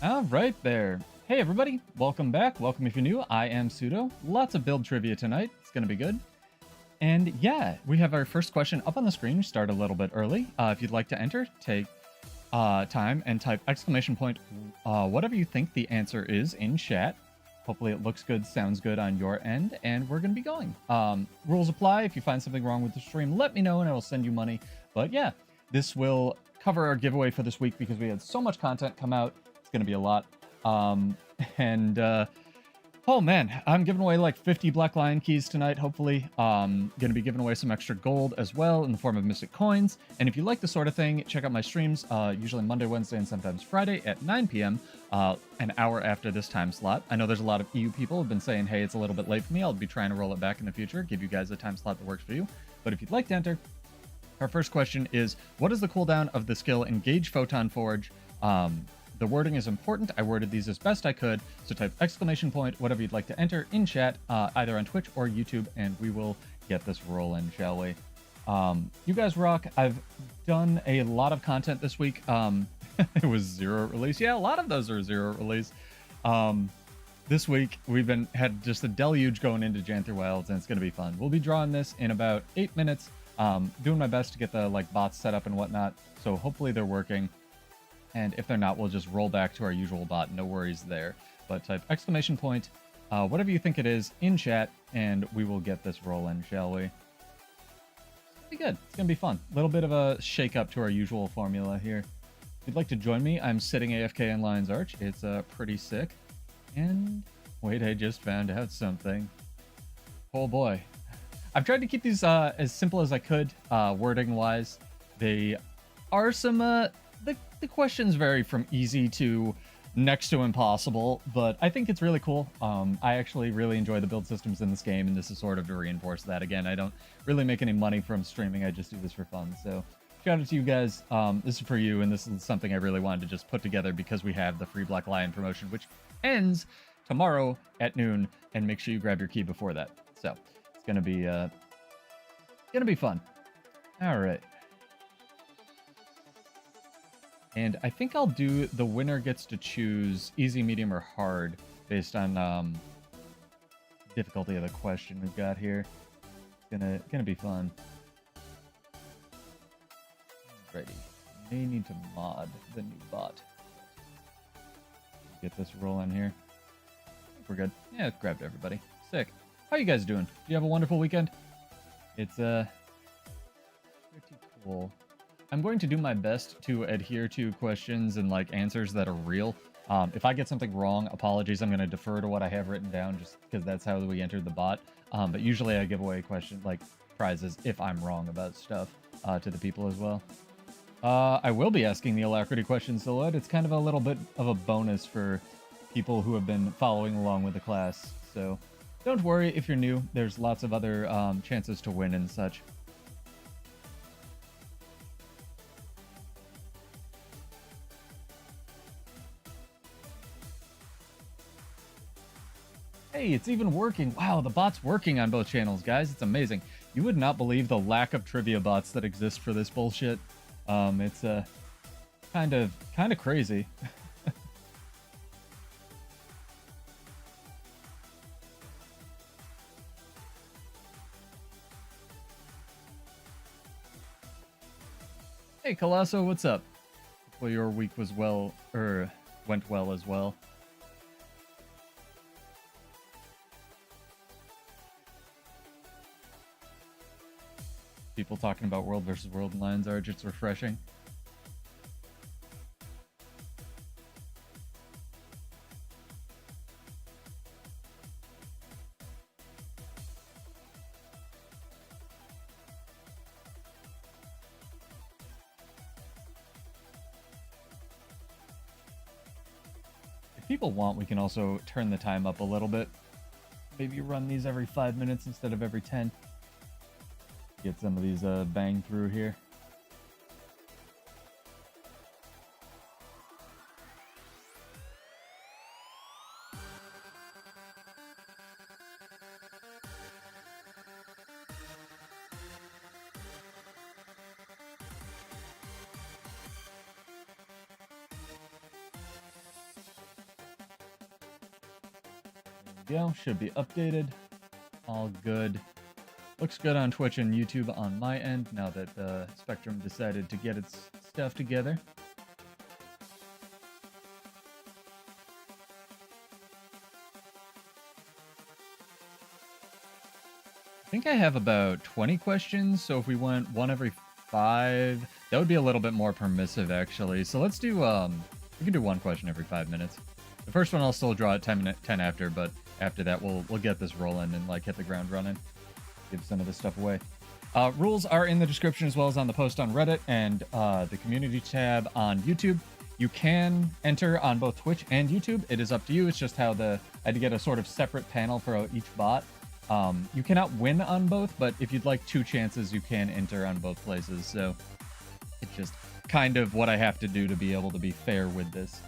All right there. Hey everybody, welcome back. Welcome if you're new. I am Pseudo. Lots of build trivia tonight. It's going to be good. And yeah, we have our first question up on the screen. Start a little bit early. If you'd like to enter, take time and type exclamation point whatever you think the answer is in chat. Hopefully it looks good, sounds good on your end, and we're going to be going. Rules apply. If you find something wrong with the stream, let me know and I will send you money. But yeah, this will cover our giveaway for this week because we had so much content come out. It's going to be a lot. Oh man, I'm giving away like 50 Black Lion keys tonight, hopefully. Going to be giving away some extra gold as well in the form of Mystic Coins. And if you like this sort of thing, check out my streams, usually Monday, Wednesday, and sometimes Friday at 9 p.m., an hour after this time slot. I know there's a lot of EU people who have been saying, hey, it's a little bit late for me. I'll be trying to roll it back in the future, give you guys a time slot that works for you. But if you'd like to enter, our first question is, what is the cooldown of the skill Engage Photon Forge? The wording is important. I worded these as best I could, so type exclamation point, whatever you'd like to enter in chat, either on Twitch or YouTube, and we will get this rolling, shall we? You guys rock. I've done a lot of content this week. It was 0 release. Yeah, a lot of those are 0 release. This week, we've had just a deluge going into Janther Wilds, and it's going to be fun. We'll be drawing this in about 8 minutes, doing my best to get the bots set up and whatnot, so hopefully they're working. And if they're not, we'll just roll back to our usual bot. No worries there. But type exclamation point, whatever you think it is, in chat, and we will get this rolling, shall we? It'll be good. It's going to be fun. A little bit of a shake-up to our usual formula here. If you'd like to join me, I'm sitting AFK in Lion's Arch. It's pretty sick. And wait, I just found out something. Oh boy. I've tried to keep these as simple as I could, wording-wise. They are some... The questions vary from easy to next to impossible, but I think it's really cool. I actually really enjoy the build systems in this game, and this is sort of to reinforce that. Again, I don't really make any money from streaming. I just do this for fun. So shout out to you guys. This is for you, and this is something I really wanted to just put together because we have the free Black Lion promotion, which ends tomorrow at noon, and make sure you grab your key before that. So it's gonna be fun. All right. And I think I'll do the winner gets to choose easy, medium, or hard based on difficulty of the question we've got here. It's gonna be fun. Alrighty. May need to mod the new bot. Get this rolling here. I think we're good. Yeah, it grabbed everybody. Sick. How you guys doing? Do you have a wonderful weekend? It's pretty cool. I'm going to do my best to adhere to questions and answers that are real. If I get something wrong, apologies. I'm going to defer to what I have written down just because that's how we entered the bot. But usually I give away prizes if I'm wrong about stuff to the people as well. I will be asking the Alacrity question, Silhouette. It's kind of a little bit of a bonus for people who have been following along with the class. So don't worry if you're new. There's lots of other chances to win and such. Hey, it's even working. Wow, the bot's working on both channels, guys. It's amazing. You would not believe the lack of trivia bots that exist for this bullshit. It's kind of crazy. Hey, Colosso, what's up? Hopefully your week was went well as well. People talking about World versus World in Lion's Arch. It's refreshing. If people want, we can also turn the time up a little bit. Maybe run these every 5 minutes instead of every 10. Get some of these bang through here. go. Should be updated. All good. Looks good on Twitch and YouTube on my end now that Spectrum decided to get its stuff together. I think I have about 20 questions, so if we went one every 5, that would be a little bit more permissive, actually. So let's do, we can do one question every 5 minutes. The first one I'll still draw at 10 after, but after that we'll get this rolling and like hit the ground running. Give some of this stuff away. Rules are in the description as well as on the post on Reddit and the community tab on YouTube. You can enter on both Twitch and YouTube. It is up to you. It's just how I had to get a sort of separate panel for each bot. You cannot win on both, but if you'd like 2 chances, you can enter on both places. So it's just kind of what I have to do to be able to be fair with this.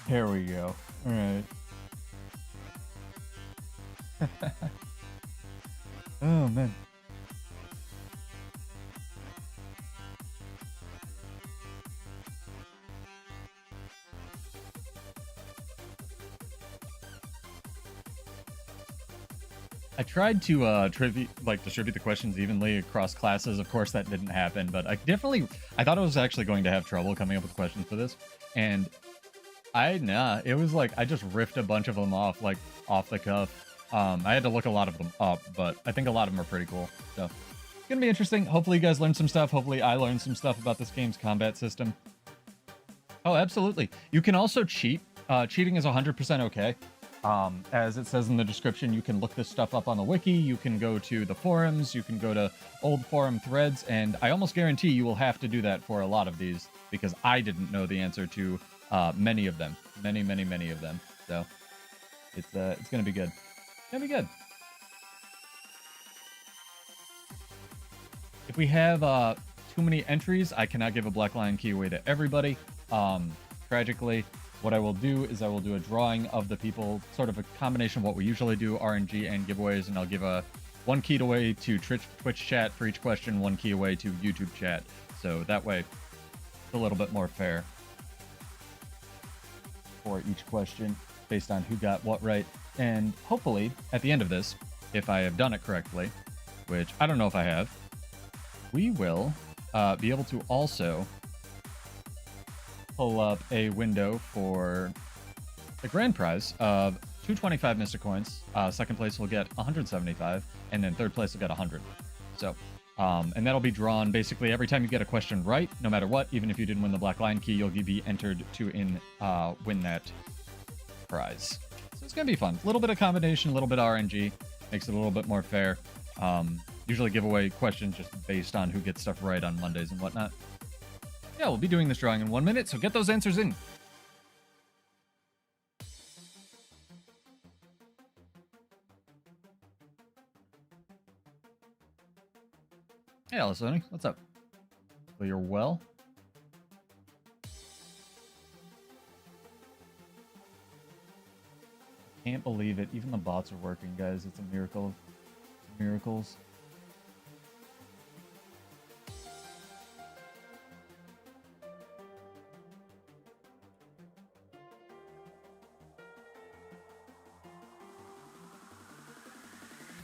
Here we go. All right. Oh, man. I tried to distribute the questions evenly across classes. Of course, that didn't happen, but I thought I was actually going to have trouble coming up with questions for this, and it was like I just riffed a bunch of them off, like off the cuff. I had to look a lot of them up, but I think a lot of them are pretty cool. So it's gonna be interesting. Hopefully you guys learned some stuff. Hopefully I learned some stuff about this game's combat system. Oh, absolutely. You can also cheat. Cheating is 100% okay. As it says in the description, you can look this stuff up on the wiki, you can go to the forums, you can go to old forum threads, and I almost guarantee you will have to do that for a lot of these, because I didn't know the answer to many of them. Many of them. So it's gonna be good. It's gonna be good. If we have too many entries, I cannot give a Black Lion key away to everybody. Tragically, what I will do is I will do a drawing of the people, sort of a combination of what we usually do, RNG and giveaways, and I'll give one key away to Twitch chat for each question, 1 key away to YouTube chat. So that way, it's a little bit more fair for each question based on who got what right. And hopefully, at the end of this, if I have done it correctly, which I don't know if I have, we will be able to also pull up a window for the grand prize of 225 Mystic Coins. Second place will get 175, and then third place will get 100. So, and that'll be drawn basically every time you get a question right, no matter what. Even if you didn't win the Black Lion key, you'll be entered to win that prize. So it's gonna be fun. A little bit of combination, a little bit of RNG, makes it a little bit more fair. Usually give away questions just based on who gets stuff right on Mondays and whatnot. Yeah, we'll be doing this drawing in 1 minute, so get those answers in. Hey, Alisoni, what's up? Well, you're well? Can't believe it. Even the bots are working, guys. It's a miracle. Miracles.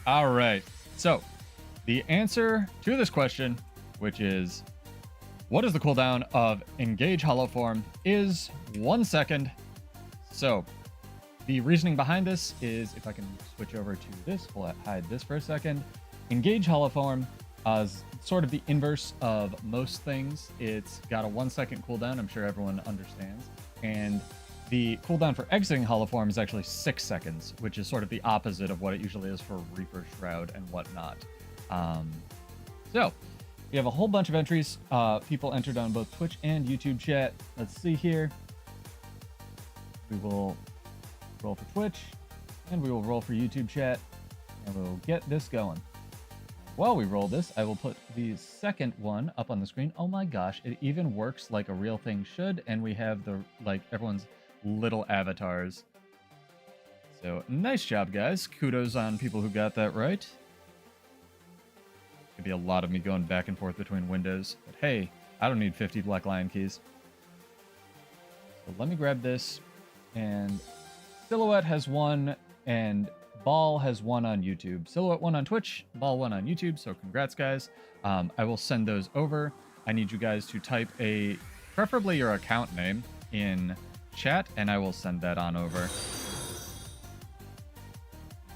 All right. So, the answer to this question, which is, what is the cooldown of Engage Hollow Form, is 1 second. So, the reasoning behind this is, if I can switch over to this, we'll hide this for a second. Engage Hollow Form is sort of the inverse of most things. It's got a 1 second cooldown. I'm sure everyone understands. And the cooldown for exiting Hollow Form is actually 6 seconds, which is sort of the opposite of what it usually is for Reaper Shroud and whatnot. So, we have a whole bunch of entries. People entered on both Twitch and YouTube chat. Let's see here. We will roll for Twitch, and we will roll for YouTube chat, and we'll get this going. While we roll this, I will put the second one up on the screen. Oh my gosh, it even works like a real thing should, and we have everyone's little avatars. So, nice job, guys. Kudos on people who got that right. Could be a lot of me going back and forth between windows, but hey, I don't need 50 Black Lion keys. So let me grab this. And Silhouette has one, and Ball has one on YouTube. Silhouette one on Twitch, Ball one on YouTube. So congrats, guys. I will send those over. I need you guys to type preferably your account name in chat, and I will send that on over.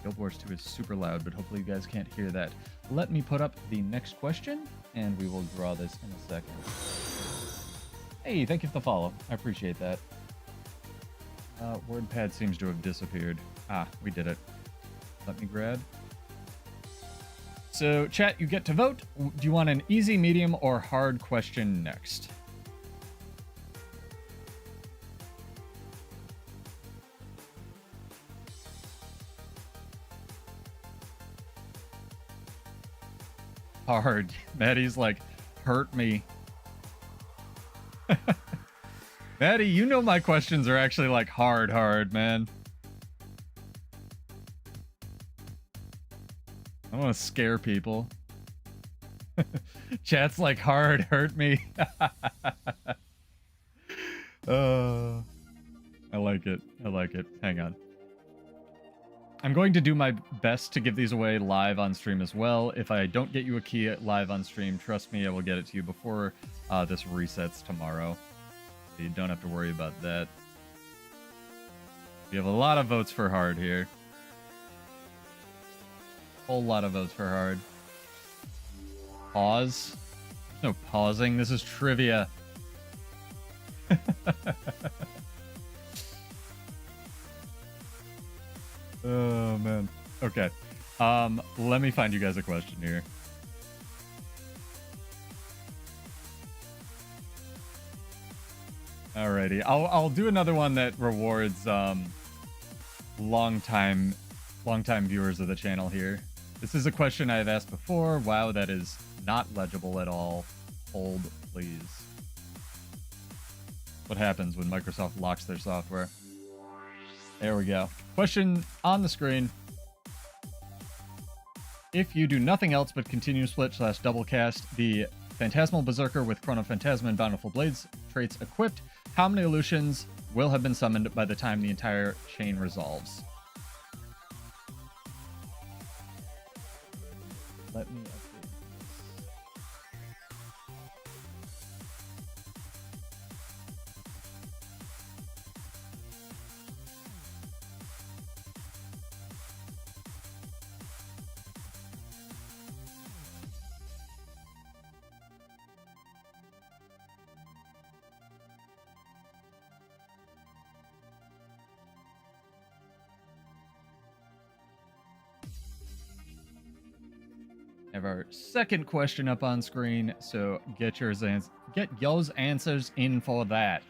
Guild Wars 2 is super loud, but hopefully you guys can't hear that. Let me put up the next question, and we will draw this in a second. Hey, thank you for the follow. I appreciate that. WordPad seems to have disappeared. Ah, we did it. Let me grab. So, chat, you get to vote. Do you want an easy, medium, or hard question next? Hard. Maddie's like, hurt me. Maddie, you know my questions are actually like hard, man. I want to scare people. Chat's like, hard, hurt me. I like it. I like it. Hang on. I'm going to do my best to give these away live on stream as well. If I don't get you a key live on stream, trust me, I will get it to you before this resets tomorrow. So you don't have to worry about that. We have a lot of votes for hard here. Whole lot of votes for hard. Pause. There's no pausing. This is trivia. Oh, man. Okay. Let me find you guys a question here. Alrighty. I'll do another one that rewards longtime viewers of the channel here. This is a question I've asked before. Wow, that is not legible at all. Hold, please. What happens when Microsoft locks their software? There we go. Question on the screen. If you do nothing else but continuum split / double cast the Phantasmal Berserker with Chronophantasma and Bountiful Blades traits equipped, how many illusions will have been summoned by the time the entire chain resolves? Let me update this. Have our second question up on screen, so get yours answers in for that.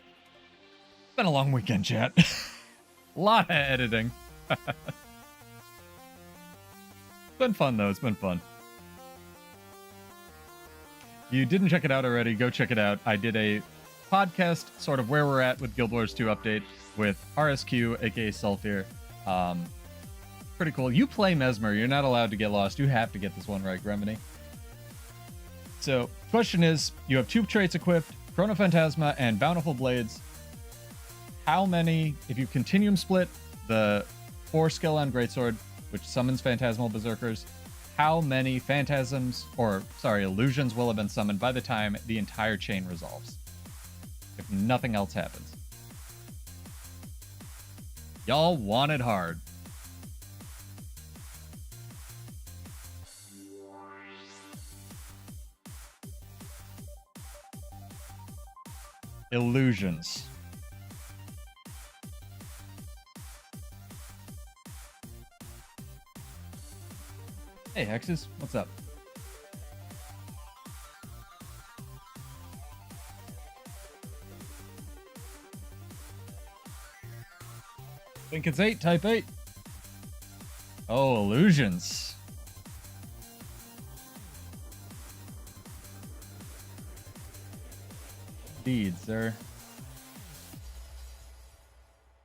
It's been a long weekend, chat. A lot of editing. It's been fun though. It's been fun. If you didn't check it out already, go check it out. I did a podcast, sort of where we're at with Guild Wars 2 update with RSQ, aka Sulfur. Pretty cool. You play Mesmer. You're not allowed to get lost. You have to get this one right, Remedy. So, question is, you have 2 traits equipped, Chronophantasma and Bountiful Blades. How many, if you continuum split the 4 skill on Greatsword, which summons Phantasmal Berserkers, how many illusions will have been summoned by the time the entire chain resolves? If nothing else happens. Y'all want it hard. Illusions. Hey, Hexes, what's up? Think it's 8, type 8. Oh, illusions. Indeed, sir.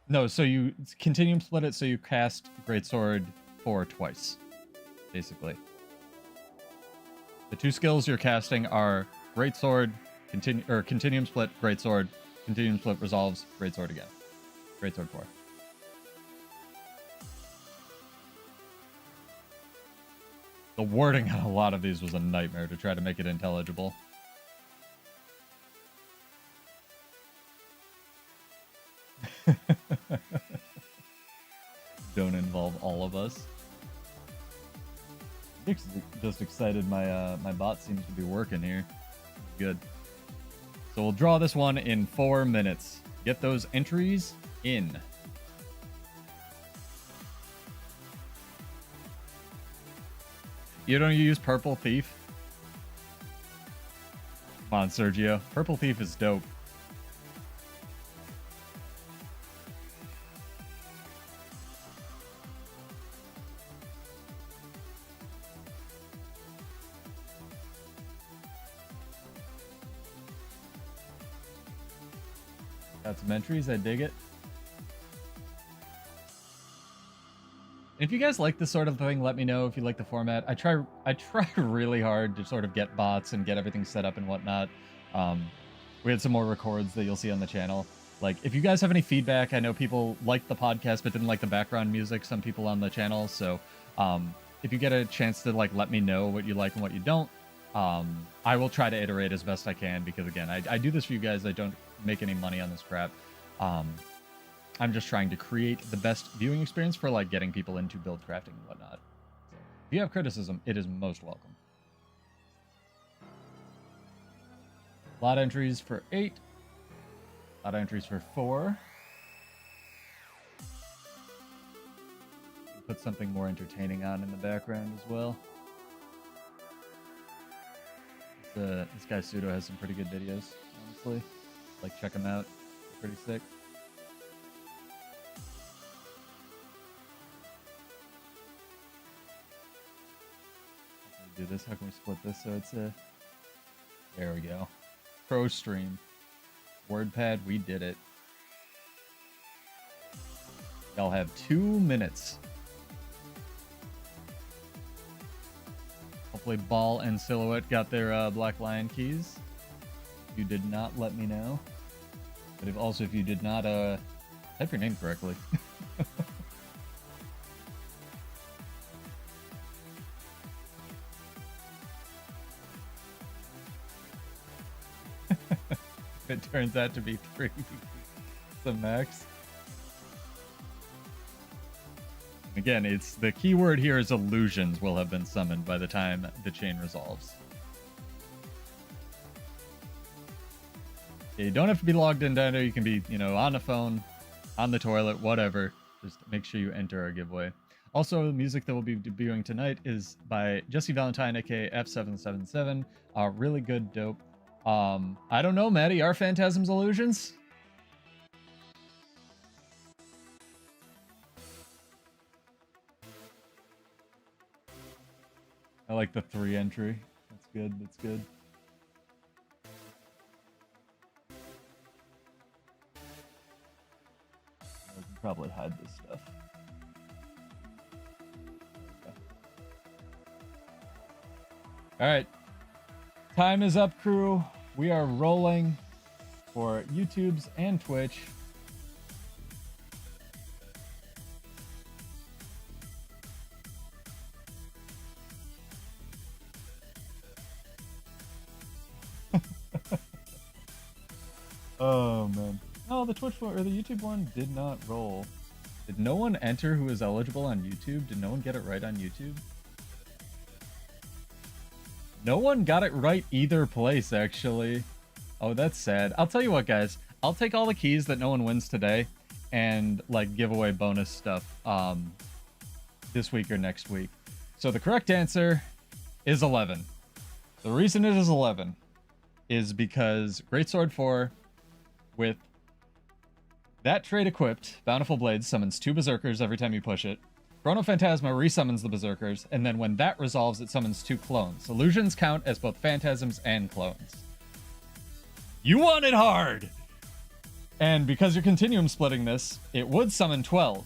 No, so you continuum split it, so you cast Greatsword 4 twice, basically. The 2 skills you're casting are Greatsword, continuum split, Greatsword, Continuum split resolves. Greatsword again. Greatsword 4. The wording on a lot of these was a nightmare to try to make it intelligible. Don't involve all of us. Just excited my bot seems to be working here. Good. So we'll draw this one in 4 minutes. Get those entries in. You don't use Purple Thief? Come on, Sergio. Purple Thief is dope. Got some entries. I dig it. If you guys like this sort of thing, let me know if you like the format. I try really hard to sort of get bots and get everything set up and whatnot. We had some more records that you'll see on the channel. Like, if you guys have any feedback, I know people liked the podcast but didn't like the background music, some people on the channel. So if you get a chance to like let me know what you like and what you don't, I will try to iterate as best I can, because again, I do this for you guys. I don't make any money on this crap. I'm just trying to create the best viewing experience for like getting people into build crafting and whatnot. So if you have criticism, it is most welcome. A lot of entries for 8. A lot of entries for 4. Put something more entertaining on in the background as well. This guy Pseudo has some pretty good videos, honestly. Like, check him out. Pretty sick. Do this. How can we split this so it's a... There we go. Pro stream. WordPad, we did it. Y'all have 2 minutes. Hopefully Ball and Silhouette got their Black Lion keys. You did not let me know. But if you did not type your name correctly. It turns out to be 3. The max. Again, it's the keyword here is illusions will have been summoned by the time the chain resolves. You don't have to be logged in down there. You can be, on the phone, on the toilet, whatever. Just make sure you enter our giveaway. Also, the music that we'll be debuting tonight is by Jesse Valentine, aka F777. Really good, dope. I don't know, Maddie. Are Phantasm's illusions? I like the 3 entry. That's good. That's good. I can probably hide this stuff. Okay. All right. Time is up, crew. We are rolling for YouTube's and Twitch. Oh, man. Oh, the Twitch one, or the YouTube one did not roll. Did no one enter who is eligible on YouTube? Did no one get it right on YouTube? No one got it right either place, actually. Oh, that's sad. I'll tell you what, guys. I'll take all the keys that no one wins today and, like, give away bonus stuff this week or next week. So the correct answer is 11. The reason it is 11 is because Greatsword 4, with that trait equipped, Bountiful Blades summons 2 Berserkers every time you push it. Chrono Phantasma resummons the Berserkers, and then when that resolves, it summons 2 clones. Illusions count as both Phantasms and clones. You want it hard! And because you're continuum splitting this, it would summon 12.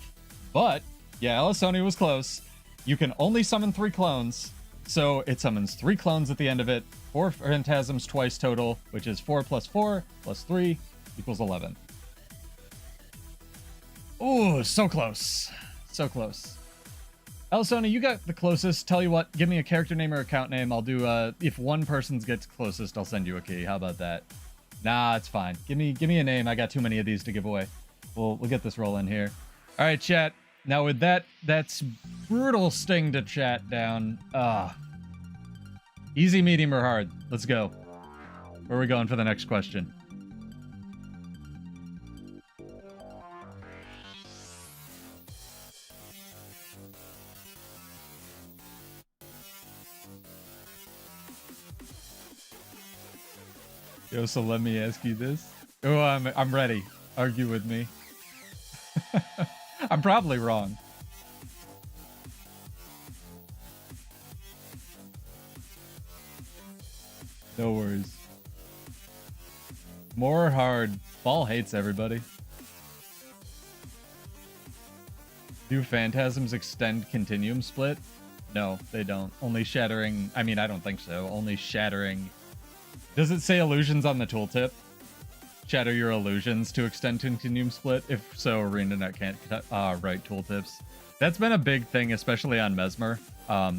But, yeah, Elisoni was close. You can only summon 3 clones, so it summons 3 clones at the end of it, 4 Phantasms twice total, which is 4 plus 4 plus 3, equals 11. Oh, so close. So close. Elsona, you got the closest. Tell you what, give me a character name or account name. I'll do, if one person gets closest, I'll send you a key. How about that? Nah, it's fine. Give me a name. I got too many of these to give away. We'll get this rolling here. All right, chat. Now with that's brutal sting to chat down. Easy, medium, or hard? Let's go. Where are we going for the next question? Yo, so let me ask you this. Oh, I'm ready. Argue with me. I'm probably wrong. No worries. More hard. Ball hates everybody. Do phantasms extend continuum split? No, they don't. Only shattering. I mean, I don't think so. Only shattering. Does it say illusions on the tooltip? Shatter your illusions to extend continuum split? If so, ArenaNet can't write tooltips. That's been a big thing, especially on Mesmer.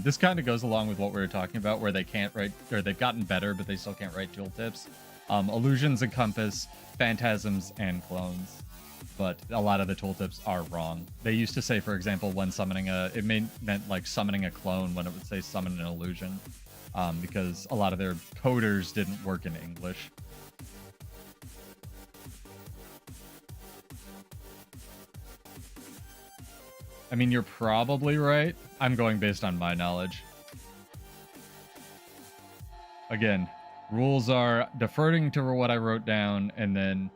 This kind of goes along with what we were talking about, where they can't write, or they've gotten better, but they still can't write tooltips. Illusions encompass phantasms and clones, but a lot of the tooltips are wrong. They used to say, for example, when summoning it meant like summoning a clone when it would say summon an illusion. Because a lot of their coders didn't work in English. I mean, you're probably right. I'm going based on my knowledge. Again, rules are deferring to what I wrote down, and then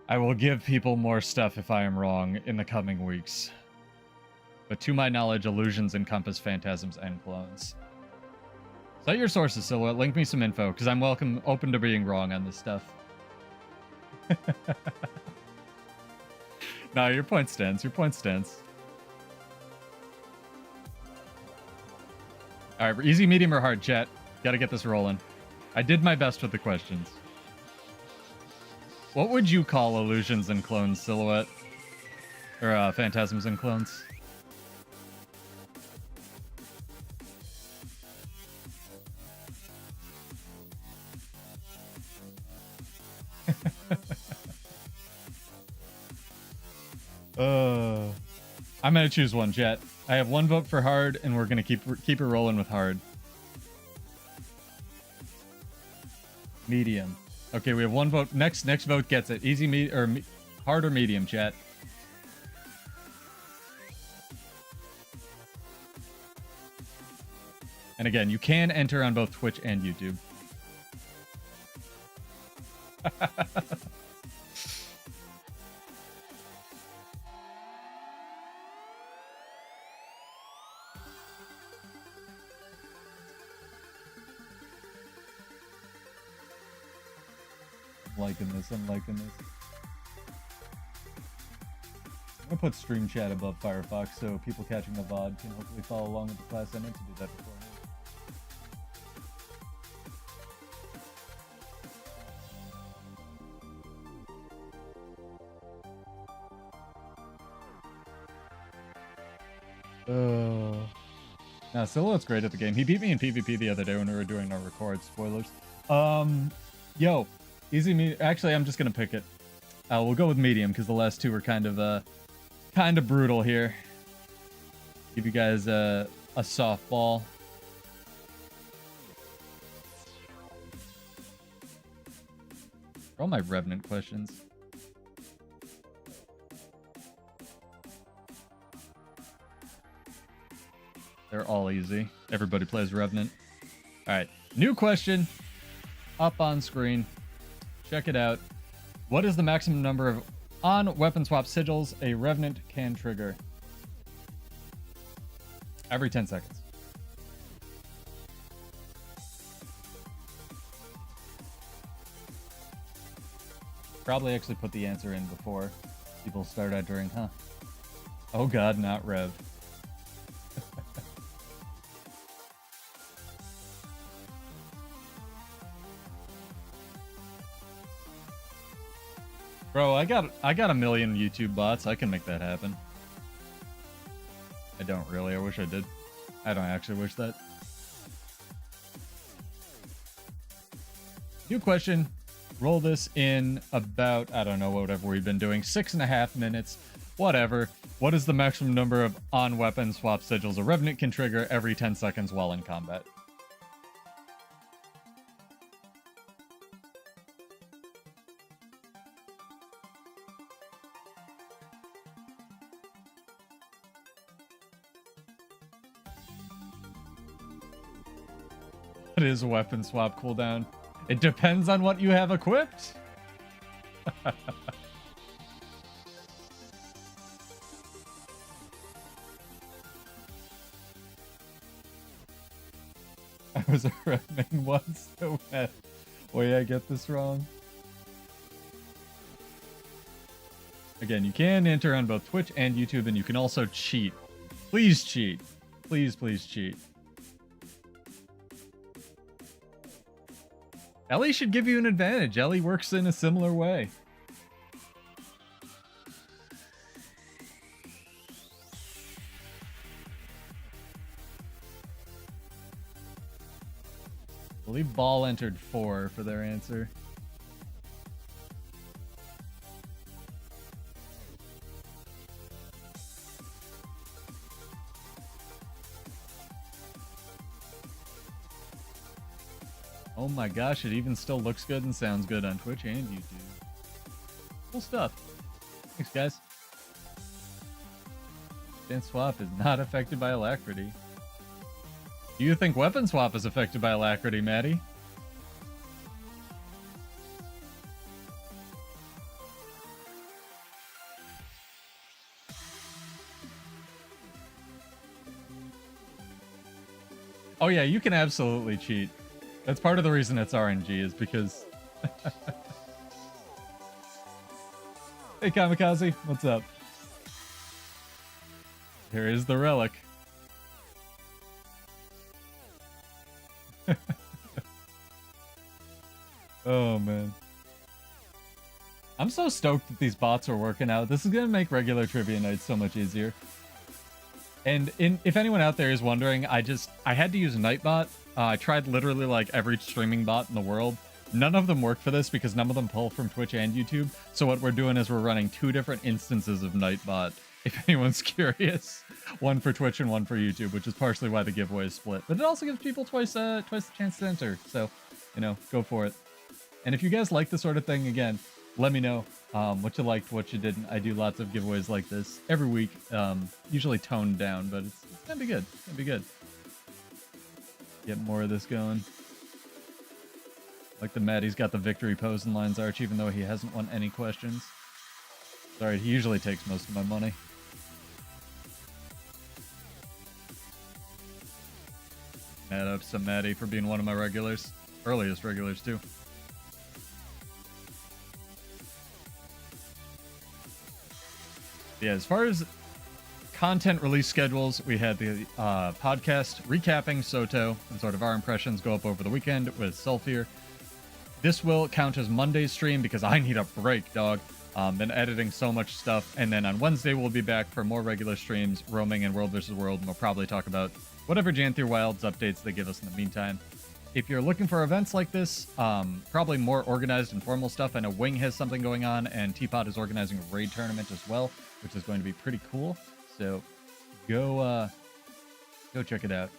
I will give people more stuff if I am wrong in the coming weeks. But to my knowledge, illusions encompass phantasms and clones. Cite your sources, Silhouette. Link me some info, because I'm open to being wrong on this stuff. No, your point stands. Your point stands. All right, easy, medium, or hard, chat. Got to get this rolling. I did my best with the questions. What would you call illusions and clones, Silhouette? Or phantasms and clones? I'm gonna choose one, chat. I have one vote for hard, and we're gonna keep it rolling with hard. Medium. Okay, we have one vote. Next vote gets it. Easy, hard or medium, chat. And again, you can enter on both Twitch and YouTube. I'm liking this. I'm gonna put stream chat above Firefox so people catching the VOD can hopefully follow along with the class. I meant to do that before. Now Silhouette's great at the game. He beat me in PvP the other day when we were doing our record. Spoilers. Yo. Easy, medium. Actually, I'm just gonna pick it. We'll go with medium because the last two are kind of brutal here. Give you guys a softball. For all my Revenant questions. They're all easy. Everybody plays Revenant. All right, new question up on screen. Check it out. What is the maximum number of on-weapon swap sigils a Revenant can trigger? Every 10 seconds. Probably actually put the answer in before people start entering, huh? Oh god, not Rev. Bro, I got a million YouTube bots. I can make that happen. I don't really. I wish I did. I don't actually wish that. New question. Roll this in about, I don't know, whatever we've been doing. 6.5 minutes. Whatever. What is the maximum number of on-weapon swap sigils a Revenant can trigger every 10 seconds while in combat? What is a weapon swap cooldown? It depends on what you have equipped. I was a Revenant once, so bad. Wait, I get this wrong. Again, you can enter on both Twitch and YouTube, and you can also cheat. Please cheat. Please, please cheat. Ellie should give you an advantage. Ellie works in a similar way. I believe Ball entered 4 for their answer. Oh my gosh, it even still looks good and sounds good on Twitch and YouTube. Cool stuff. Thanks, guys. Dance swap is not affected by Alacrity. Do you think weapon swap is affected by Alacrity, Maddie? Oh yeah, you can absolutely cheat. That's part of the reason it's RNG, is because... Hey, Kamikaze, what's up? Here is the relic. Oh, man. I'm so stoked that these bots are working out. This is going to make regular trivia nights so much easier. And if anyone out there is wondering, I had to use a Nightbot. I tried literally like every streaming bot in the world. None of them work for this because none of them pull from Twitch and YouTube. So what we're doing is we're running 2 different instances of Nightbot, if anyone's curious. One for Twitch and one for YouTube, which is partially why the giveaway is split. But it also gives people twice the chance to enter. So, you know, go for it. And if you guys like this sort of thing, again, let me know what you liked, what you didn't. I do lots of giveaways like this every week, usually toned down, but it's gonna be good. It's gonna be good. Get more of this going. Like the Maddie's got the victory pose in Lion's Arch, even though he hasn't won any questions. Sorry, he usually takes most of my money. Mad up some Maddie for being one of my regulars. Earliest regulars, too. Yeah, as far as content release schedules, we had the podcast recapping Soto and sort of our impressions go up over the weekend with Sulfur. This will count as Monday's stream because I need a break, dog. Been editing so much stuff. And then on Wednesday, we'll be back for more regular streams, roaming and World vs. World. And we'll probably talk about whatever Janthir Wilds updates they give us in the meantime. If you're looking for events like this, probably more organized and formal stuff. I know Wing has something going on, and Teapot is organizing a raid tournament as well, which is going to be pretty cool. So go check it out.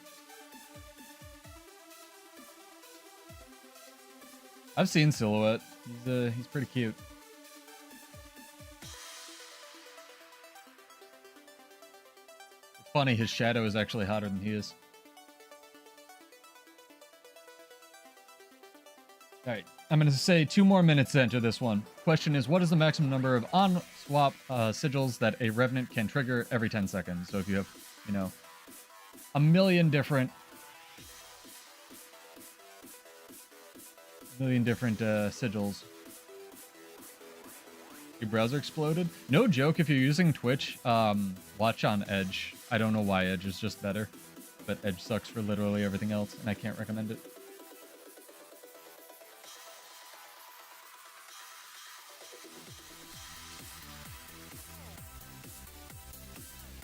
I've seen Silhouette. He's pretty cute. It's funny, his shadow is actually hotter than he is. Alright, I'm going to say 2 more minutes to enter this one. Question is, what is the maximum number of on-swap sigils that a Revenant can trigger every 10 seconds? So if you have, you know, a million different sigils. Your browser exploded? No joke, if you're using Twitch, watch on Edge. I don't know why Edge is just better, but Edge sucks for literally everything else, and I can't recommend it.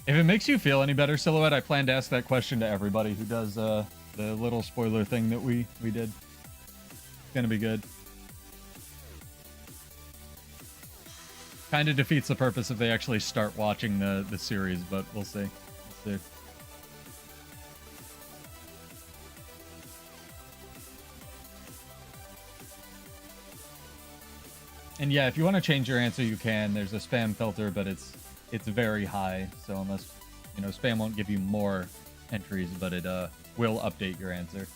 If it makes you feel any better, Silhouette, I plan to ask that question to everybody who does the little spoiler thing that we did. It's gonna be good. Kind of defeats the purpose if they actually start watching the series, but we'll see. We'll see. And yeah, if you want to change your answer, you can. There's a spam filter, but it's very high, so unless, you know, spam won't give you more entries, but it will update your answer.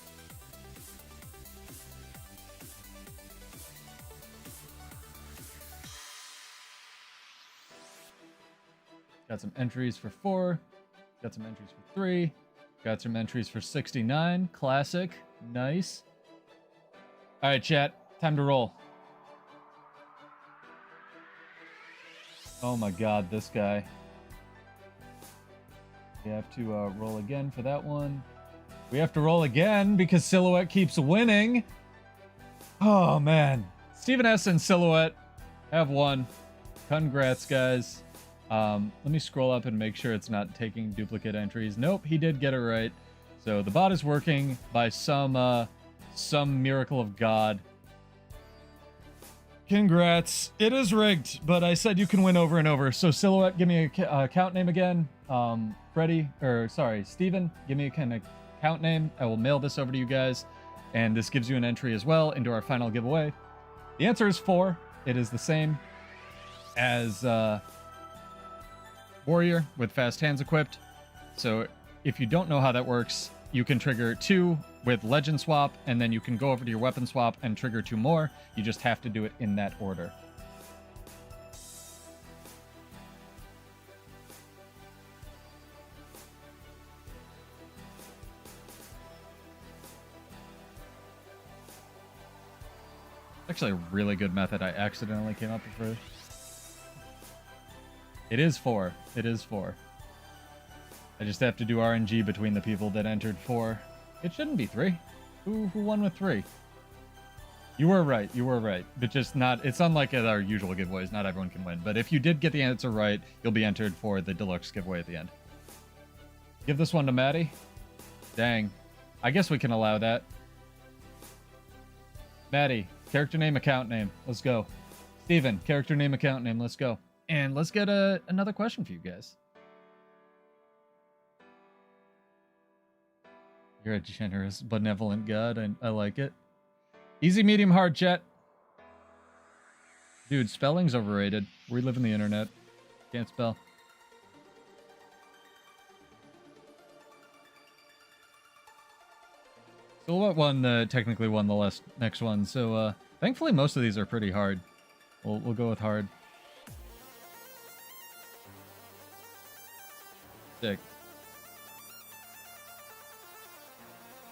Got some entries for 4. Got some entries for 3. Got some entries for 69. Classic. Nice. All right, chat. Time to roll. Oh my god, this guy. We have to roll again for that one. We have to roll again because Silhouette keeps winning. Oh man. Stephen S. and Silhouette have won. Congrats, guys. Let me scroll up and make sure it's not taking duplicate entries. Nope, he did get it right. So the bot is working by some miracle of God. Congrats. It is rigged, but I said you can win over and over. So Silhouette, give me a account name again. Steven, give me a kind of account name. I will mail this over to you guys. And this gives you an entry as well into our final giveaway. The answer is 4. It is the same as Warrior with fast hands equipped. So if you don't know how that works, you can trigger 2 with legend swap, and then you can go over to your weapon swap and trigger 2 more. You just have to do it in that order. Actually a really good method I accidentally came up with. It is 4. It is 4. I just have to do RNG between the people that entered 4. It shouldn't be 3. Who won with 3? You were right. You were right. But just not... It's unlike our usual giveaways. Not everyone can win. But if you did get the answer right, you'll be entered for the deluxe giveaway at the end. Give this one to Maddie. Dang. I guess we can allow that. Maddie, character name, account name. Let's go. Steven, character name, account name. Let's go. And let's get another question for you guys. You're a generous, benevolent god. I like it. Easy, medium, hard, chat. Dude, spelling's overrated. We live in the internet. Can't spell. Silhouette won, technically won the next one, so thankfully most of these are pretty hard. We'll go with hard. Sick.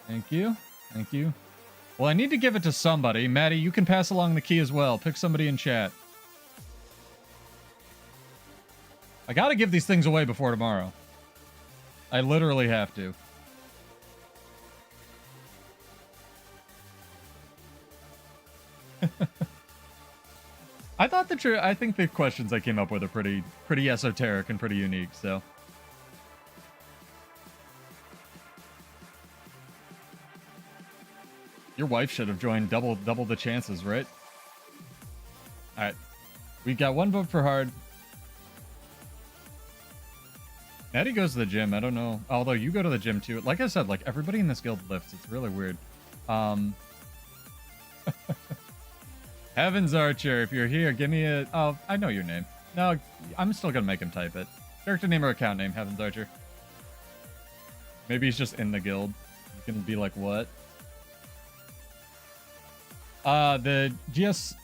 Thank you. Thank you. Well, I need to give it to somebody. Maddie, you can pass along the key as well. Pick somebody in chat. I gotta give these things away before tomorrow. I literally have to. I think the questions I came up with are pretty esoteric and pretty unique, so. Your wife should have joined double the chances, right? Alright. We got 1 vote for hard. Maddie goes to the gym. I don't know. Although you go to the gym too. Like I said, like everybody in this guild lifts. It's really weird. Heavens Archer, if you're here, give me a... Oh, I know your name. No, I'm still gonna make him type it. Character name or account name, Heavens Archer. Maybe he's just in the guild. You can be like, what? The GS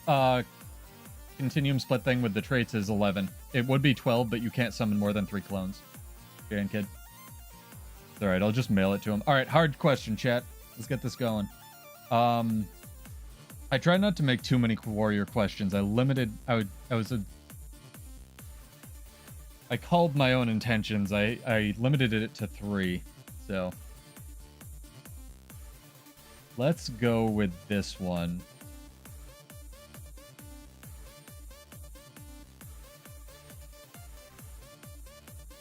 continuum split thing with the traits is 11. It would be 12, but you can't summon more than 3 clones. Jan kid. Alright, I'll just mail it to him. Alright, hard question, chat. Let's get this going. I tried not to make too many warrior questions. I called my own intentions. I limited it to 3. So let's go with this one.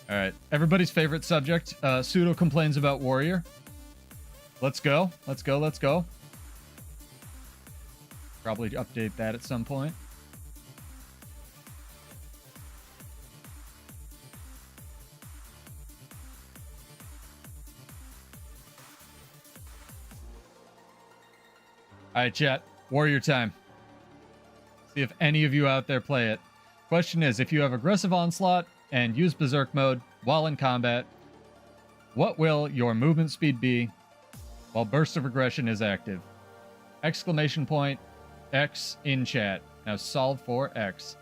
All right, everybody's favorite subject. Pseudo complains about warrior. Let's go. Let's go. Let's go. Probably update that at some point. All right, chat. Warrior time. See if any of you out there play it. Question is, if you have aggressive onslaught and use berserk mode while in combat, what will your movement speed be while burst of aggression is active? Exclamation point X in chat. Now solve for X.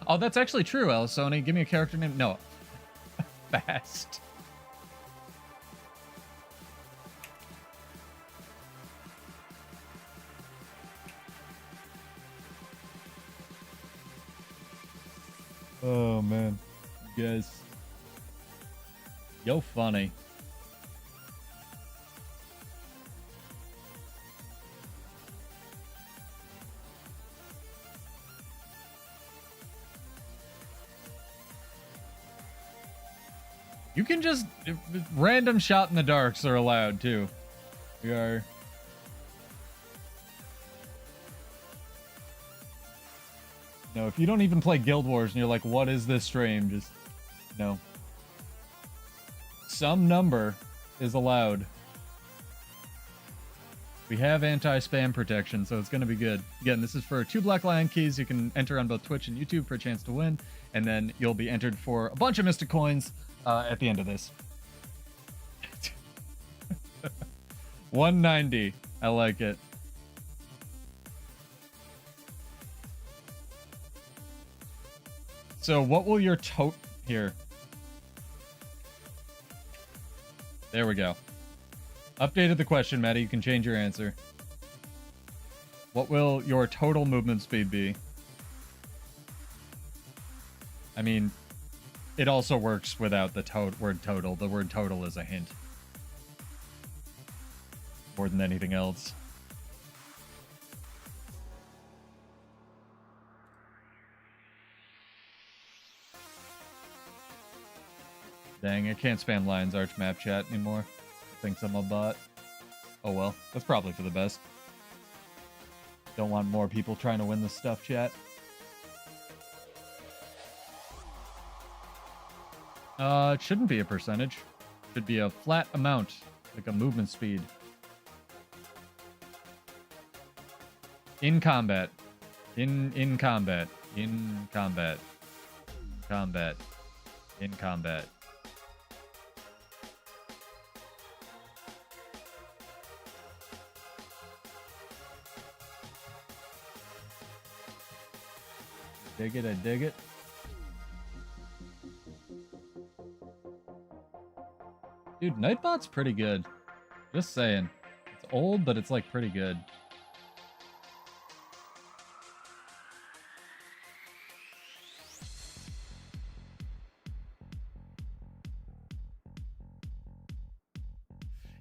Oh, that's actually true, Elisoni. Give me a character name. No. Fast. Oh, man. You guys. Yo, funny. You can just... Random shot in the darks are allowed, too. We are... No, if you don't even play Guild Wars and you're like, what is this stream? Just, no. Some number is allowed. We have anti-spam protection, so it's going to be good. Again, this is for 2 Black Lion keys. You can enter on both Twitch and YouTube for a chance to win. And then you'll be entered for a bunch of Mystic Coins at the end of this. 190. I like it. So what will your here? There we go. Updated the question, Maddie. You can change your answer. What will your total movement speed be? I mean, it also works without the word total. The word total is a hint. More than anything else. Dang, I can't spam Lion's Arch map chat anymore. Thinks I'm a bot. Oh well, that's probably for the best. Don't want more people trying to win this stuff, chat. It shouldn't be a percentage. It should be a flat amount, like a movement speed. In combat. In combat. In combat. Combat. In combat. Dig it, I dig it. Dude, Nightbot's pretty good. Just saying. It's old, but it's like pretty good.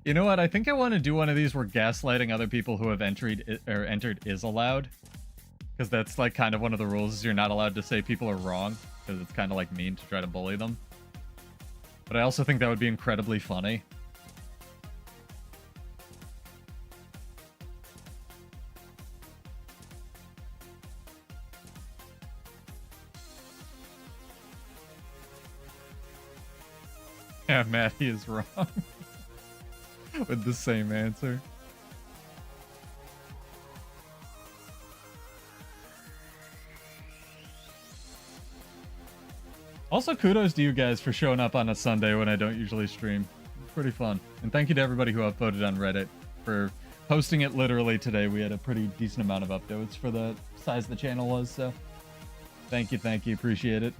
You know what? I think I want to do one of these where gaslighting other people who have entered is allowed. Because that's like kind of one of the rules is you're not allowed to say people are wrong. Because it's kind of like mean to try to bully them. But I also think that would be incredibly funny. Yeah, Matty is wrong. With the same answer. Also, kudos to you guys for showing up on a Sunday when I don't usually stream. It's pretty fun. And thank you to everybody who upvoted on Reddit for posting it literally today. We had a pretty decent amount of upvotes for the size the channel was, so thank you, appreciate it.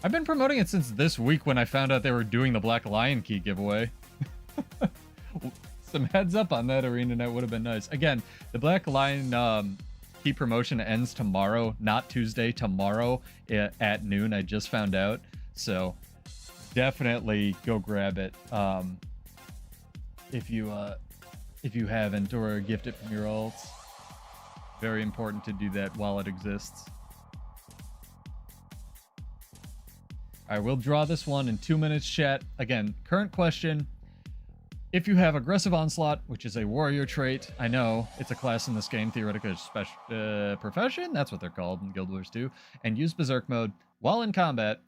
I've been promoting it since this week when I found out they were doing the Black Lion Key giveaway. Some heads up on that, ArenaNet would have been nice. Again, the Black Lion key promotion ends tomorrow, not Tuesday, tomorrow at noon. I just found out. So definitely go grab it. If if you haven't, or gift it from your alts. Very important to do that while it exists. All right, we'll draw this one in 2 minutes, chat. Again, current question. If you have aggressive onslaught, which is a warrior trait, I know it's a class in this game, theoretically profession, that's what they're called in Guild Wars 2, and use berserk mode while in combat,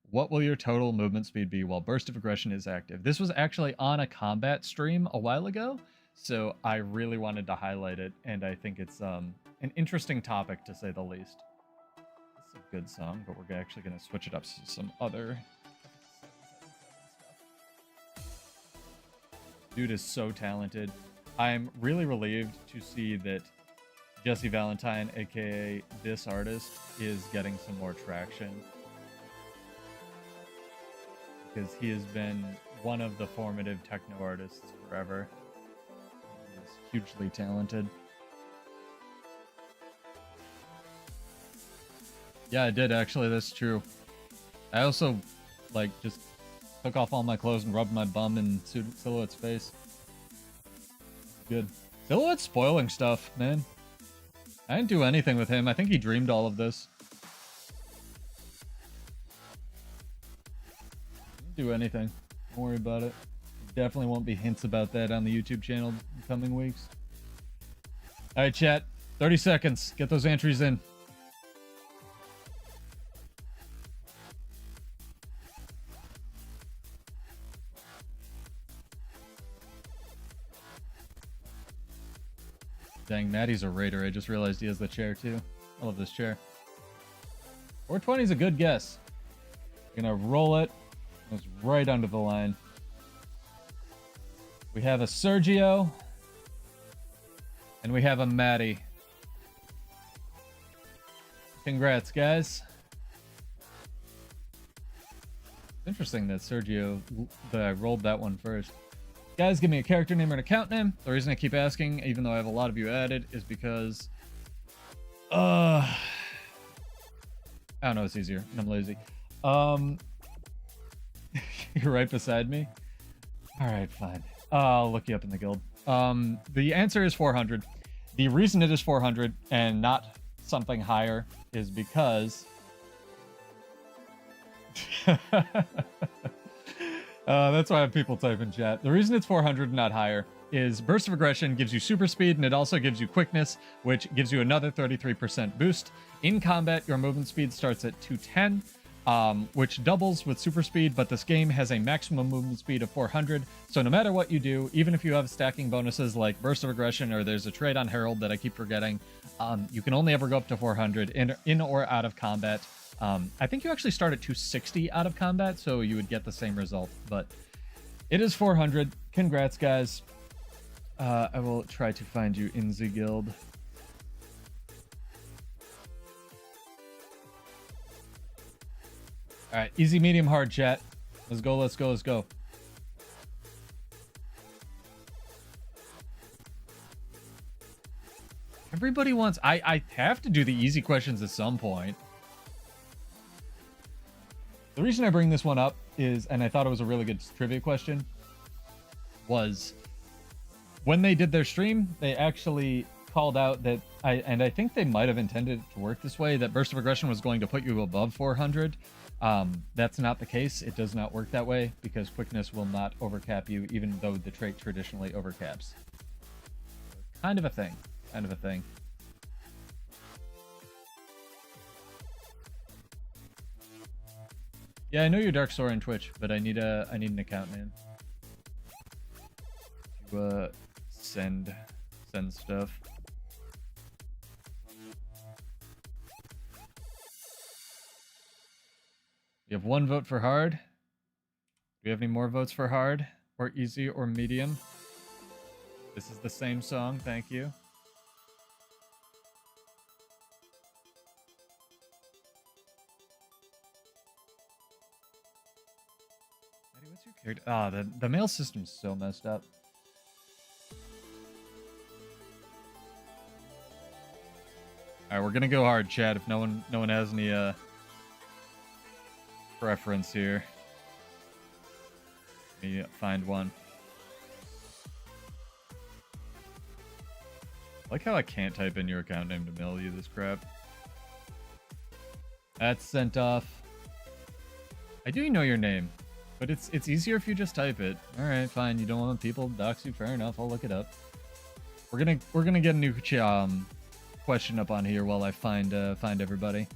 what will your total movement speed be while burst of aggression is active? This was actually on a combat stream a while ago, so I really wanted to highlight it, and I think it's an interesting topic to say the least. It's a good song, but we're actually going to switch it up to some other. Dude is so talented. I'm really relieved to see that Jesse Valentine, aka this artist, is getting some more traction. Because he has been one of the formative techno artists forever. He is hugely talented. Yeah, I did actually, that's true. I also, like, just took off all my clothes and rubbed my bum in Silhouette's face. Good. Silhouette's spoiling stuff, man. I didn't do anything with him. I think he dreamed all of this. Didn't do anything. Don't worry about it. Definitely won't be hints about that on the YouTube channel in the coming weeks. Alright, chat. 30 seconds. Get those entries in. Dang, Maddie's a raider. I just realized he has the chair too. I love this chair. 420 is a good guess. Gonna roll it. It's right under the line. We have a Sergio. And we have a Maddie. Congrats, guys. Interesting that Sergio, that I rolled that one first. Guys, give me a character name or an account name. The reason I keep asking, even though I have a lot of you added, is because... I don't know, it's easier, and I'm lazy. You're right beside me? Alright, fine. I'll look you up in the guild. The answer is 400. The reason it is 400 and not something higher is because... that's why I have people type in chat. The reason it's 400 not higher is Burst of Aggression gives you super speed, and it also gives you quickness, which gives you another 33% boost. In combat, your movement speed starts at 210, which doubles with super speed, but this game has a maximum movement speed of 400, so no matter what you do, even if you have stacking bonuses like Burst of Aggression, or there's a trait on Herald that I keep forgetting, you can only ever go up to 400 in or out of combat. I think you actually start at 260 out of combat, so you would get the same result, but it is 400. Congrats, guys. I will try to find you in the guild. All right, easy, medium, hard, chat. Let's go, let's go, let's go. Everybody wants... I have to do the easy questions at some point. The reason I bring this one up is, and I thought it was a really good trivia question, was when they did their stream, they actually called out that, I think they might have intended it to work this way, that Burst of Aggression was going to put you above 400. That's not the case. It does not work that way, because quickness will not overcap you, even though the trait traditionally overcaps. Kind of a thing. Kind of a thing. Yeah, I know you're Dark Sora on Twitch, but I need an account name to send stuff. You have one vote for hard. Do you have any more votes for hard or easy or medium? This is the same song. Thank you. What's your character? Ah, the mail system's so messed up. All right, we're gonna go hard, chat. If no one has any preference here, let me find one. Like how I can't type in your account name to mail you this crap. That's sent off. I do know your name, but it's easier if you just type it. All right, fine. You don't want people to dox you. Fair enough. I'll look it up. We're gonna get a new question up on here while I find everybody.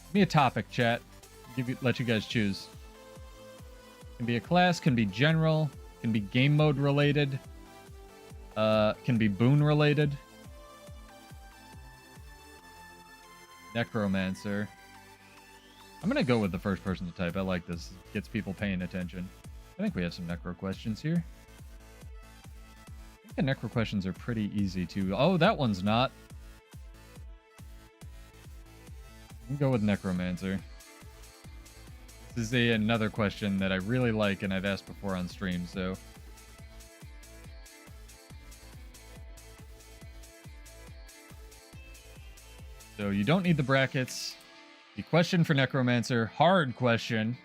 Give me a topic, chat. Let you guys choose. Can be a class, can be general, can be game mode related, can be boon related. Necromancer. I'm gonna go with the first person to type. I like this. It gets people paying attention. I think we have some necro questions here. I think the necro questions are pretty easy too. Oh, that one's not. I'm gonna go with Necromancer. This is another question that I really like and I've asked before on stream, so. So you don't need the brackets. The question for Necromancer, hard question.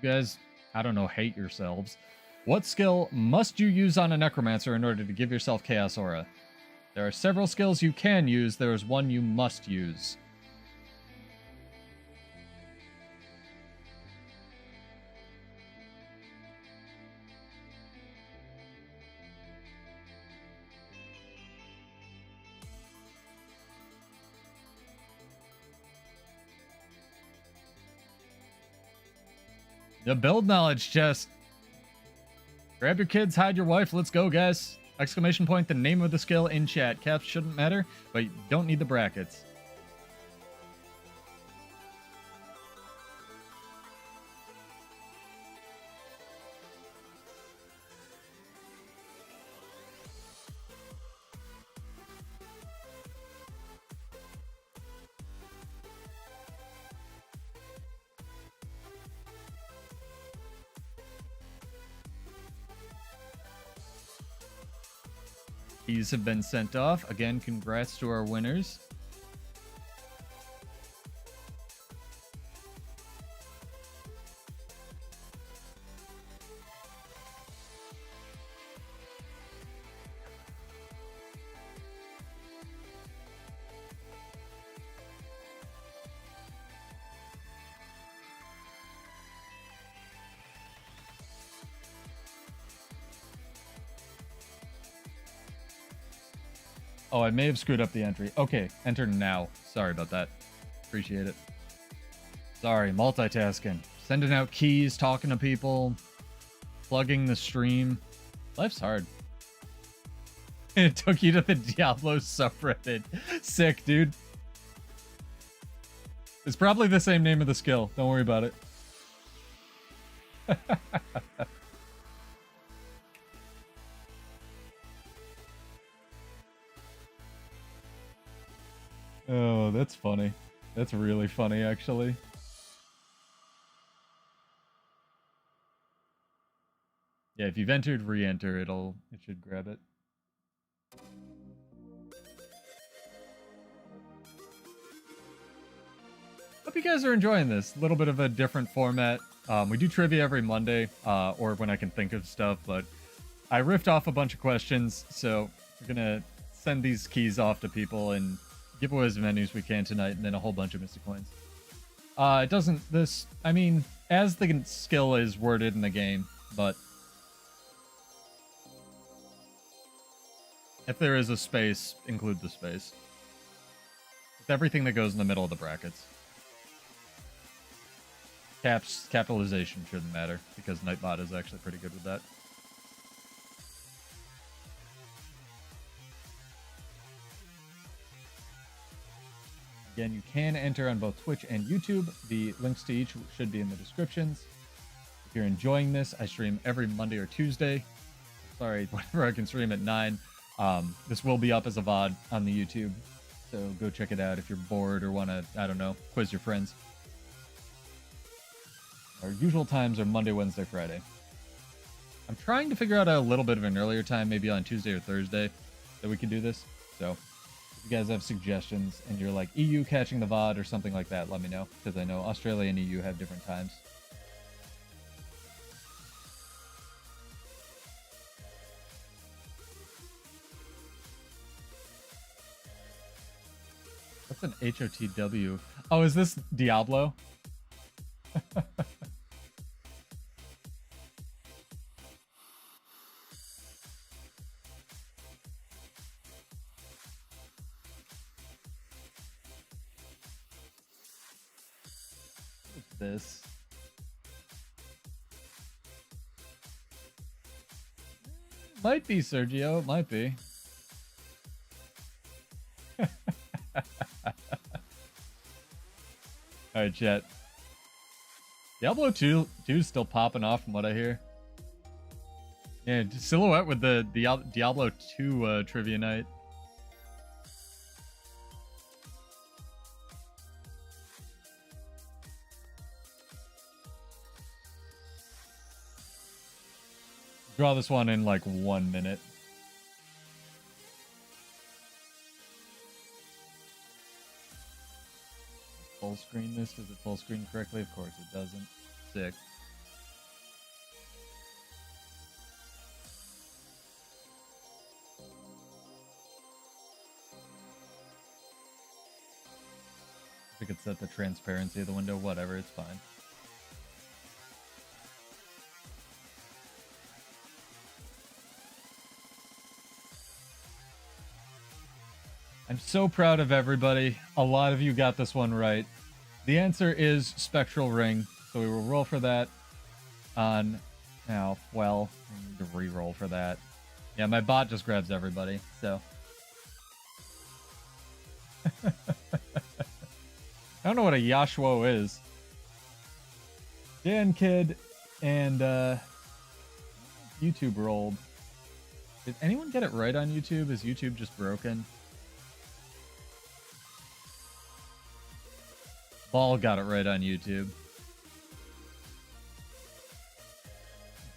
You guys, I don't know, hate yourselves. What skill must you use on a Necromancer in order to give yourself Chaos Aura? There are several skills you can use. There is one you must use. The build knowledge chest. Grab your kids, hide your wife, let's go, guys. Exclamation point, the name of the skill in chat. Caps shouldn't matter, but you don't need the brackets. Keys have been sent off. Again, congrats to our winners. Oh, I may have screwed up the entry. Okay, enter now. Sorry about that. Appreciate it. Sorry, multitasking. Sending out keys, talking to people, plugging the stream. Life's hard. It took you to the Diablo subreddit. Sick, dude. It's probably the same name of the skill. Don't worry about it. Oh, that's funny. That's really funny, actually. Yeah, if you've entered, re-enter, it should grab it. Hope you guys are enjoying this. A little bit of a different format. We do trivia every Monday, or when I can think of stuff, but I riffed off a bunch of questions, so we're gonna send these keys off to people and give away as many as we can tonight, and then a whole bunch of Mystic Coins. It doesn't, I mean, as the skill is worded in the game, but if there is a space, include the space. With everything that goes in the middle of the brackets. Capitalization shouldn't matter, because Nightbot is actually pretty good with that. Again, you can enter on both Twitch and YouTube. The links to each should be in the descriptions. If you're enjoying this, I stream every Monday or Tuesday. Sorry, whenever I can stream at 9. This will be up as a VOD on the YouTube. So go check it out if you're bored or want to, I don't know, quiz your friends. Our usual times are Monday, Wednesday, Friday. I'm trying to figure out a little bit of an earlier time, maybe on Tuesday or Thursday, that we can do this. So if you guys have suggestions and you're like EU catching the VOD or something like that, let me know, because I know Australia and EU have different times. What's an HOTW? Oh, is this Diablo? What's this? Might be Sergio. It might be. Alright, chat. Diablo 2 is still popping off from what I hear. Yeah, Silhouette with the Diablo 2 trivia night. Draw this one in like 1 minute. Full screen this? Does it full screen correctly? Of course it doesn't. Sick. I could set the transparency of the window, whatever, it's fine. I'm so proud of everybody. A lot of you got this one right. The answer is Spectral Ring, so we will roll for that on... Oh, well, I need to re-roll for that. Yeah, my bot just grabs everybody, so... I don't know what a Yashwo is. Dan Kid and YouTube rolled. Did anyone get it right on YouTube? Is YouTube just broken? Ball got it right on YouTube.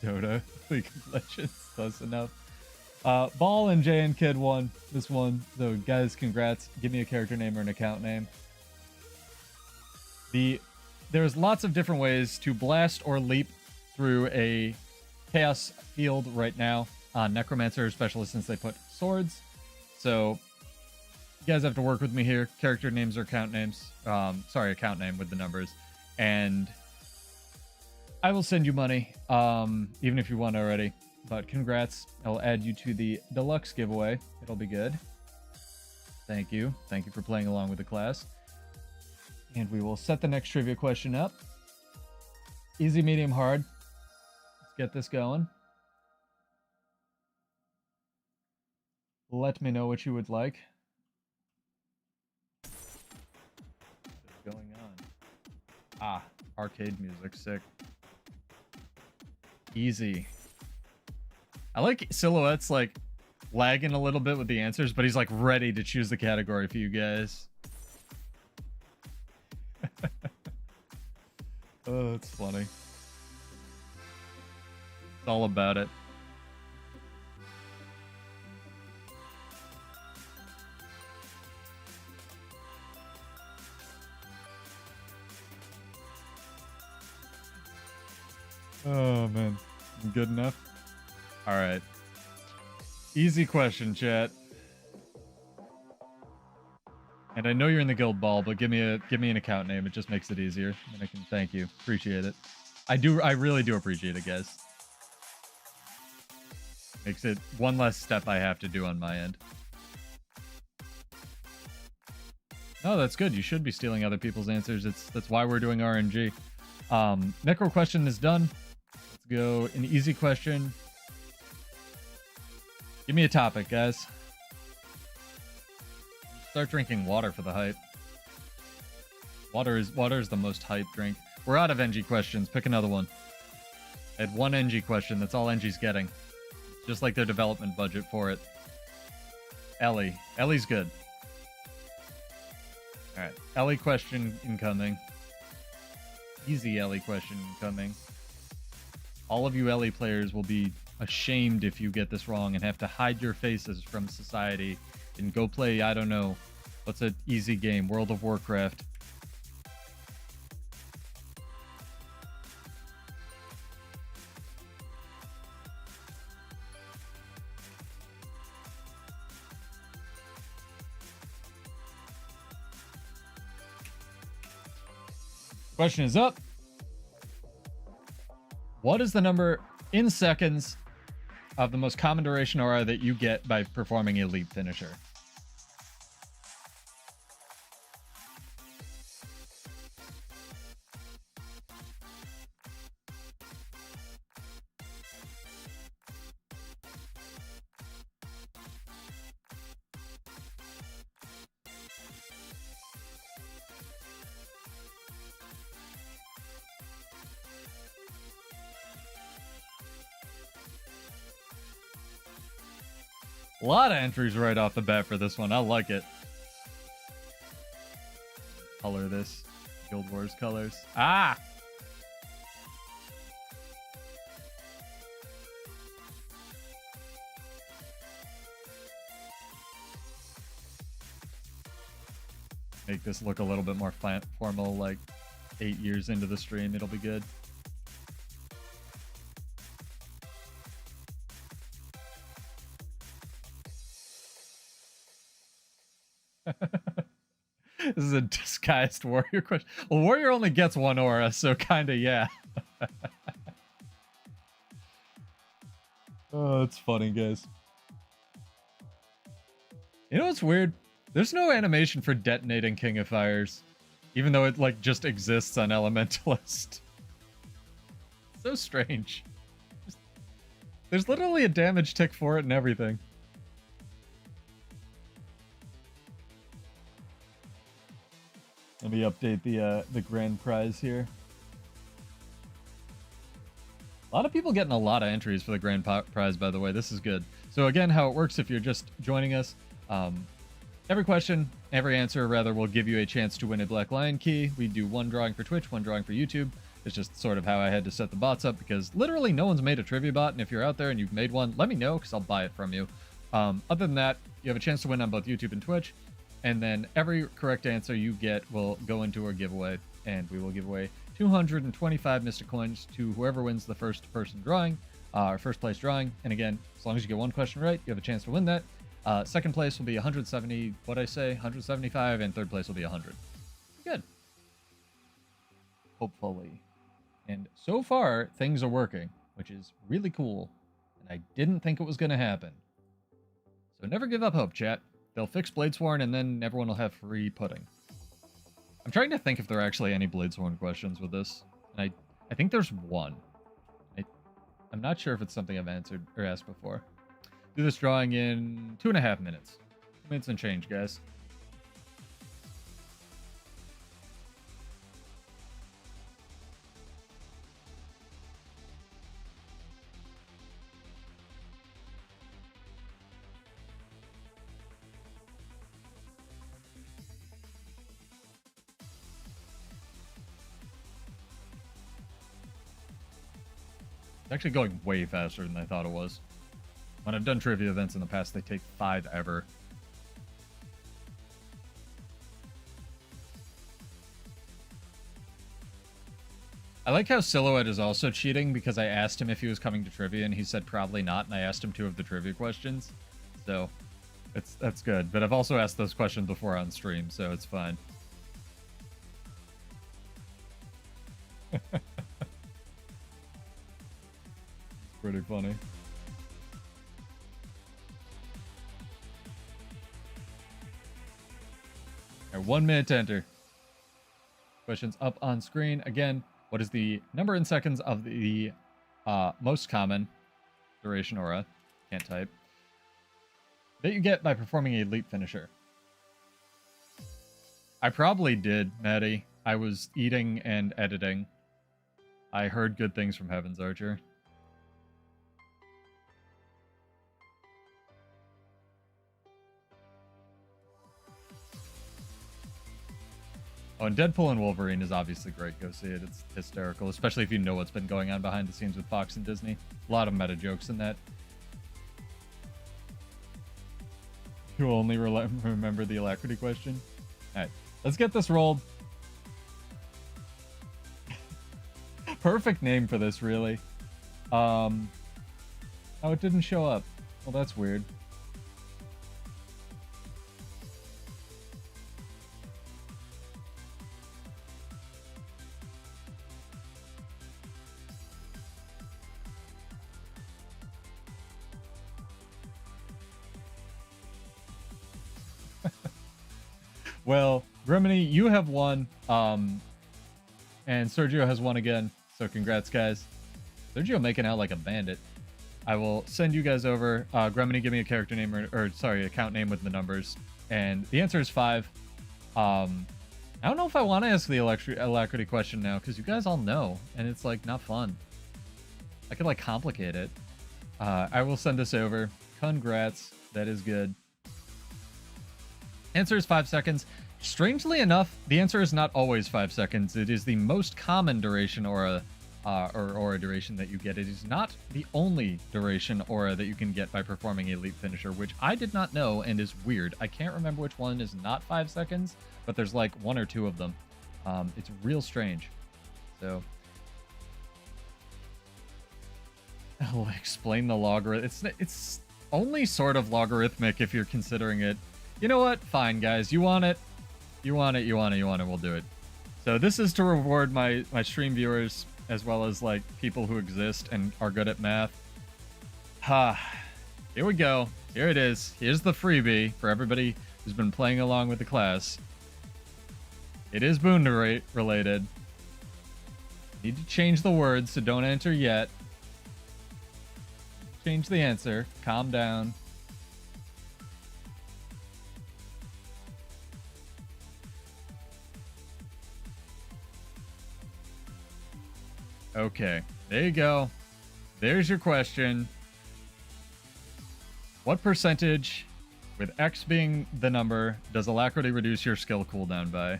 Dota, League of Legends, close enough. Ball and Jay and Kid won this one. So guys, congrats. Give me a character name or an account name. There's lots of different ways to blast or leap through a chaos field right now on Necromancer, especially since they put swords. So you guys have to work with me here. Character names or account names. Sorry, account name with the numbers. And I will send you money, even if you won already. But congrats. I'll add you to the deluxe giveaway. It'll be good. Thank you. Thank you for playing along with the class. And we will set the next trivia question up. Easy, medium, hard. Let's get this going. Let me know what you would like. What's going on? Ah, arcade music, sick. Easy. I like Silhouette's like lagging a little bit with the answers, but he's like ready to choose the category for you guys. Oh, it's funny. It's all about it. Oh, man. Good enough? All right. Easy question, chat. And I know you're in the guild ball, but give me an account name. It just makes it easier, and I can thank you. Appreciate it. I really do appreciate it, guys. Makes it one less step I have to do on my end. No, that's good. You should be stealing other people's answers. That's why we're doing RNG. Necro question is done. Let's go an easy question. Give me a topic, guys. Start drinking water for the hype. Water is the most hype drink. We're out of NG questions. Pick another one. I had one NG question. That's all NG's getting. Just like their development budget for it. Ellie. Ellie's good. Alright. Ellie question incoming. Easy Ellie question incoming. All of you Ellie players will be ashamed if you get this wrong and have to hide your faces from society and go play, I don't know, what's an easy game? World of Warcraft. Question is up. What is the number in seconds of the most common duration aura that you get by performing a leap finisher? A lot of entries right off the bat for this one. I like it. Color this. Guild Wars colors. Ah! Make this look a little bit more formal, like 8 years into the stream. It'll be good. This is a disguised warrior question. Well, warrior only gets one aura, so kinda, yeah. Oh, it's funny, guys. You know what's weird? There's no animation for detonating King of Fires, even though it, like, just exists on Elementalist. So strange. There's literally a damage tick for it and everything. Let me update the grand prize here. A lot of people getting a lot of entries for the grand prize, by the way. This is good. So again, how it works if you're just joining us, every question, every answer, rather, will give you a chance to win a Black Lion key. We do one drawing for Twitch, one drawing for YouTube. It's just sort of how I had to set the bots up, because literally no one's made a trivia bot, and if you're out there and you've made one, let me know, because I'll buy it from you. Other than that, you have a chance to win on both YouTube and Twitch. And then every correct answer you get will go into a giveaway, and we will give away 225 Mystic Coins to whoever wins the first person drawing, or first place drawing. And again, as long as you get one question right, you have a chance to win that. Second place will be 170, what'd I say? 175, and third place will be 100. Good. Hopefully. And so far, things are working, which is really cool. And I didn't think it was going to happen. So never give up hope, chat. They'll fix Bladesworn, and then everyone will have free pudding. I'm trying to think if there are actually any Bladesworn questions with this. And I think there's one. I'm not sure if it's something I've answered or asked before. Do this drawing in 2.5 minutes. 2 minutes and change, guys. It's actually going way faster than I thought it was. When I've done trivia events in the past, they take 5 ever. I like how Silhouette is also cheating, because I asked him if he was coming to trivia, and he said probably not, and I asked him 2 of the trivia questions. So, that's good. But I've also asked those questions before on stream, so it's fine. Pretty funny. All right, 1 minute to enter. Questions up on screen. Again, what is the number in seconds of the most common duration aura? Can't type. That you get by performing a leap finisher. I probably did, Maddie. I was eating and editing. I heard good things from Heaven's Archer. Oh, and Deadpool and Wolverine is obviously great. Go see it. It's hysterical, especially if you know what's been going on behind the scenes with Fox and Disney. A lot of meta jokes in that. You only remember the Alacrity question? Alright, let's get this rolled. Perfect name for this, really. Oh, it didn't show up. Well, that's weird. Well, Griminy, you have won. And Sergio has won again. So congrats, guys. Sergio making out like a bandit. I will send you guys over. Griminy, give me a character name or sorry, account name with the numbers. And the answer is 5. I don't know if I want to ask the Alacrity question now because you guys all know, and it's like not fun. I could like complicate it. I will send this over. Congrats. That is good. Answer is 5 seconds. Strangely enough, the answer is not always 5 seconds. It is the most common duration aura duration that you get. It is not the only duration aura that you can get by performing Elite Finisher, which I did not know and is weird. I can't remember which one is not 5 seconds, but there's like 1 or 2 of them. It's real strange. So I'll explain the logarithm. It's only sort of logarithmic if you're considering it. You know what? Fine, guys. You want it. You want it. You want it. You want it. We'll do it. So this is to reward my stream viewers as well as like people who exist and are good at math. Here we go. Here it is. Here's the freebie for everybody who's been playing along with the class. It is boon related. Need to change the words, so don't enter yet. Change the answer. Calm down. Okay, there you go. There's your question. What percentage, with X being the number, does Alacrity reduce your skill cooldown by?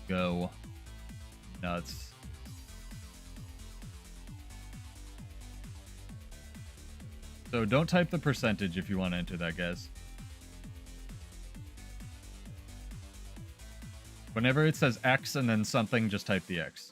Go nuts. So don't type the percentage if you want to enter that, guys. Whenever it says X and then something, just type the X.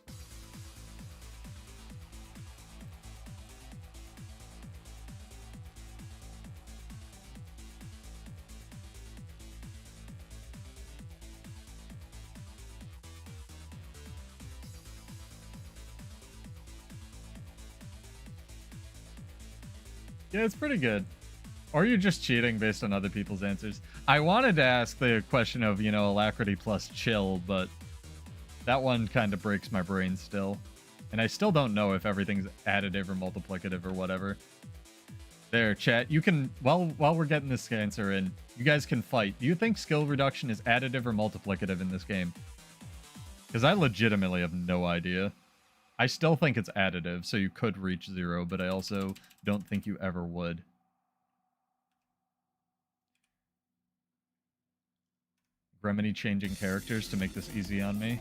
Yeah, it's pretty good. Or you're just cheating based on other people's answers. I wanted to ask the question of, you know, Alacrity plus chill, but that one kind of breaks my brain still. And I still don't know if everything's additive or multiplicative or whatever. There, chat. You can, while we're getting this answer in, you guys can fight. Do you think skill reduction is additive or multiplicative in this game? Because I legitimately have no idea. I still think it's additive, so you could reach 0, but I also don't think you ever would. Remedy changing characters to make this easy on me.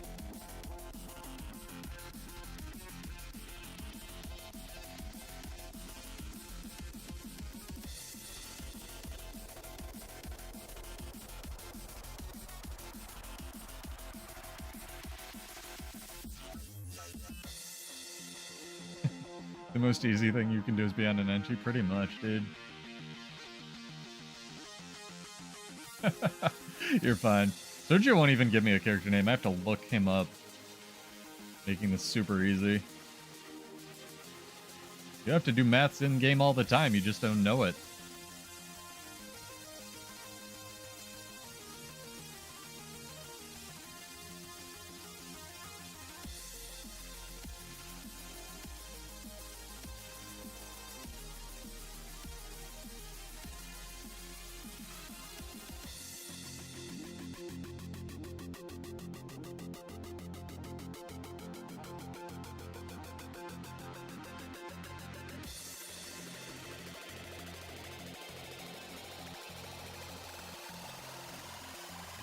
The most easy thing you can do is be on an entry, pretty much, dude. You're fine. Sergio won't even give me a character name. I have to look him up. Making this super easy. You have to do maths in-game all the time. You just don't know it.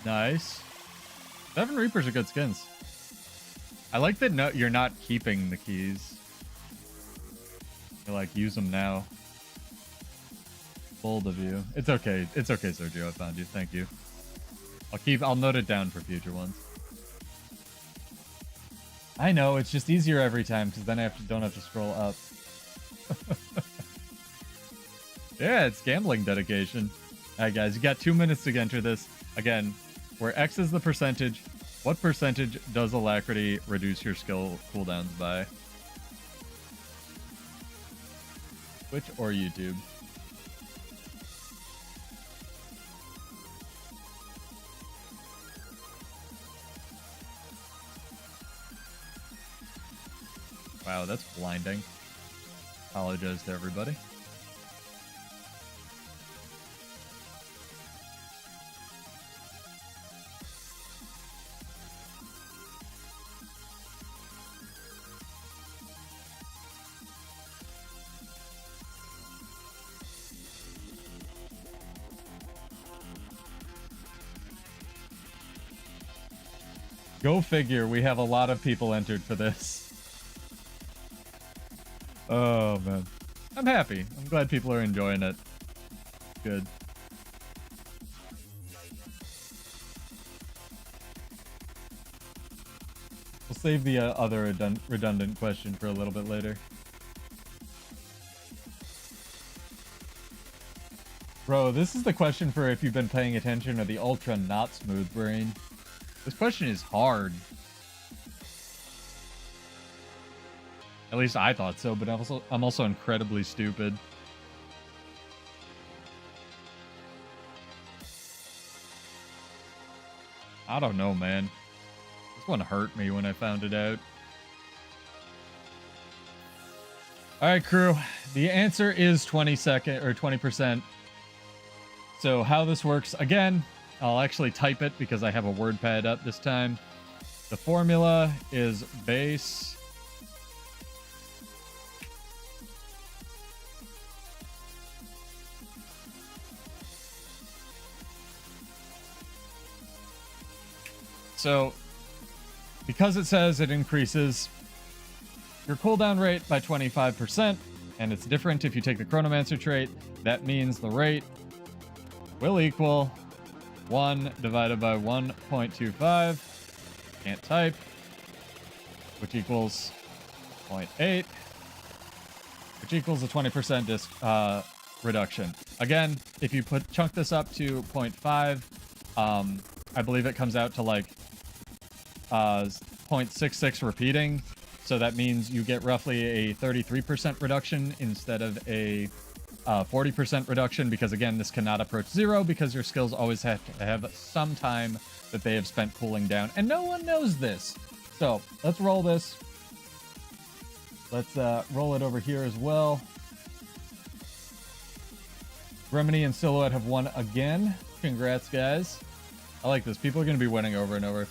Nice. 7 Reapers are good skins. I like that you're not keeping the keys. You like use them now. Bold of you. It's okay. It's okay, Sergio. I found you. Thank you. I'll note it down for future ones. I know, it's just easier every time because then I don't have to scroll up. Yeah, it's gambling dedication. Alright guys, you got 2 minutes to enter this. Again, where X is the percentage, what percentage does Alacrity reduce your skill cooldowns by? Twitch or YouTube? Wow, that's blinding. Apologize to everybody. Go figure, we have a lot of people entered for this. Oh, man. I'm happy. I'm glad people are enjoying it. Good. We'll save the other redundant question for a little bit later. Bro, this is the question for if you've been paying attention to the ultra not smooth brain. This question is hard. At least I thought so, but I'm also incredibly stupid. I don't know, man. This one hurt me when I found it out. Alright, crew. The answer is 20%. So how this works, again, I'll actually type it because I have a WordPad up this time. The formula is base so because it says it increases your cooldown rate by 25%, and it's different if you take the Necromancer trait, that means the rate will equal 1 divided by 1.25, can't type, which equals 0.8, which equals a 20% reduction. Again, if you chunk this up to 0.5, I believe it comes out to like 0.66 repeating. So that means you get roughly a 33% reduction instead of a 40% reduction, because again, this cannot approach 0 because your skills always have to have some time that they have spent cooling down, and no one knows this. So let's roll this. Let's roll it over here as well. Remedy and Silhouette have won again. Congrats, guys. I like this. People are going to be winning over and over.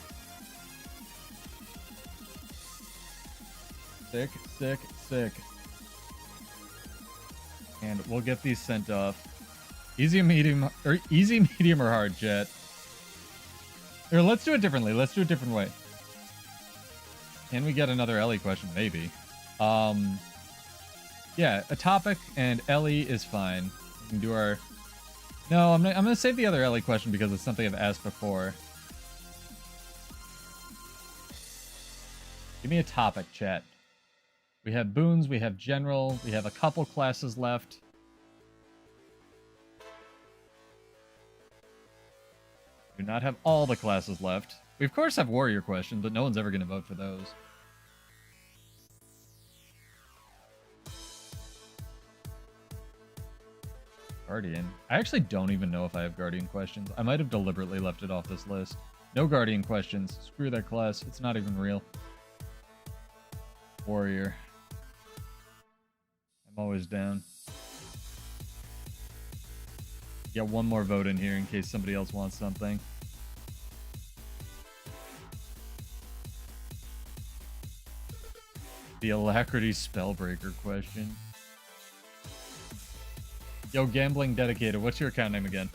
Sick, sick, sick. And we'll get these sent off. Easy, medium, or hard, chat. Here, let's do it differently. Let's do it a different way. Can we get another Ellie question? Maybe. Yeah, a topic and Ellie is fine. We can do our... No, I'm going to save the other Ellie question because it's something I've asked before. Give me a topic, chat. We have boons, we have general, we have a couple classes left. We do not have all the classes left. We of course have warrior questions, but no one's ever going to vote for those. Guardian. I actually don't even know if I have Guardian questions. I might have deliberately left it off this list. No Guardian questions. Screw that class. It's not even real. Warrior. I'm always down. Get one more vote in here in case somebody else wants something. The Alacrity Spellbreaker question. Yo, Gambling Dedicated, what's your account name again?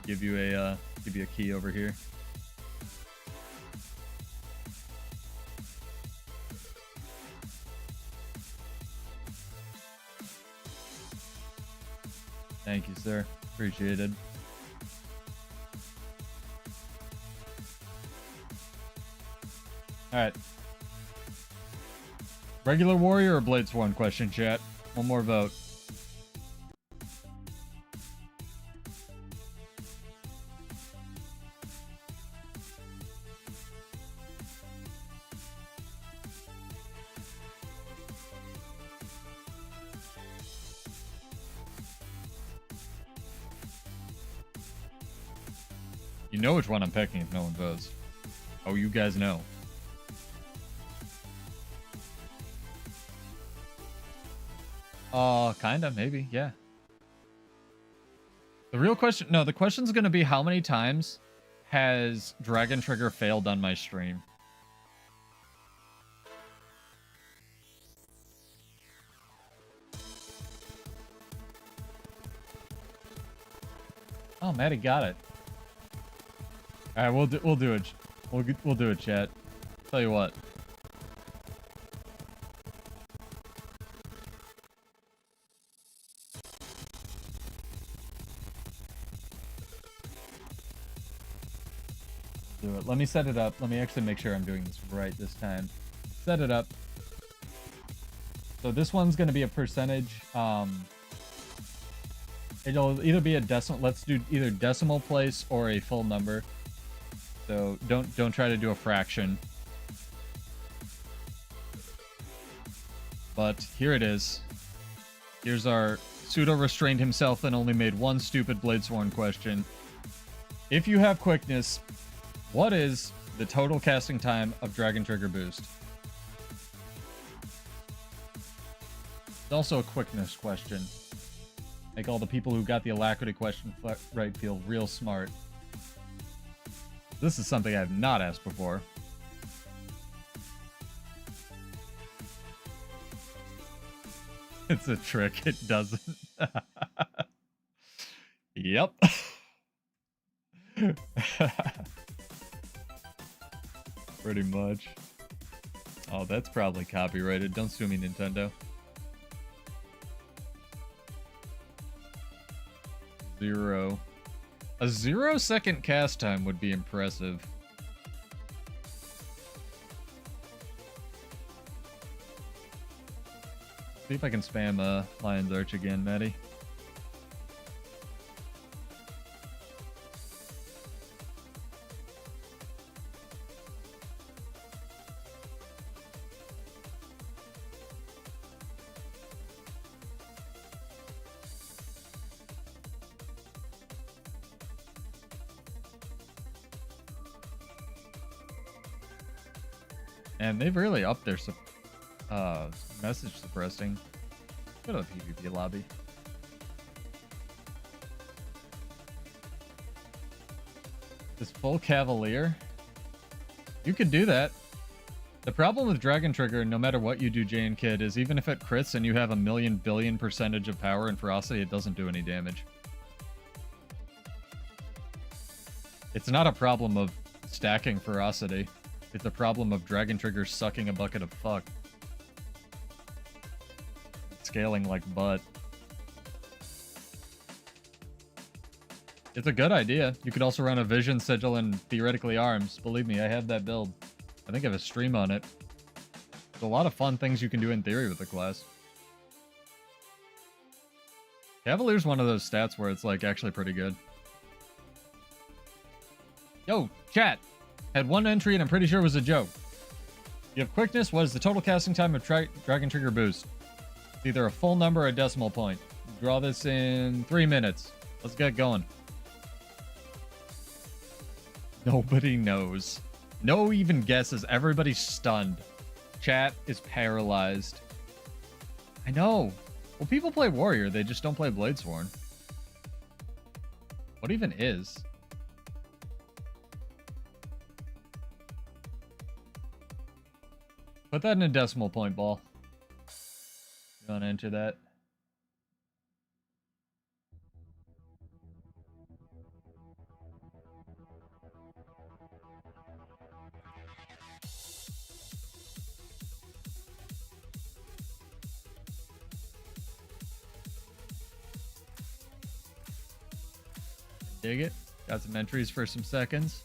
Give you a key over here. Thank you, sir. Appreciated. Alright. Regular warrior or Bladesworn question, chat? One more vote. You know which one I'm picking if no one votes. Oh, you guys know. Kinda, maybe, yeah. The real question, no, the question's gonna be how many times has Dragon Trigger failed on my stream? Oh, Maddie got it. All right, we'll do it. We'll do it, chat. Tell you what. Do it. Let me set it up. Let me actually make sure I'm doing this right this time. Set it up. So this one's going to be a percentage. It'll either be a decimal. Let's do either decimal place or a full number. So don't try to do a fraction. But here it is. Here's our pseudo-restrained himself and only made one stupid Bladesworn question. If you have quickness, what is the total casting time of Dragon Trigger Boost? It's also a quickness question. Make all the people who got the Alacrity question right feel real smart. This is something I have not asked before. It's a trick. It doesn't. Yep. Pretty much. Oh, that's probably copyrighted. Don't sue me, Nintendo. 0. A 0-second cast time would be impressive. See if I can spam Lion's Arch again, Maddie. And they've really upped their message suppressing. Go to the PvP lobby. This full Cavalier? You could do that. The problem with Dragon Trigger, no matter what you do, Jane Kid, is even if it crits and you have a million billion percentage of power and ferocity, it doesn't do any damage. It's not a problem of stacking ferocity. It's a problem of Dragon Trigger sucking a bucket of fuck. Scaling like butt. It's a good idea. You could also run a Vision, Sigil, and theoretically Arms. Believe me, I have that build. I think I have a stream on it. There's a lot of fun things you can do in theory with the class. Cavalier's one of those stats where it's like actually pretty good. Yo, chat! Had one entry and I'm pretty sure it was a joke. You have quickness. What is the total casting time of Dragon Trigger Boost? It's either a full number or a decimal point. Draw this in 3 minutes. Let's get going. Nobody knows. No even guesses. Everybody's stunned. Chat is paralyzed. I know. Well, people play Warrior. They just don't play Bladesworn. What even is? Put that in a decimal point, ball. You want to enter that? Dig it. Got some entries for some seconds.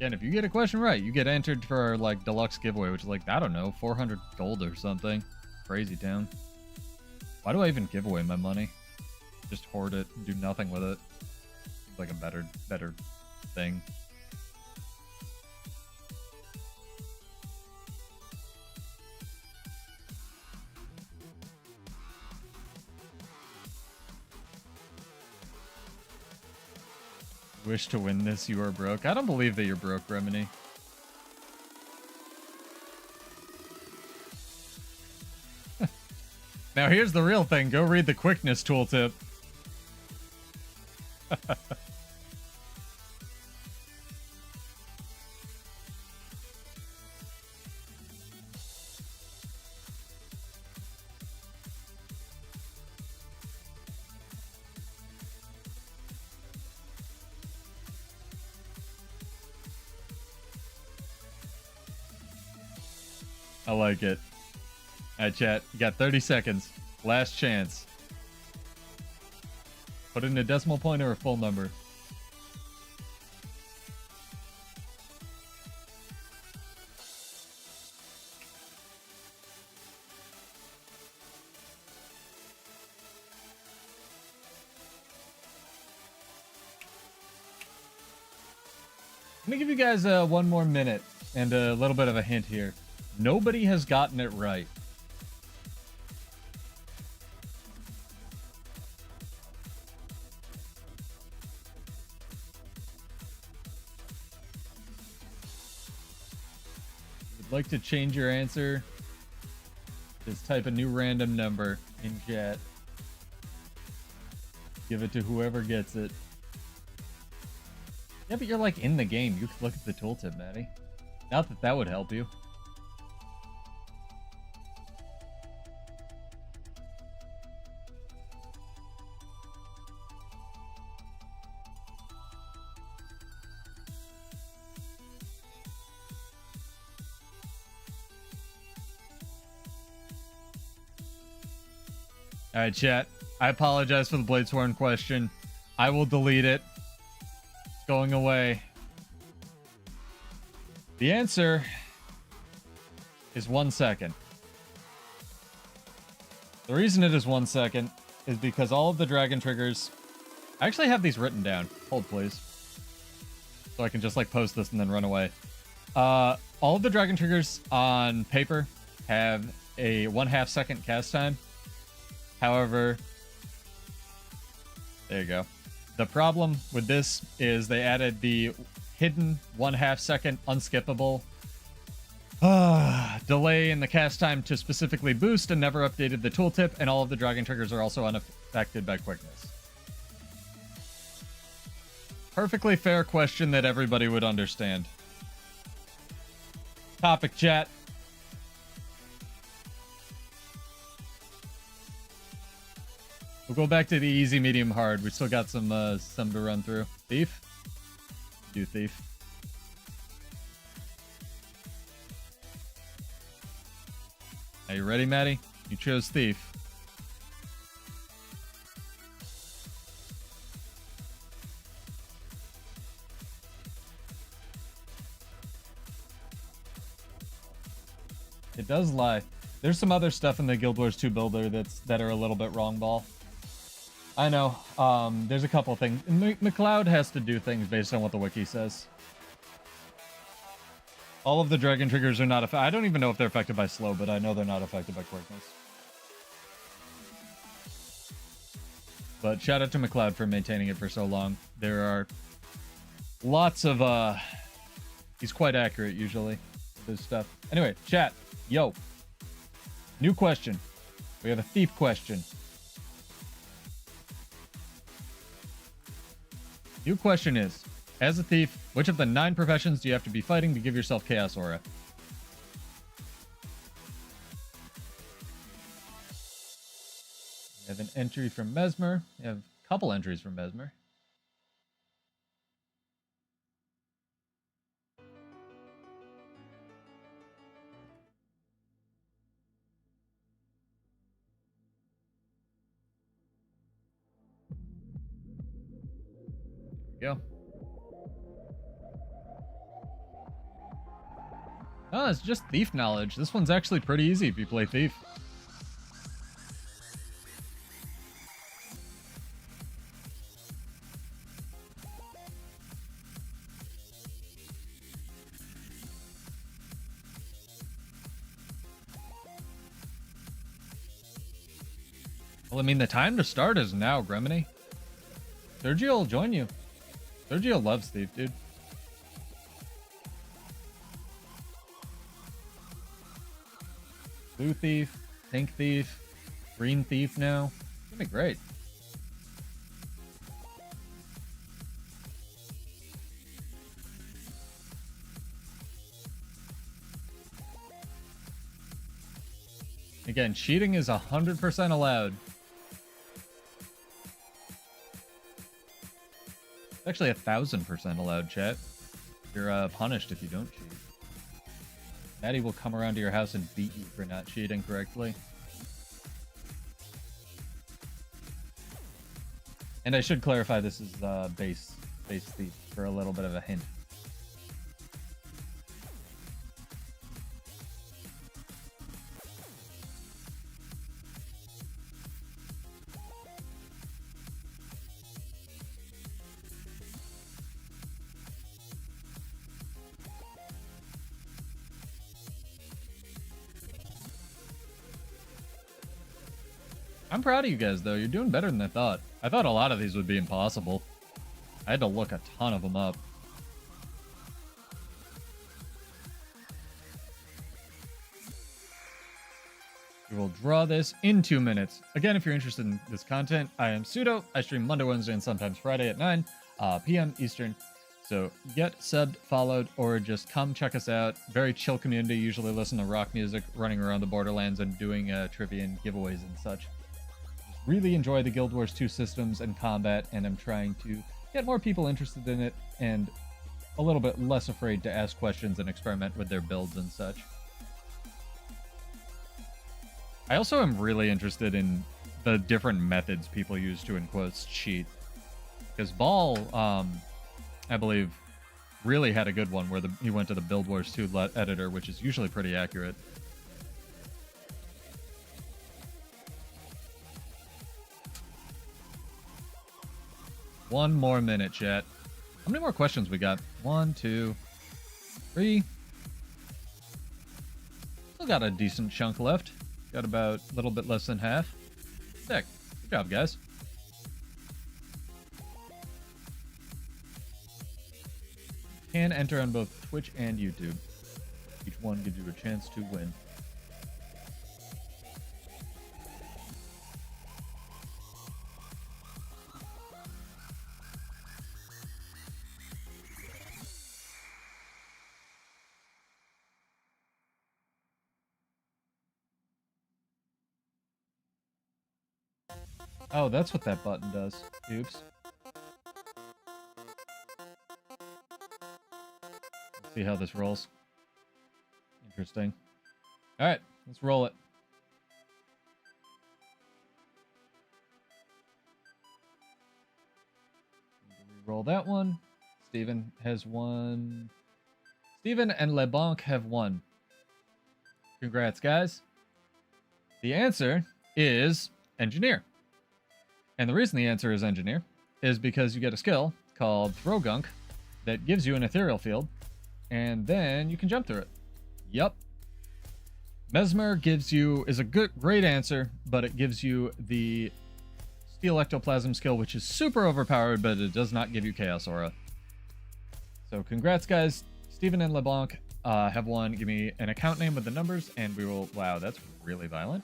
And if you get a question right, you get entered for our, like, deluxe giveaway, which is like, I don't know, 400 gold or something. Crazy town. Why do I even give away my money? Just hoard it and do nothing with it. Seems like a better thing. Wish to win this, you are broke. I don't believe that you're broke, Remini. Now here's the real thing. Go read the quickness tooltip. I like it. All right, chat. You got 30 seconds. Last chance. Put in a decimal point or a full number. I'm gonna give you guys one more minute and a little bit of a hint here. Nobody has gotten it right. If you'd like to change your answer, just type a new random number in chat. Give it to whoever gets it. Yeah, but you're like in the game. You could look at the tooltip, Maddie. Not that that would help you. All right, chat. I apologize for the Bladesworn question. I will delete it. It's going away. The answer is 1 second. The reason it is 1 second is because all of the dragon triggers... I actually have these written down. Hold, please. So I can just, like, post this and then run away. All of the dragon triggers on paper have a 1/2 second cast time. However, there you go. The problem with this is they added the hidden 1/2 second unskippable delay in the cast time to specifically boost and never updated the tooltip, and all of the dragon triggers are also unaffected by quickness. Perfectly fair question that everybody would understand. Topic, chat. We'll go back to the easy, medium, hard. We still got some to run through. Thief? Do thief. Are you ready, Maddie? You chose thief. It does lie. There's some other stuff in the Guild Wars 2 builder that are a little bit wrong ball. I know. There's a couple things. McLeod has to do things based on what the wiki says. All of the dragon triggers are not affected. I don't even know if they're affected by slow, but I know they're not affected by quickness. But shout out to McLeod for maintaining it for so long. There are lots of he's quite accurate usually with his stuff. Anyway, chat. Yo. New question. We have a thief question. New question is, as a thief, which of the 9 professions do you have to be fighting to give yourself Chaos Aura? We have an entry from Mesmer. We have a couple entries from Mesmer. Go. Oh, it's just thief knowledge. This one's actually pretty easy if you play thief. Well, I mean, the time to start is now, Gremini. Sergio will join you. Sergio loves Thief, dude. Blue Thief, Pink Thief, Green Thief now. It's gonna be great. Again, cheating is 100% allowed. It's actually 1,000% allowed, chat. You're punished if you don't cheat. Maddie will come around to your house and beat you for not cheating correctly. And I should clarify, this is base thief for a little bit of a hint. I'm proud of you guys, though. You're doing better than I thought. I thought a lot of these would be impossible. I had to look a ton of them up. We will draw this in 2 minutes. Again, if you're interested in this content, I am Pseudo. I stream Monday, Wednesday, and sometimes Friday at 9 p.m. Eastern. So get subbed, followed, or just come check us out. Very chill community. Usually listen to rock music, running around the Borderlands, and doing trivia and giveaways and such. Really enjoy the Guild Wars 2 systems and combat, and I'm trying to get more people interested in it and a little bit less afraid to ask questions and experiment with their builds and such. I also am really interested in the different methods people use to, in quotes, cheat. Because Ball, I believe, really had a good one where he went to the Build Wars 2 editor, which is usually pretty accurate. One more minute, chat. How many more questions we got? 1, 2, 3. Still got a decent chunk left. Got about a little bit less than half. Sick. Good job, guys. Can enter on both Twitch and YouTube. Each one gives you a chance to win. Oh, that's what that button does. Oops. Let's see how this rolls. Interesting. Alright, let's roll it. Roll that one. Steven has one. Steven and LeBlanc have one. Congrats, guys. The answer is engineer. And the reason the answer is engineer is because you get a skill called Throw Gunk that gives you an ethereal field, and then you can jump through it. Yup. Mesmer is a great answer, but it gives you the Steel Ectoplasm skill, which is super overpowered, but it does not give you Chaos Aura. So congrats, guys. Steven and LeBlanc have won. Give me an account name with the numbers, and we will... Wow, that's really violent.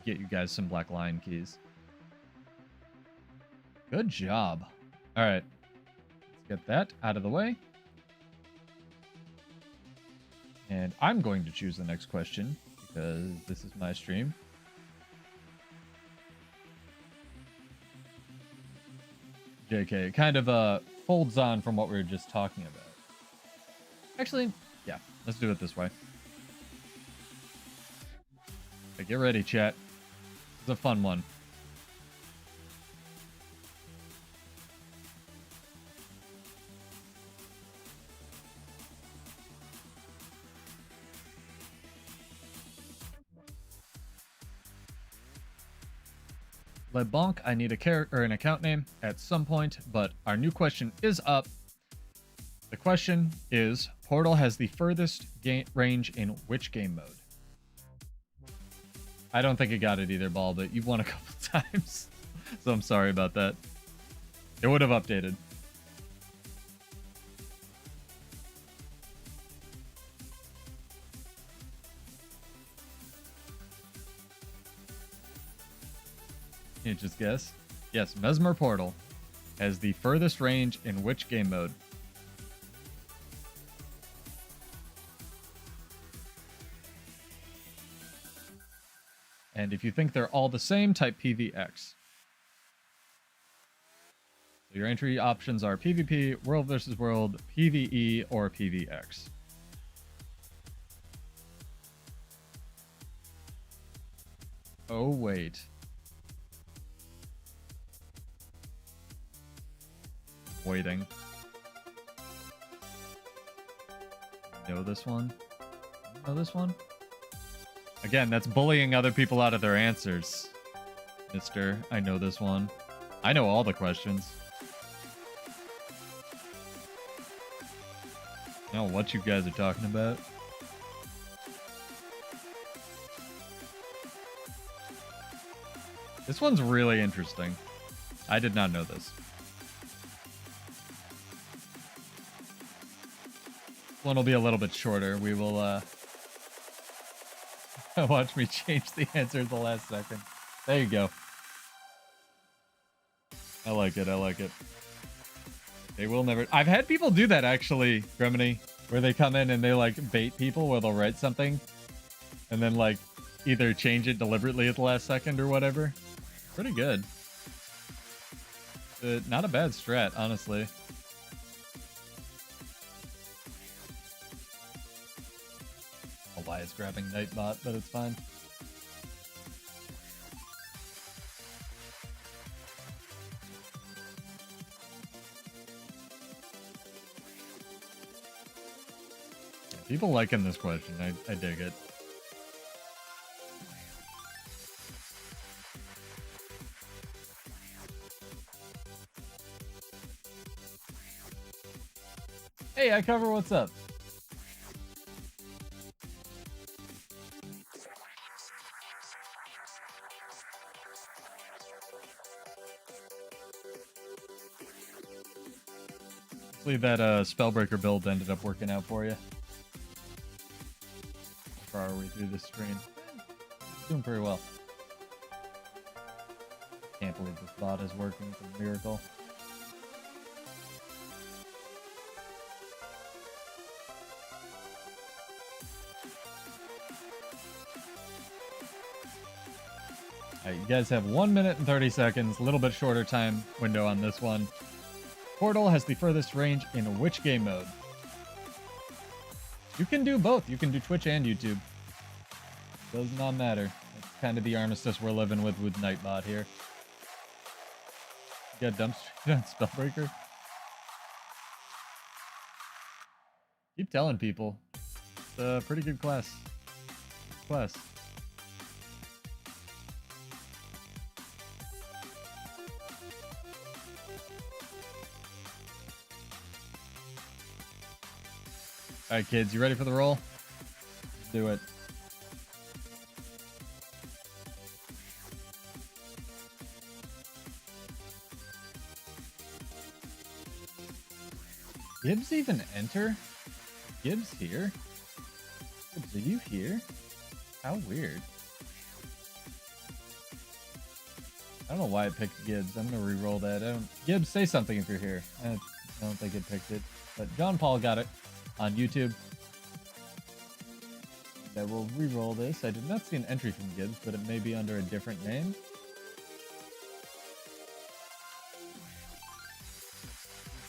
Get you guys some Black Lion keys. Good job. All right. Let's get that out of the way. And I'm going to choose the next question because this is my stream. JK, it kind of folds on from what we were just talking about. Actually, yeah, let's do it this way. Okay, get ready, chat. It's a fun one. LeBlanc, I need a character or an account name at some point, but our new question is up. The question is, Portal has the furthest range in which game mode? I don't think you got it either, Ball, but you've won a couple times. So I'm sorry about that. It would have updated. Anxious guess. Yes, Mesmer Portal has the furthest range in which game mode? And if you think they're all the same, type PVX. So your entry options are PvP, World versus World, PvE, or PVX. Oh, wait. Waiting. Know this one? Know this one? Again, that's bullying other people out of their answers. Mister, I know this one. I know all the questions. I don't know what you guys are talking about. This one's really interesting. I did not know this. One will be a little bit shorter. We will watch me change the answer at the last second. There you go. I like it. I like it. They will never... I've had people do that, actually, Gremini, where they come in and they, like, bait people where they'll write something and then, like, either change it deliberately at the last second or whatever. Pretty good. Not a bad strat, honestly. Oh, why it's grabbing Nightbot, but it's fine. People liking this question. I dig it. Hey, I cover. What's up? Hopefully that Spellbreaker build ended up working out for you. How far are we through the stream? Doing pretty well. Can't believe this bot is working. It's a miracle. Alright, you guys have 1 minute and 30 seconds. A little bit shorter time window on this one. Portal has the furthest range in which game mode? You can do both. You can do Twitch and YouTube. Does not matter. That's kind of the armistice we're living with Nightbot here. You got dumpster on Spellbreaker? Keep telling people. It's a pretty good class. Alright, kids, you ready for the roll? Let's do it. Gibbs even enter? Gibbs here? Gibbs, are you here? How weird. I don't know why it picked Gibbs. I'm gonna re-roll that. Gibbs, say something if you're here. I don't think it picked it. But John Paul got it on YouTube. I will re-roll this. I did not see an entry from Gibbs, but it may be under a different name.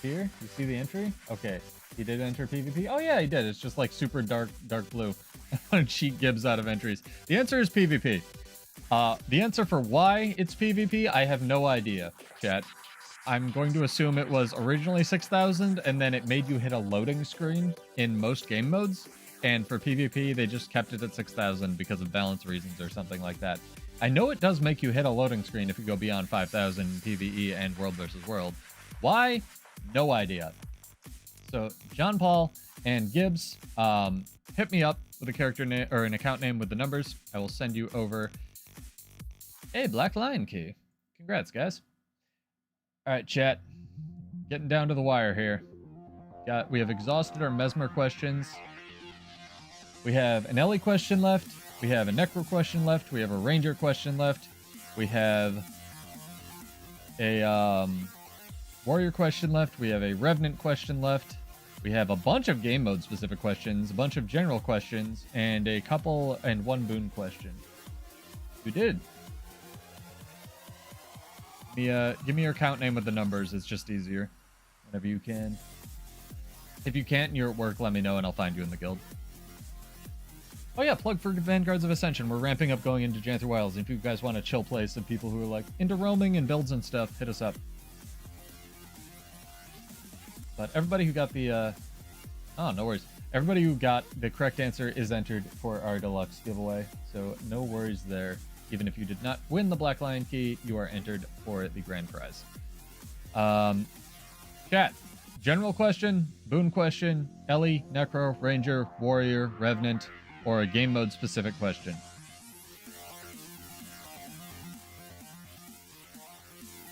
Here, you see the entry? Okay, he did enter PvP. Oh yeah, he did. It's just like super dark blue. I want to cheat Gibbs out of entries. The answer is PvP. The answer for why it's PvP, I have no idea, chat. I'm going to assume it was originally 6,000 and then it made you hit a loading screen in most game modes. And for PvP, they just kept it at 6,000 because of balance reasons or something like that. I know it does make you hit a loading screen if you go beyond 5,000 PvE and World versus World. Why? No idea. So John Paul and Gibbs, hit me up with a character name or an account name with the numbers. I will send you over a Black Lion key. Congrats, guys. All right, chat. Getting down to the wire here. We have exhausted our Mesmer questions. We have an Ellie question left. We have a Necro question left. We have a Ranger question left. We have a warrior question left. We have a revenant question left. We have a bunch of game mode specific questions, a bunch of general questions, and a couple and one boon question. We did. Give me your account name with the numbers. It's just easier. Whenever you can. If you can't and you're at work, let me know and I'll find you in the guild. Oh yeah, plug for Vanguards of Ascension. We're ramping up going into Janther Wilds. If you guys want a chill place and people who are like into roaming and builds and stuff, hit us up. But everybody who got the oh, no worries. Everybody who got the correct answer is entered for our deluxe giveaway. So no worries there. Even if you did not win the Black Lion Key, you are entered for the grand prize. Chat. General question, boon question, Ellie, Necro, Ranger, Warrior, Revenant, or a game mode specific question.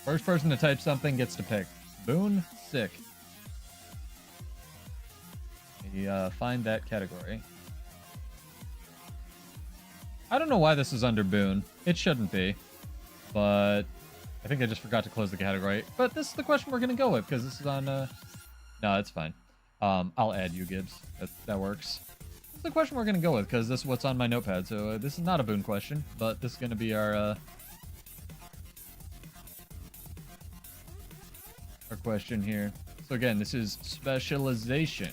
First person to type something gets to pick. Boon, sick. Find that category. I don't know why this is under boon. It shouldn't be. But I think I just forgot to close the category. But this is the question we're going to go with because this is on... No, it's fine. I'll add you, Gibbs. That works. This is the question we're going to go with because this is what's on my notepad. So this is not a boon question, but this is going to be our question here. So again, this is specialization.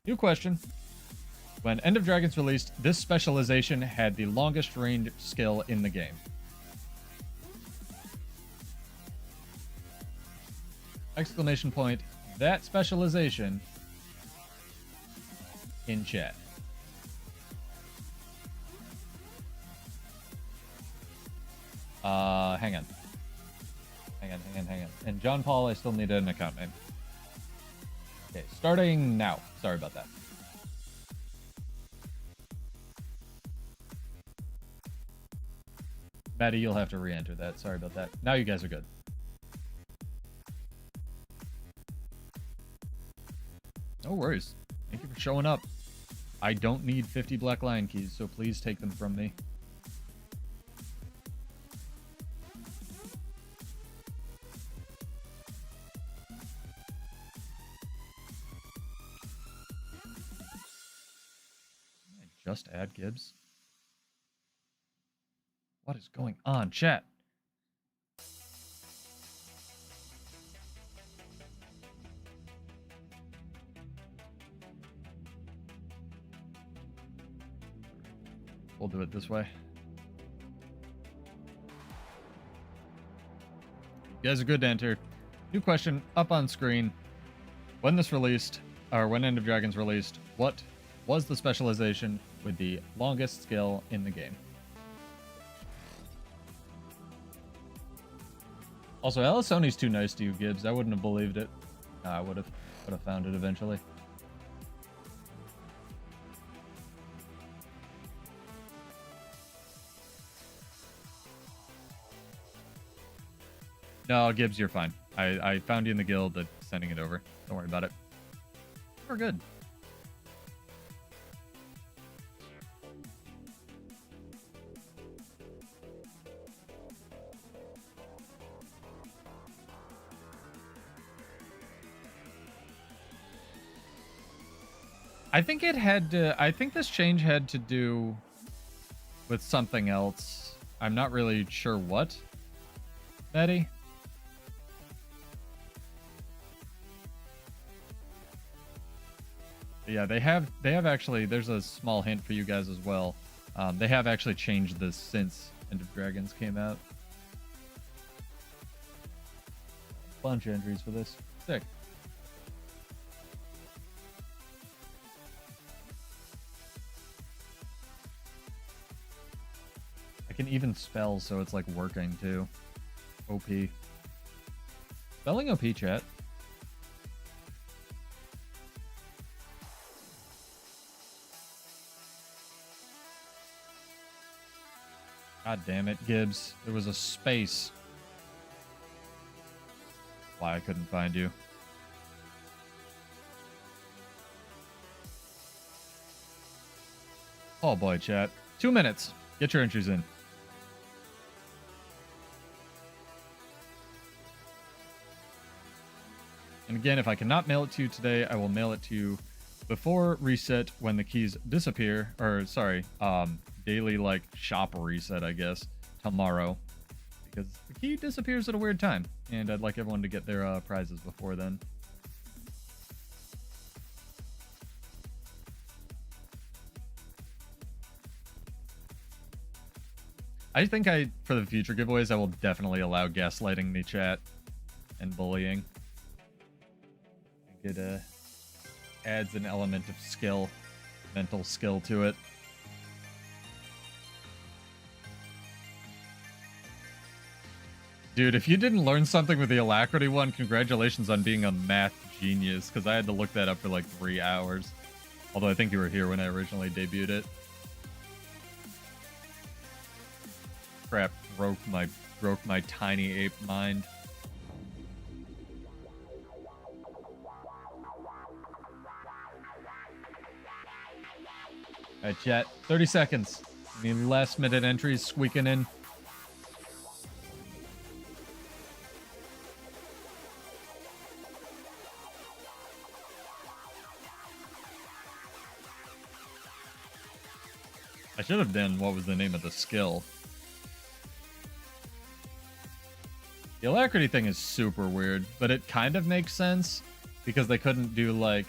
New question. When End of Dragons released, this specialization had the longest range skill in the game. Exclamation point, that specialization in chat. Hang on. And John Paul, I still need an account name. Okay, starting now. Sorry about that. Maddie, you'll have to re-enter that. Sorry about that. Now you guys are good. No worries. Thank you for showing up. I don't need 50 Black Lion keys, so please take them from me. Just add Gibbs. What is going on, chat? We'll do it this way. You guys are good to enter. New question up on screen. When this released, or when End of Dragons released, what was the specialization with the longest skill in the game? Also, Alisoni's too nice to you, Gibbs. I wouldn't have believed it. I would have found it eventually. No, Gibbs, you're fine. I found you in the guild, but sending it over. Don't worry about it. We're good. I think it had to... I think this change had to do with something else. I'm not really sure what. Betty? Yeah, they have actually... There's a small hint for you guys as well. They have actually changed this since End of Dragons came out. Bunch of entries for this. Sick. I can even spell, so it's like working too. OP. Spelling OP, chat. God damn it, Gibbs. There was a space. Why I couldn't find you. Oh boy, chat. 2 minutes. Get your entries in. And again, if I cannot mail it to you today, I will mail it to you before reset when the keys disappear. Or, sorry, daily, like, shop reset, I guess, tomorrow. Because the key disappears at a weird time. And I'd like everyone to get their prizes before then. I think for the future giveaways, I will definitely allow gaslighting the chat and bullying. It adds an element of skill, mental skill to it. Dude, if you didn't learn something with the Alacrity one, congratulations on being a math genius, because I had to look that up for like 3 hours. Although I think you were here when I originally debuted it. Crap, broke my tiny ape mind. Alright, chat. 30 seconds. Any last minute entries squeaking in? I should have done what was the name of the skill. The Alacrity thing is super weird, but it kind of makes sense because they couldn't do like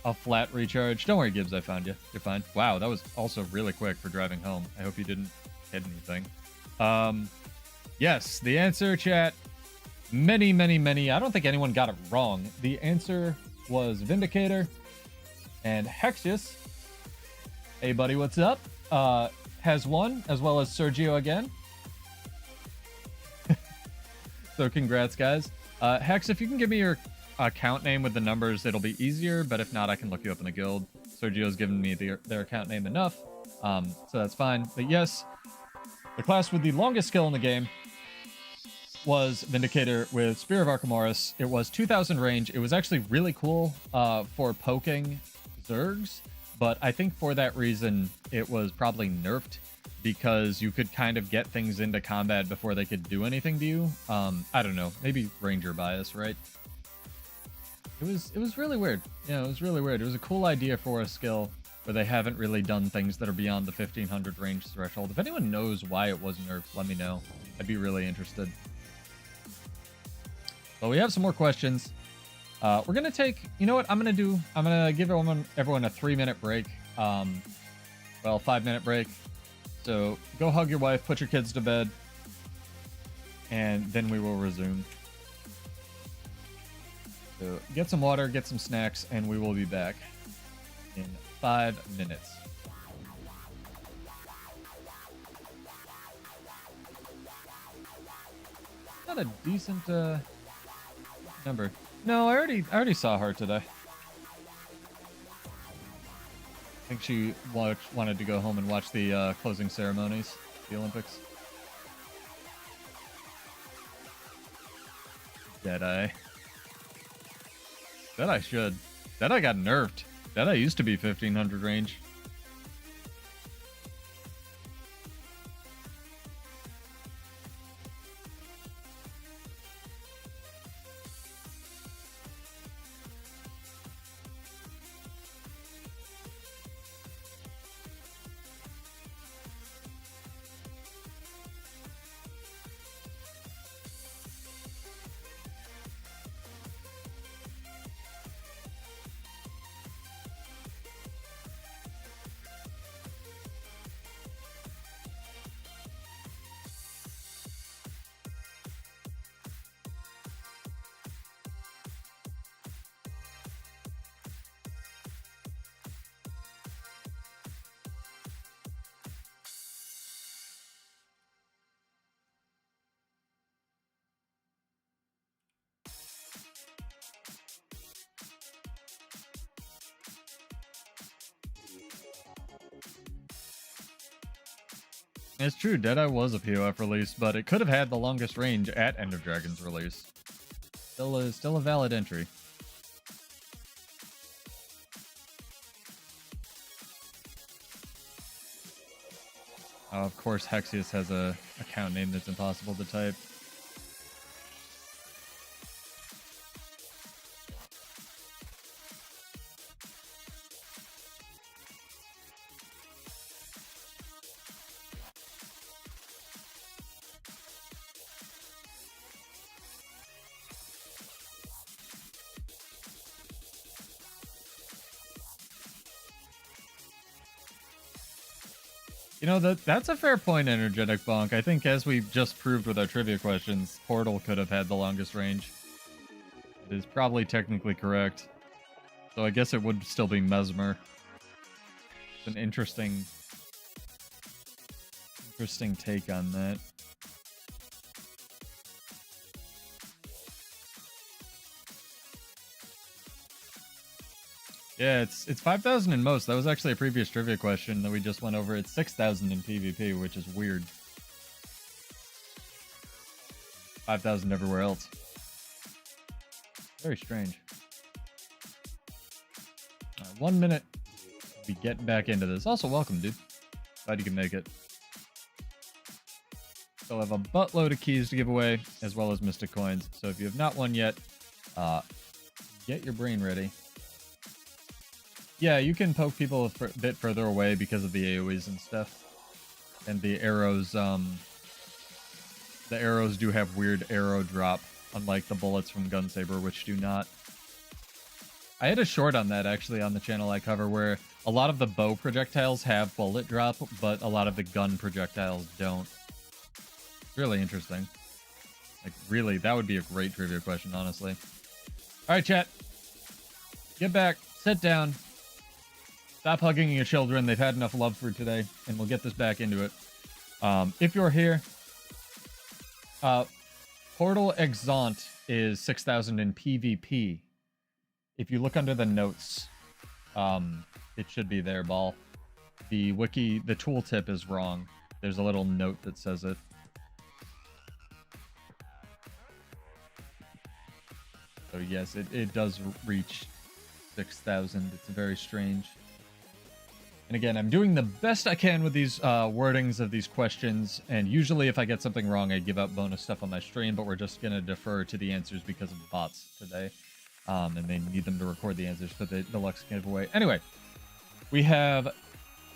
a flat recharge. Don't worry, Gibbs, I found you. You're fine. Wow, that was also really quick for driving home. I hope you didn't hit anything. Yes, the answer, chat. Many. I don't think anyone got it wrong. The answer was Vindicator and Hexius. Hey, buddy, what's up? Has won, as well as Sergio again. So congrats, guys. Hex, if you can give me your account name with the numbers, it'll be easier, but if not, I can look you up in the guild. Sergio's given me their account name enough, so that's fine. But yes, the class with the longest skill in the game was Vindicator with Spear of Archimedes. It was 2000 range. It was actually really cool for poking Zergs, but I think for that reason, it was probably nerfed because you could kind of get things into combat before they could do anything to you. I don't know, maybe ranger bias, right? It was really weird. Yeah, it was really weird. It was a cool idea for a skill where they haven't really done things that are beyond the 1500 range threshold. If anyone knows why it was nerfed, let me know. I'd be really interested. But we have some more questions. We're gonna take, you know what I'm gonna do? I'm gonna give everyone a 3-minute break. Well, 5-minute break. So go hug your wife, put your kids to bed, and then we will resume. So get some water, get some snacks, and we will be back in 5 minutes. Not a decent number. No, I already saw her today. I think she wanted to go home and watch the closing ceremonies, the Olympics. Deadeye. Deadeye should. Deadeye got nerfed. Deadeye used to be 1500 range. It's true, Deadeye was a POF release, but it could have had the longest range at End of Dragon's release. Still a valid entry. Of course, Hexius has a account name that's impossible to type. You know, that's a fair point, Energetic Bonk. I think as we just proved with our trivia questions, Portal could have had the longest range. It is probably technically correct. So I guess it would still be Mesmer. It's an interesting take on that. Yeah, it's 5,000 in most. That was actually a previous trivia question that we just went over. It's 6,000 in PvP, which is weird. 5,000 everywhere else. Very strange. 1 minute. Be getting back into this. Also, welcome, dude. Glad you can make it. Still have a buttload of keys to give away, as well as Mystic Coins. So if you have not won yet, get your brain ready. Yeah, you can poke people a bit further away because of the AoEs and stuff. And the arrows do have weird arrow drop, unlike the bullets from Gunsaber, which do not. I had a short on that, actually, on the channel I cover, where a lot of the bow projectiles have bullet drop, but a lot of the gun projectiles don't. It's really interesting. Like, really, that would be a great trivia question, honestly. Alright, chat. Get back. Sit down. Stop hugging your children. They've had enough love for today, and we'll get this back into it. If you're here, Portal Exaunt is 6,000 in PvP. If you look under the notes, it should be there, Ball. The wiki, the tooltip is wrong. There's a little note that says it. So yes, it does reach 6,000. It's very strange. And again, I'm doing the best I can with these wordings of these questions, and usually if I get something wrong, I give out bonus stuff on my stream, but we're just going to defer to the answers because of bots today. And they need them to record the answers for the deluxe giveaway. Anyway, we have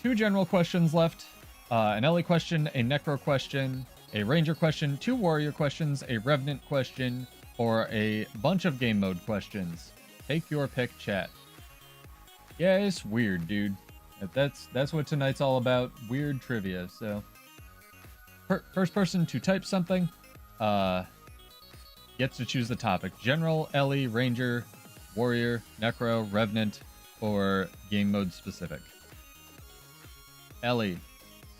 2 general questions left. An Ellie question, a Necro question, a Ranger question, 2 Warrior questions, a Revenant question, or a bunch of game mode questions. Take your pick, chat. Yeah, it's weird, dude. That's what tonight's all about. Weird trivia. So, first person to type something gets to choose the topic. General, Ellie, Ranger, Warrior, Necro, Revenant, or game mode specific. Ellie.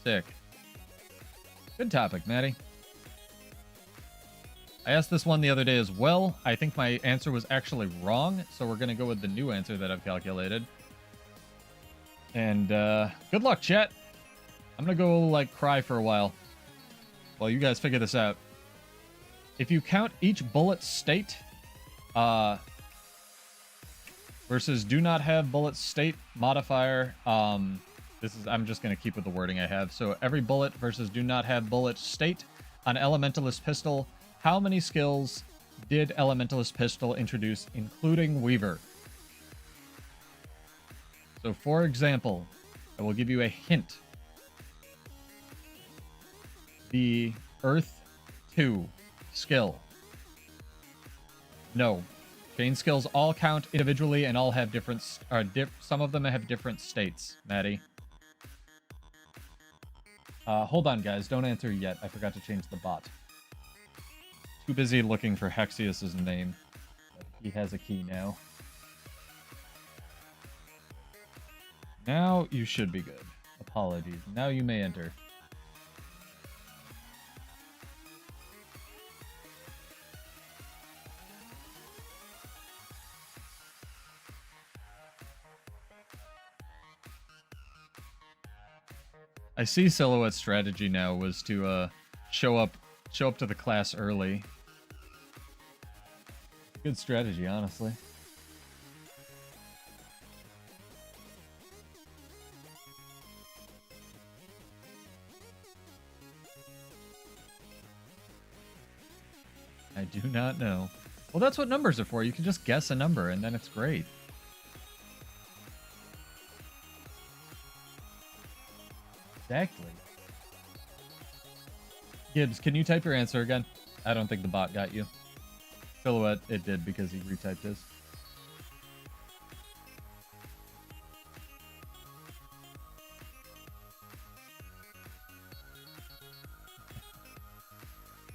Sick. Good topic, Maddie. I asked this one the other day as well. I think my answer was actually wrong, so we're going to go with the new answer that I've calculated. And good luck, chat. I'm gonna go like cry for a while you guys figure this out. If you count each bullet state versus do not have bullet state modifier, I'm just gonna keep with the wording I have. So every bullet versus do not have bullet state on Elementalist pistol. How many skills did Elementalist pistol introduce, including Weaver? So, for example, I will give you a hint. The Earth 2 skill. No. Chain skills all count individually and all have different... some of them have different states, Maddie. Hold on, guys. Don't answer yet. I forgot to change the bot. Too busy looking for Hexius's name. He has a key now. Now you should be good. Apologies. Now you may enter. I see Silhouette's strategy now was to show up to the class early. Good strategy, honestly. I do not know. Well, that's what numbers are for. You can just guess a number, and then it's great. Exactly. Gibbs, can you type your answer again? I don't think the bot got you. Silhouette, it did because he retyped his.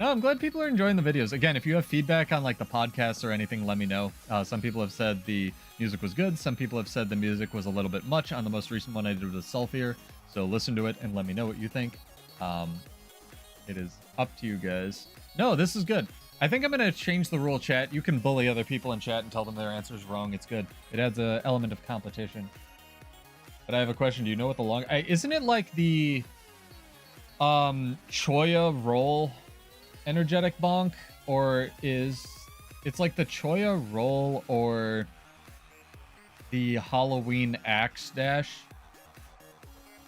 No, I'm glad people are enjoying the videos. Again, if you have feedback on like the podcast or anything, let me know. Some people have said the music was good. Some people have said the music was a little bit much on the most recent one I did with Sulfur. So listen to it and let me know what you think. It is up to you guys. No, this is good. I think I'm going to change the rule, chat. You can bully other people in chat and tell them their answer is wrong. It's good. It adds an element of competition. But I have a question. Do you know what the long... isn't it like the Choya roll energetic bonk? Or is... It's like the Choya roll or the Halloween axe dash.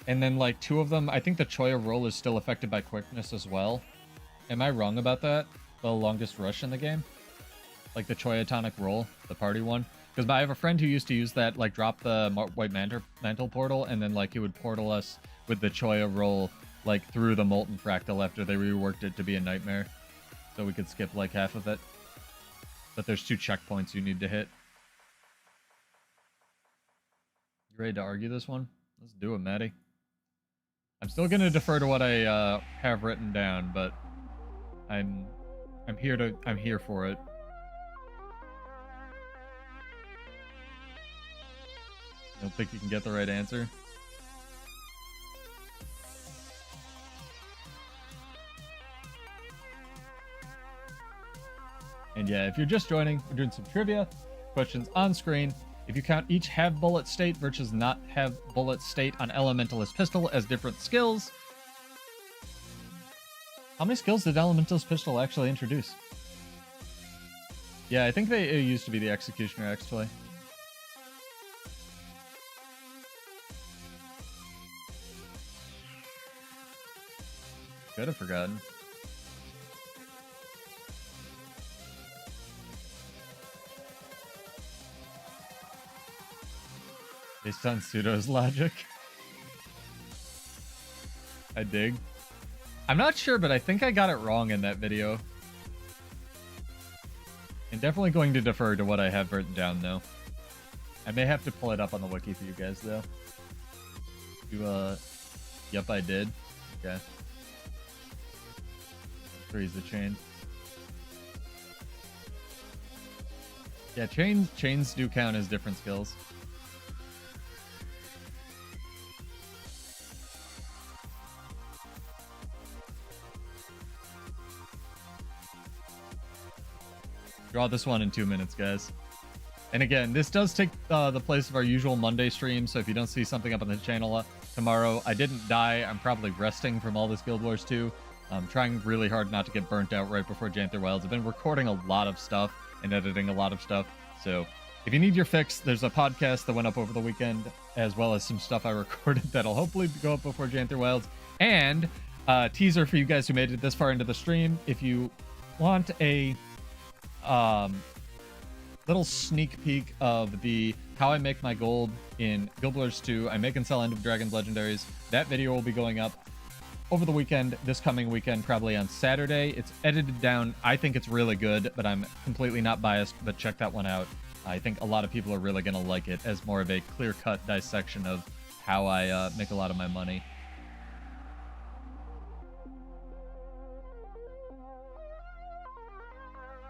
And then like two of them... I think the Choya roll is still affected by quickness as well. Am I wrong about that? The longest rush in the game? Like the Choyatonic roll, the party one? Because I have a friend who used to use that, like drop the white mantle portal, and then like he would portal us with the Choya roll, like through the Molten Fractal after they reworked it to be a nightmare. So we could skip like half of it. But there's 2 checkpoints you need to hit. You ready to argue this one? Let's do it, Maddie. I'm still going to defer to what I have written down, but I'm here for it. I don't think you can get the right answer. And yeah, if you're just joining, we're doing some trivia questions on screen. If you count each have bullet state versus not have bullet state on Elementalist pistol as different skills. How many skills did Elementalist pistol actually introduce? Yeah, I think it used to be the Executioner X toy. Could have forgotten. Based on Pseudo's logic. I dig. I'm not sure, but I think I got it wrong in that video. I'm definitely going to defer to what I have written down, though. I may have to pull it up on the wiki for you guys, though. Yep, I did. Okay. Three's the chain. Yeah, chains do count as different skills. Draw this one in 2 minutes, guys. And again, this does take the place of our usual Monday stream, so if you don't see something up on the channel tomorrow, I didn't die. I'm probably resting from all this Guild Wars 2. I'm trying really hard not to get burnt out right before Janther Wilds. I've been recording a lot of stuff and editing a lot of stuff, so if you need your fix, there's a podcast that went up over the weekend, as well as some stuff I recorded that'll hopefully go up before Janther Wilds. And teaser for you guys who made it this far into the stream, if you want a little sneak peek of the how I make my gold in Guild Wars 2, I make and sell End of Dragons legendaries. That video will be going up over the weekend, this coming weekend, probably on Saturday. It's edited down. I think it's really good, but I'm completely not biased, but check that one out. I think a lot of people are really going to like it as more of a clear-cut dissection of how I make a lot of my money.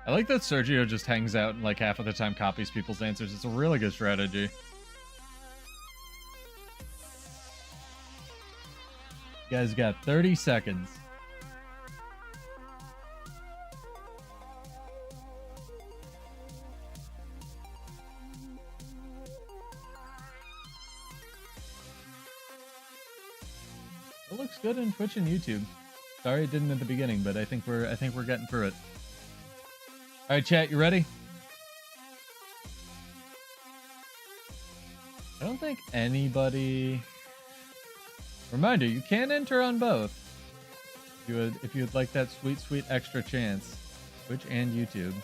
I like that Sergio just hangs out and like half of the time copies people's answers. It's a really good strategy. You guys got 30 seconds. It looks good in Twitch and YouTube. Sorry it didn't at the beginning, but I think we're getting through it. All right, chat, you ready? I don't think anybody... Reminder, you can enter on both. If you would like that sweet, sweet extra chance. Twitch and YouTube.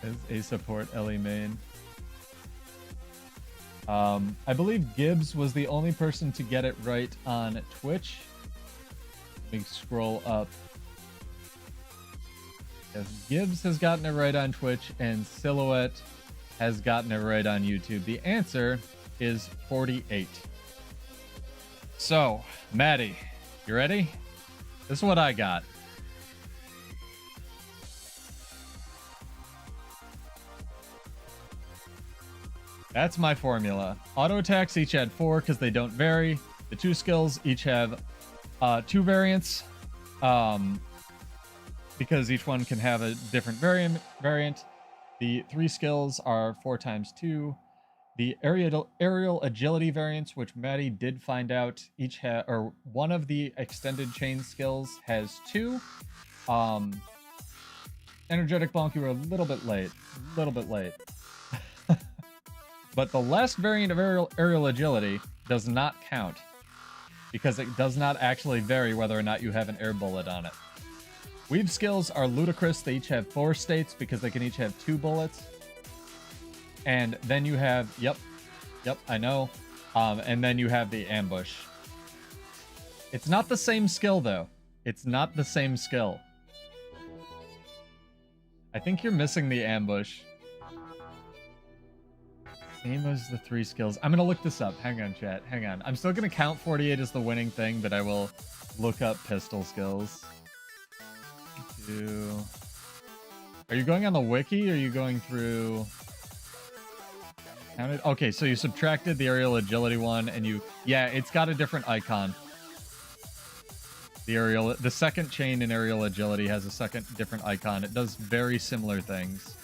As a support Ellie main. I believe Gibbs was the only person to get it right on Twitch. Let me scroll up. Yes, Gibbs has gotten it right on Twitch, and Silhouette has gotten it right on YouTube. The answer is 48. So, Maddie, you ready? This is what I got. That's my formula. Auto attacks each add 4 because they don't vary. The 2 skills each have 2 variants because each one can have a different variant. The 3 skills are 4 times 2. The aerial agility variants, which Maddie did find out, each have, or one of the extended chain skills has 2. Energetic bonk, you were a little bit late. But the last variant of aerial agility does not count because it does not actually vary whether or not you have an air bullet on it. Weave skills are ludicrous. They each have 4 states because they can each have 2 bullets. And then you have, yep, I know. And then you have the ambush. It's not the same skill, though. It's not the same skill. I think you're missing the ambush. Same as the 3 skills. I'm going to look this up. Hang on, chat. Hang on. I'm still going to count 48 as the winning thing, but I will look up pistol skills. Are you going on the wiki, or are you going through... Okay, so you subtracted the aerial agility one, and you... Yeah, it's got a different icon. The second chain in aerial agility has a different icon. It does very similar things.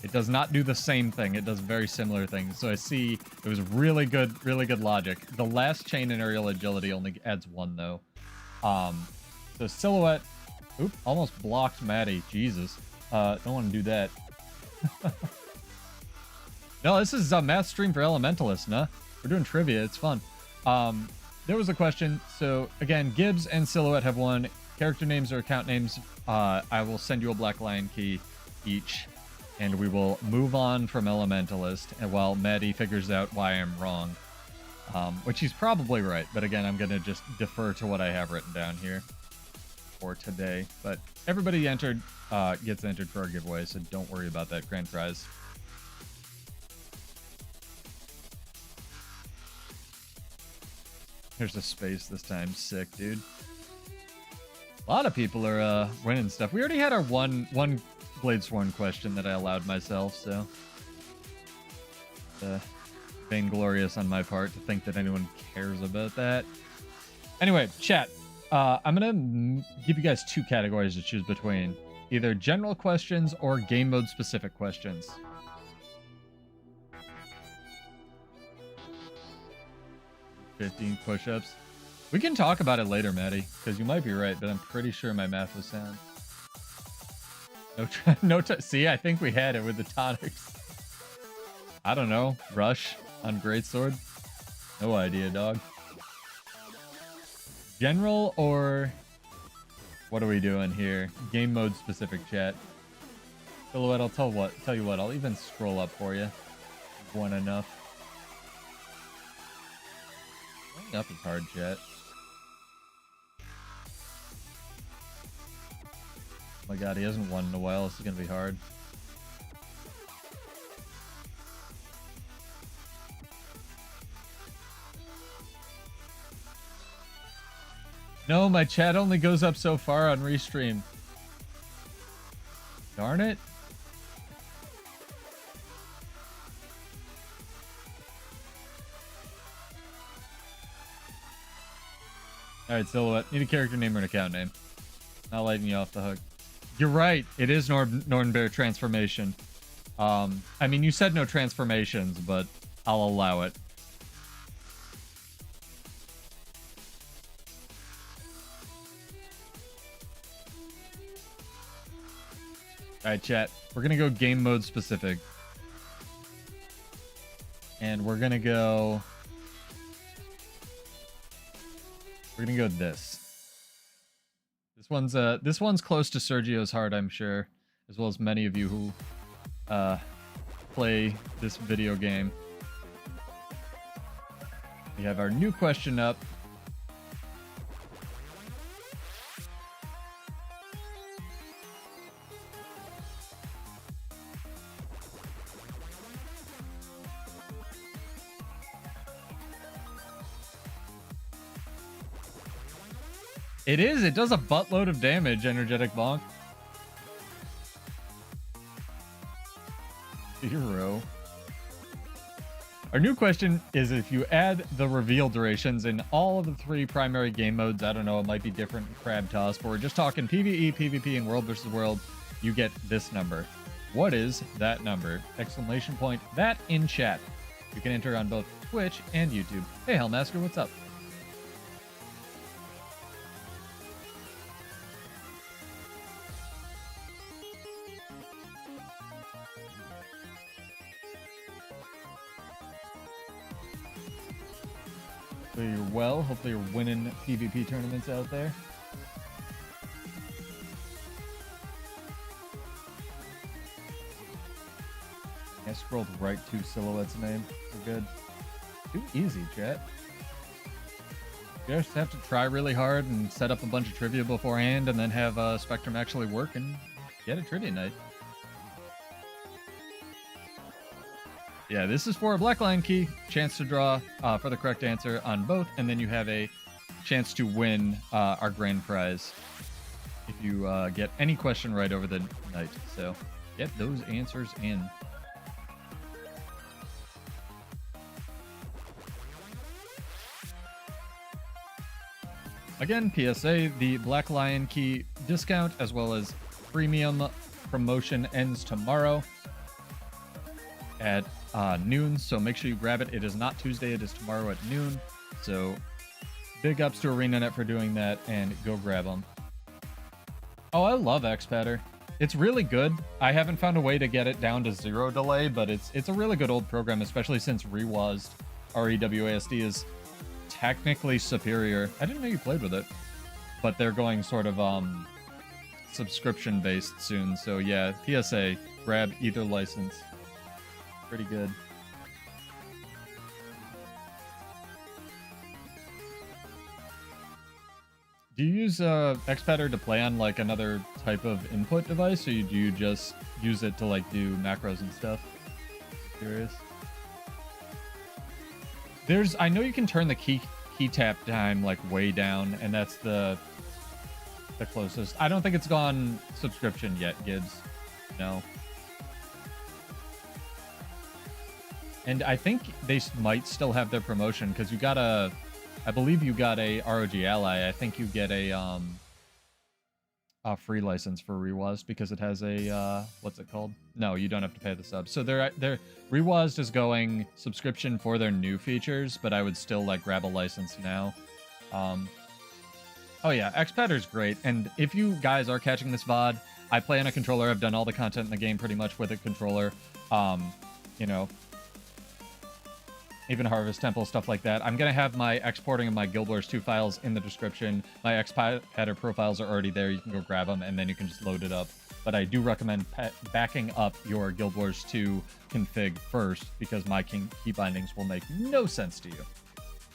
It does not do the same thing. It does very similar things. So I see it was really good logic. The last chain in aerial agility only adds 1, though. So silhouette... Oop, almost blocked Maddie. Jesus. Don't want to do that. No, this is a math stream for Elementalist, nah? We're doing trivia. It's fun. There was a question. So, again, Gibbs and Silhouette have won. Character names or account names. I will send you a Black Lion key each. And we will move on from Elementalist. And while Maddie figures out why I'm wrong. Which he's probably right. But again, I'm going to just defer to what I have written down here for today. But everybody entered gets entered for our giveaway. So don't worry about that grand prize. There's a space this time. Sick, dude. A lot of people are winning stuff. We already had our one Bladesworn question that I allowed myself, so vainglorious on my part to think that anyone cares about that. Anyway, chat. I'm gonna give you guys 2 categories to choose between: either general questions or game mode specific questions. $15 push-ups. We can talk about it later, Maddie, because you might be right, but I'm pretty sure my math was sound. See, I think we had it with the tonics. I don't know. Rush on Greatsword? No idea, dog. General or... What are we doing here? Game mode specific, chat. Silhouette, I'll tell you what, I'll even scroll up for you. One enough. Up is hard, chat. Oh my god, he hasn't won in a while. This is gonna be hard. No, my chat only goes up so far on Restream. Darn it. Alright, Silhouette. Need a character name or an account name. Not letting you off the hook. You're right. It is Norn Bear transformation. I mean, you said no transformations, but I'll allow it. Alright, chat. We're gonna go game mode specific. And we're gonna go... We're gonna go this. This one's close to Sergio's heart, I'm sure, as well as many of you who play this video game. We have our new question up. It is. It does a buttload of damage, Energetic Bonk. Hero. Our new question is if you add the reveal durations in all of the 3 primary game modes, I don't know, it might be different crab toss, but we're just talking PvE, PvP, and World versus World, you get this number. What is that number? Exclamation point. That in chat. You can enter on both Twitch and YouTube. Hey, Hellmaster, what's up? Hopefully you're well. Hopefully you're winning PvP tournaments out there. I scrolled right to Silhouette's name. We're good. Too easy, chat. You just have to try really hard and set up a bunch of trivia beforehand and then have Spectrum actually work and get a trivia night. Yeah, this is for a black line key. Chance to draw for the correct answer on both, and then you have a chance to win our grand prize if you get any question right over the night. So get those answers in. Again, PSA, the Black Lion Key discount as well as premium promotion ends tomorrow at noon, so make sure you grab it. It is not Tuesday, it is tomorrow at noon. So big ups to ArenaNet for doing that, and go grab them. Oh, I love XPatter. It's really good. I haven't found a way to get it down to 0 delay, but it's a really good old program, especially since REWASD, REWASD, is technically superior. I didn't know you played with it, but they're going sort of subscription based soon. So yeah, PSA, grab either license. Pretty good. Do you use XPatter to play on like another type of input device, or do you just use it to like do macros and stuff? Curious. I know you can turn the key tap time like way down, and that's the closest. I don't think it's gone subscription yet, Gibbs. No. And I think they might still have their promotion because you got I believe you got a ROG Ally. I think you get a free license for REWASD because it has a what's it called? No, you don't have to pay the sub. So their REWASD is going subscription for their new features, but I would still like grab a license now. Oh yeah, XPatter's great. And if you guys are catching this VOD, I play on a controller. I've done all the content in the game pretty much with a controller. You know, even Harvest Temple, stuff like that. I'm going to have my exporting of my Guild Wars 2 files in the description. My XPatter profiles are already there. You can go grab them, and then you can just load it up. But I do recommend backing up your Guild Wars 2 config first, because my key bindings will make no sense to you.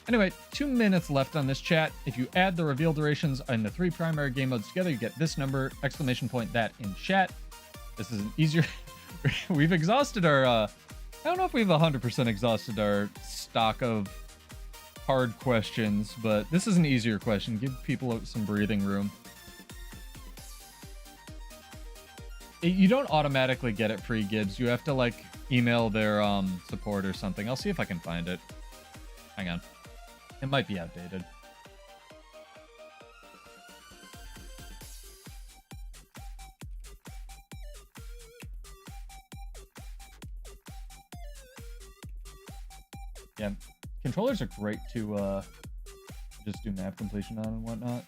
Anyway, 2 minutes left on this chat. If you add the reveal durations and the 3 primary game modes together, you get this number, exclamation point that in chat. This is an easier... We've exhausted our... I don't know if we've 100% exhausted our stock of hard questions, but this is an easier question. Give people some breathing room. You don't automatically get it free, Gibbs. You have to, like, email their support or something. I'll see if I can find it. Hang on. It might be outdated. Yeah, controllers are great to just do map completion on and whatnot.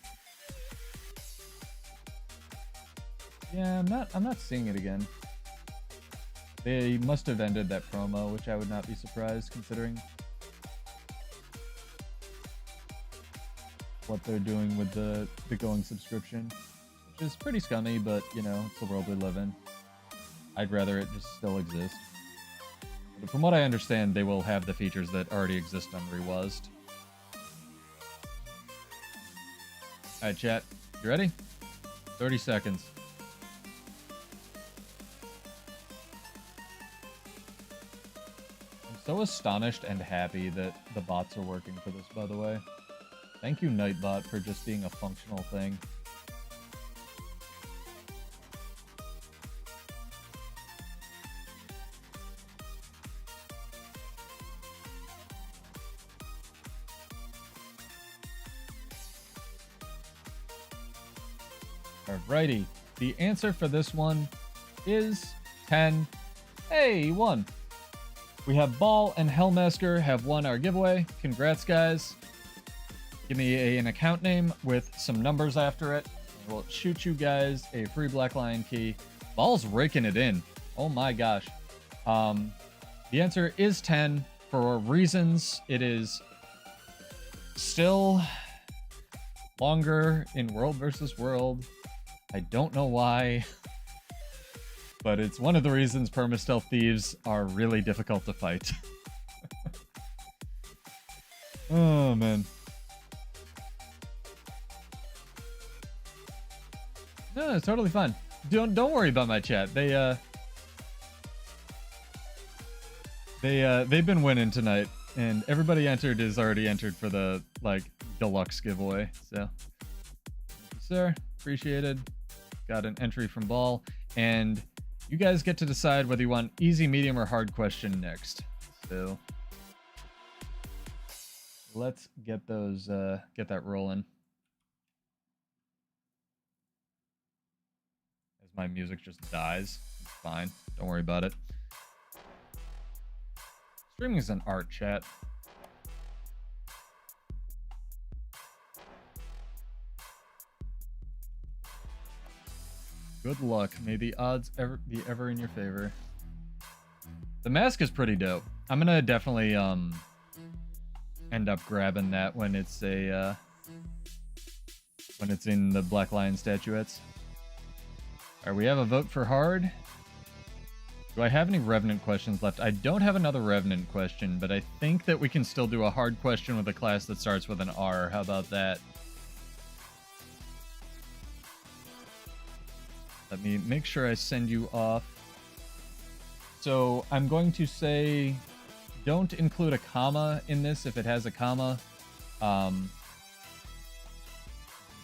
Yeah, I'm not seeing it again. They must have ended that promo, which I would not be surprised considering what they're doing with the going subscription, which is pretty scummy, but you know, it's the world we live in. I'd rather it just still exist. But from what I understand, they will have the features that already exist on REWASD. Alright, chat. You ready? 30 seconds. I'm so astonished and happy that the bots are working for this, by the way. Thank you, Nightbot, for just being a functional thing. Alrighty. The answer for this one is 10. Hey, you won. We have Ball and Hellmasker have won our giveaway. Congrats, guys. Give me an account name with some numbers after it. We'll shoot you guys a free Black Lion key. Ball's raking it in. Oh my gosh. The answer is 10 for reasons. It is still longer in World versus World. I don't know why, but it's one of the reasons perma-stealth thieves are really difficult to fight. Oh, man. No, it's totally fine. Don't worry about my chat. They've been winning tonight, and everybody entered is already entered for the like deluxe giveaway. So, thank you, sir, appreciated. Got an entry from Ball, and you guys get to decide whether you want easy, medium, or hard question next. So let's get those get that rolling. As my music just dies, it's fine. Don't worry about it. Streaming is an art, chat. Good luck. May the odds be ever in your favor. The mask is pretty dope. I'm gonna definitely end up grabbing that when it's a when it's in the Black Lion statuettes. Alright, we have a vote for hard. Do I have any Revenant questions left? I don't have another Revenant question, but I think that we can still do a hard question with a class that starts with an R. How about that? Let me make sure I send you off. So I'm going to say don't include a comma in this if it has a comma. It's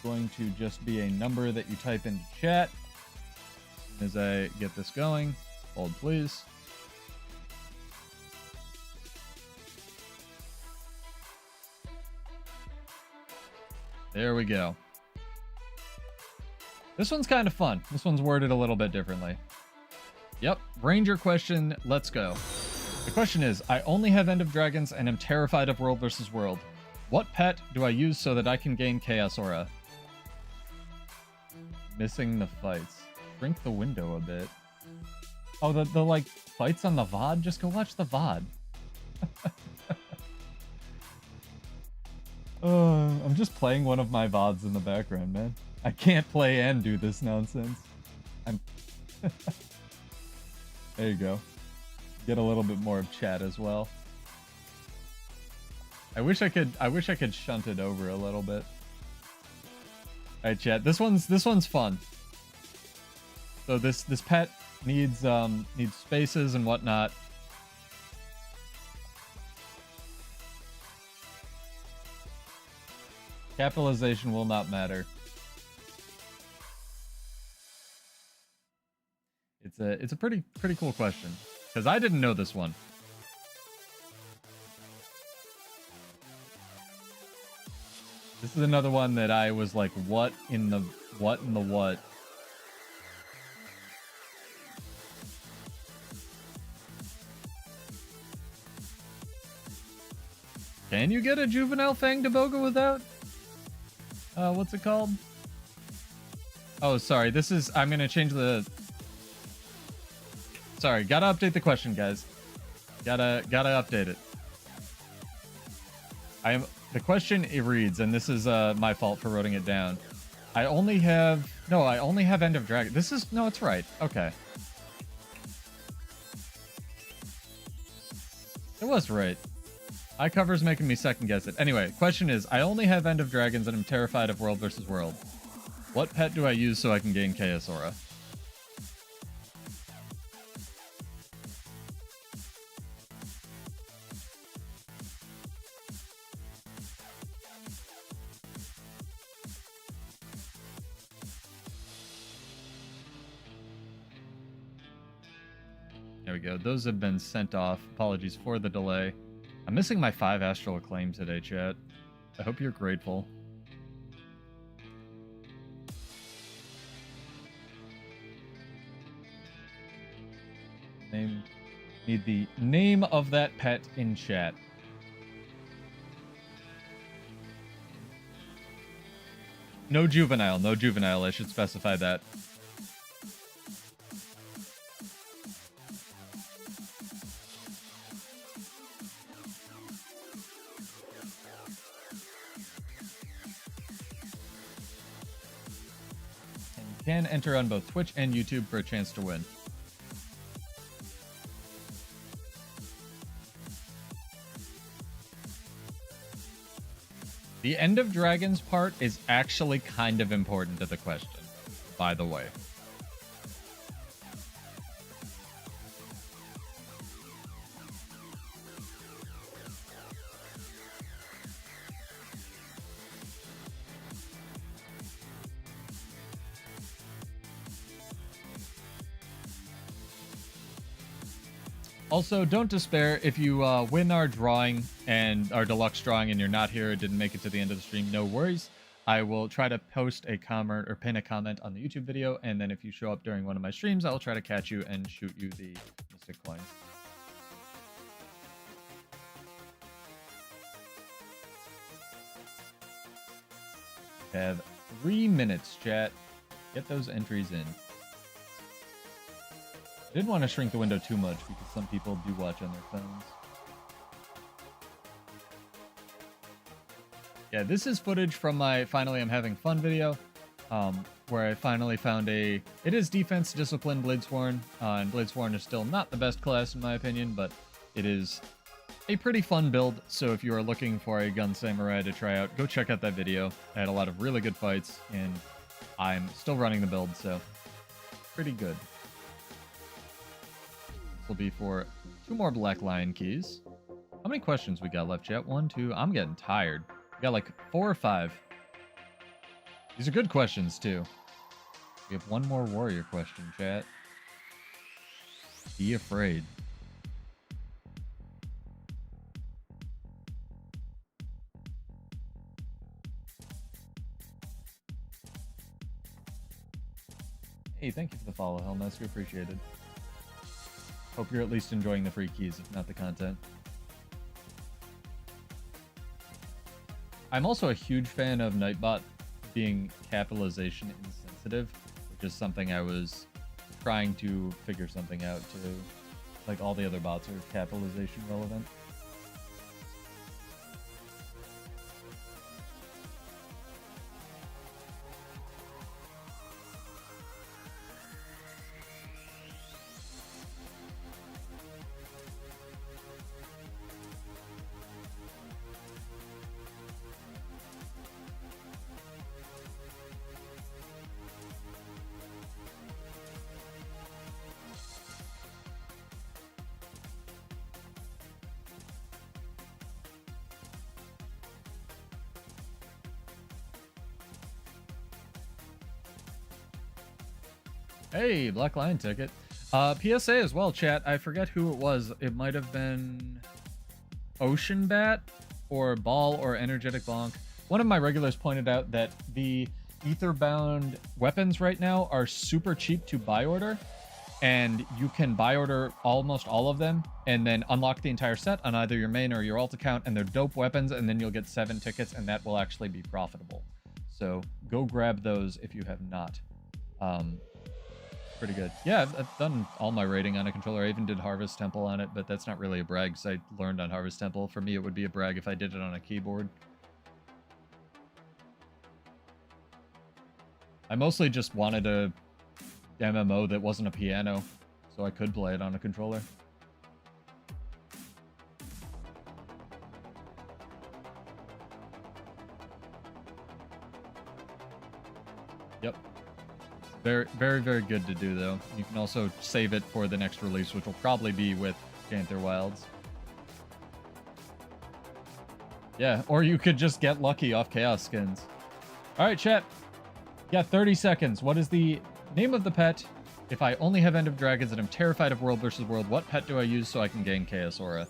going to just be a number that you type into chat. As soon as I get this going, hold please. There we go. This one's kind of fun. This one's worded a little bit differently. Yep, Ranger question, let's go. The question is, I only have End of Dragons and am terrified of World versus World. What pet do I use so that I can gain Chaos Aura? Missing the fights. Shrink the window a bit. Oh, the like, fights on the VOD? Just go watch the VOD. I'm just playing one of my VODs in the background, man. I can't play and do this nonsense. I'm... There you go. Get a little bit more of chat as well. I wish I could shunt it over a little bit. Alright, chat. This one's fun. So this pet needs spaces and whatnot. Capitalization will not matter. It's a pretty cool question because I didn't know this one. This is another one that I was like, what in the what? Can you get a juvenile Fang Daboga without? What's it called? Oh, sorry. This is... I'm going to change the... Sorry. Gotta update the question, guys. Gotta update it. The question, it reads, and this is my fault for writing it down. I only have End of Dragon. This is... No, it's right. Okay. It was right. iCover's making me second guess it. Anyway, question is, I only have End of Dragons and I'm terrified of World versus World. What pet do I use so I can gain Chaos Aura? we go. Those have been sent off. Apologies for the delay. I'm missing my 5 Astral Acclaim today, chat. I hope you're grateful. Need the name of that pet in chat. No juvenile, no juvenile. I should specify that. And you can enter on both Twitch and YouTube for a chance to win. The end of dragons part is actually kind of important to the question, by the way. Also, don't despair if you win our drawing and our deluxe drawing and you're not here or didn't make it to the end of the stream. No worries. I will try to post a comment or pin a comment on the YouTube video, and then if you show up during one of my streams, I'll try to catch you and shoot you the mystic coin. Have 3 minutes, chat. Get those entries in. I didn't want to shrink the window too much because some people do watch on their phones. Yeah, this is footage from my Finally I'm Having Fun video, where I finally found it is defense discipline Bladesworn, and Bladesworn is still not the best class in my opinion, but it is a pretty fun build, so if you are looking for a gun samurai to try out, go check out that video. I had a lot of really good fights, and I'm still running the build, so pretty good. Will be for 2 more Black Lion keys. How many questions we got left, chat? 1, 2. I'm getting tired. We got like 4 or 5. These are good questions too. We have 1 more warrior question, chat. Be afraid. Hey, thank you for the follow, Hellmaster. Appreciated. Hope you're at least enjoying the free keys, if not the content. I'm also a huge fan of Nightbot being capitalization insensitive, which is something I was trying to figure something out to. Like all the other bots are capitalization relevant. Hey, Black Lion ticket. PSA as well, chat. I forget who it was. It might have been Ocean Bat or Ball or Energetic Bonk. One of my regulars pointed out that the Etherbound weapons right now are super cheap to buy order, and you can buy order almost all of them and then unlock the entire set on either your main or your alt account, and they're dope weapons, and then you'll get 7 tickets, and that will actually be profitable. So go grab those if you have not. Pretty good. Yeah, I've done all my rating on a controller. I even did Harvest Temple on it, but that's not really a brag because I learned on Harvest Temple. For me, it would be a brag if I did it on a keyboard. I mostly just wanted a MMO that wasn't a piano, so I could play it on a controller. Yep. Very, very, very good to do, though. You can also save it for the next release, which will probably be with Panther Wilds. Yeah, or you could just get lucky off Chaos skins. All right, chat. You got 30 seconds. What is the name of the pet If I only have End of Dragons and I'm terrified of World versus World, what pet do I use so I can gain Chaos Aura?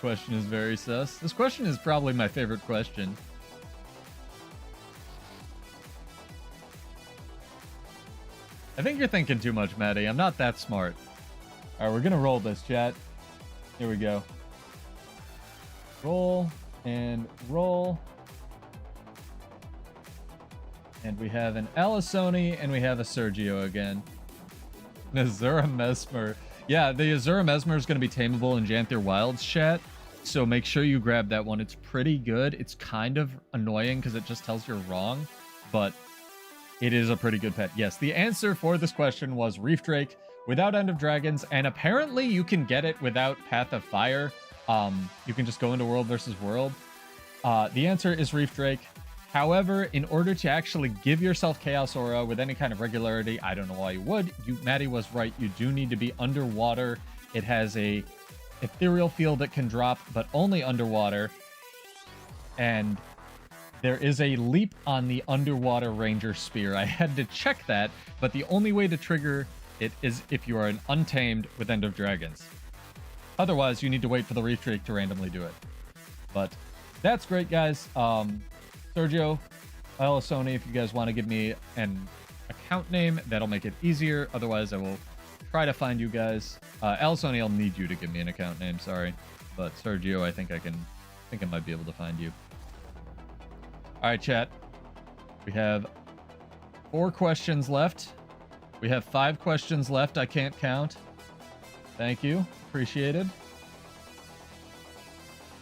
Question is very sus. This question is probably my favorite question. I think you're thinking too much, Maddie. I'm not that smart. All right, we're gonna roll this, chat. Here we go. Roll and roll. And we have an Alisoni and we have a Sergio again. Azura Mesmer. Yeah, the Azura Mesmer is going to be tameable in Janther Wilds, chat. So make sure you grab that one. It's pretty good. It's kind of annoying because it just tells you're wrong. But it is a pretty good pet. Yes, the answer for this question was Reef Drake without End of Dragons. And apparently you can get it without Path of Fire. You can just go into World versus World. The answer is Reef Drake. However, in order to actually give yourself Chaos Aura with any kind of regularity, I don't know why you would. Maddie was right. You do need to be underwater. It has a ethereal field that can drop, but only underwater. And there is a leap on the underwater Ranger Spear. I had to check that, but the only way to trigger it is if you are an Untamed with End of Dragons. Otherwise, you need to wait for the Reef Drake to randomly do it. But that's great, guys. Sergio, Alisoni, if you guys want to give me an account name, that'll make it easier. Otherwise, I will try to find you guys. Alisoni, I'll need you to give me an account name, sorry. But Sergio, I think I might be able to find you. All right, chat. We have 4 questions left. We have 5 questions left. I can't count. Thank you. Appreciated.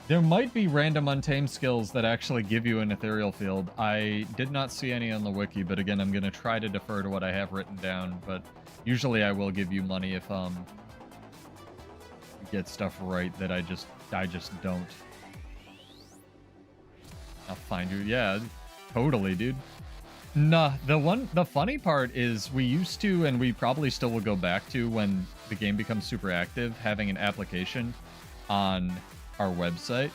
There might be random untamed skills that actually give you an ethereal field. I did not see any on the wiki, but again, I'm going to try to defer to what I have written down. But usually I will give you money if you get stuff right that I just don't. I'll find you. Yeah, totally, dude. Nah, the funny part is we used to, and we probably still will go back to when the game becomes super active, having an application on our website.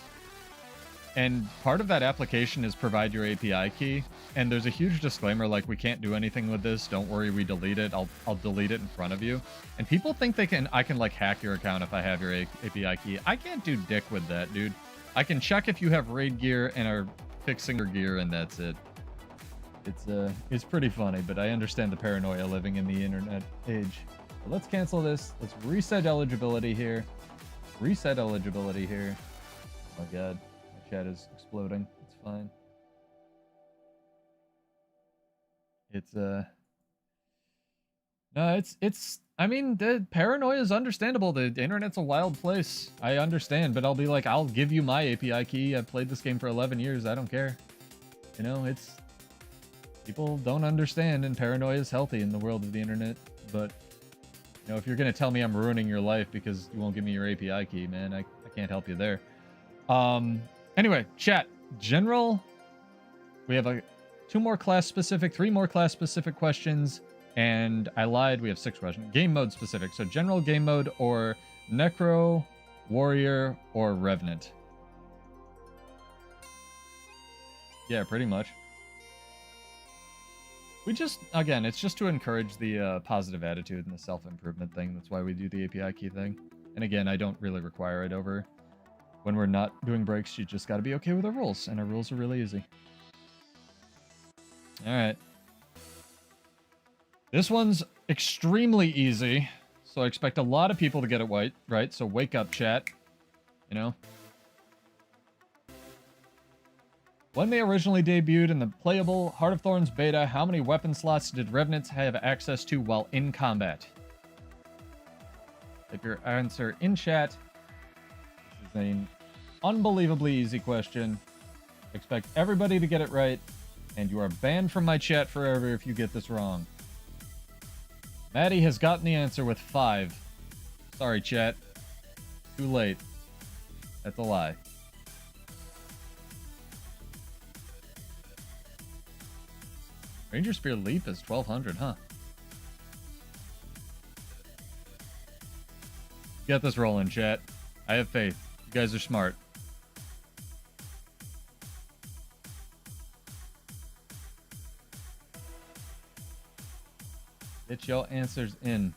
And part of that application is provide your API key. And there's a huge disclaimer like, we can't do anything with this. Don't worry, we delete it. I'll delete it in front of you. And people think I can like hack your account if I have your API key. I can't do dick with that, dude. I can check if you have raid gear and are fixing your gear, and that's it. It's pretty funny, but I understand the paranoia living in the internet age. But let's cancel this. Let's reset eligibility here. Reset eligibility here. Oh my god, my chat is exploding. It's fine. No, it's I mean, the paranoia is understandable. The internet's a wild place. I understand, but I'll be like, I'll give you my API key. I've played this game for 11 years. I don't care. You know, it's people don't understand, and paranoia is healthy in the world of the internet. But you know, if you're gonna tell me I'm ruining your life because you won't give me your API key, man, I can't help you there. Anyway, chat. General. We have 2 more class specific, 3 more class specific questions, and I lied. We have 6 questions. Game mode specific. So general game mode or Necro, Warrior, or Revenant. Yeah, pretty much. We just, again, it's just to encourage the positive attitude and the self-improvement thing. That's why we do the API key thing. And again, I don't really require it over. When we're not doing breaks, you just got to be okay with our rules. And our rules are really easy. All right. This one's extremely easy. So I expect a lot of people to get it right. So wake up, chat. You know? When they originally debuted in the playable Heart of Thorns beta, how many weapon slots did Revenants have access to while in combat? Type your answer in chat. This is an unbelievably easy question. I expect everybody to get it right, and you are banned from my chat forever if you get this wrong. Maddie has gotten the answer with 5. Sorry, chat. Too late. That's a lie. Ranger Spear Leap is 1200, huh? Get this rolling, chat. I have faith. You guys are smart. Get your answers in.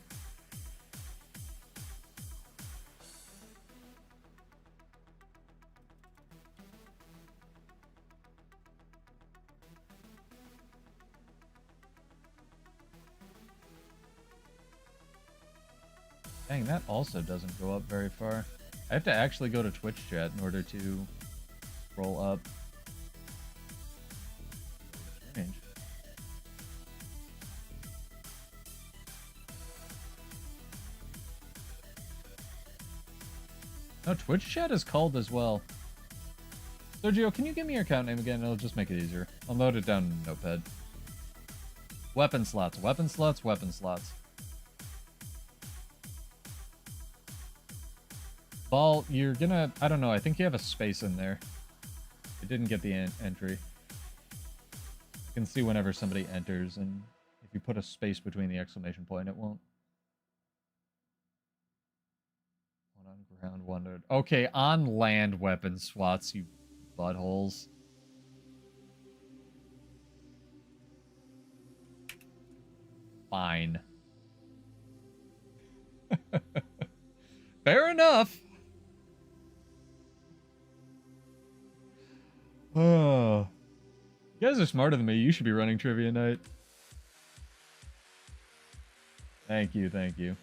Dang, that also doesn't go up very far. I have to actually go to Twitch chat in order to roll up. Strange. No, Twitch chat is called as well. Sergio, can you give me your account name again? It'll just make it easier. I'll note it down in a notepad. Weapon slots, weapon slots, weapon slots. Ball, you're gonna... I don't know, I think you have a space in there. I didn't get the entry. You can see whenever somebody enters, and if you put a space between the exclamation point, it won't. One on ground, one... Okay, on land weapon slots, you buttholes. Fine. Fair enough. Oh, you guys are smarter than me. You should be running trivia night. Thank you, thank you.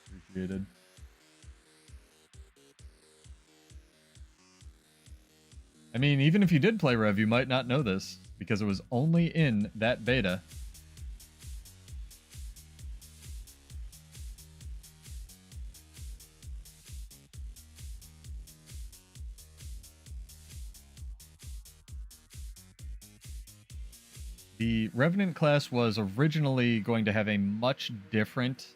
Appreciated. I mean, even if you did play Rev, you might not know this, because it was only in that beta. The Revenant class was originally going to have a much different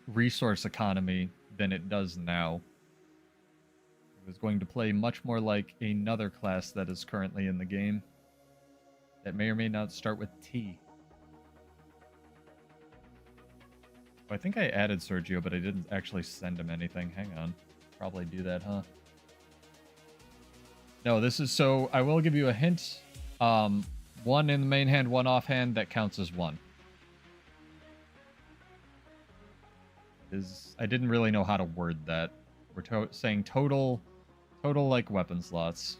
resource economy than it does now. It was going to play much more like another class that is currently in the game that may or may not start with T. Oh, I think I added Sergio, but I didn't actually send him anything. Hang on. Probably do that, huh? No, this is... So, I will give you a hint. One in the main hand, one offhand, that counts as one. I didn't really know how to word that. We're saying total like weapon slots.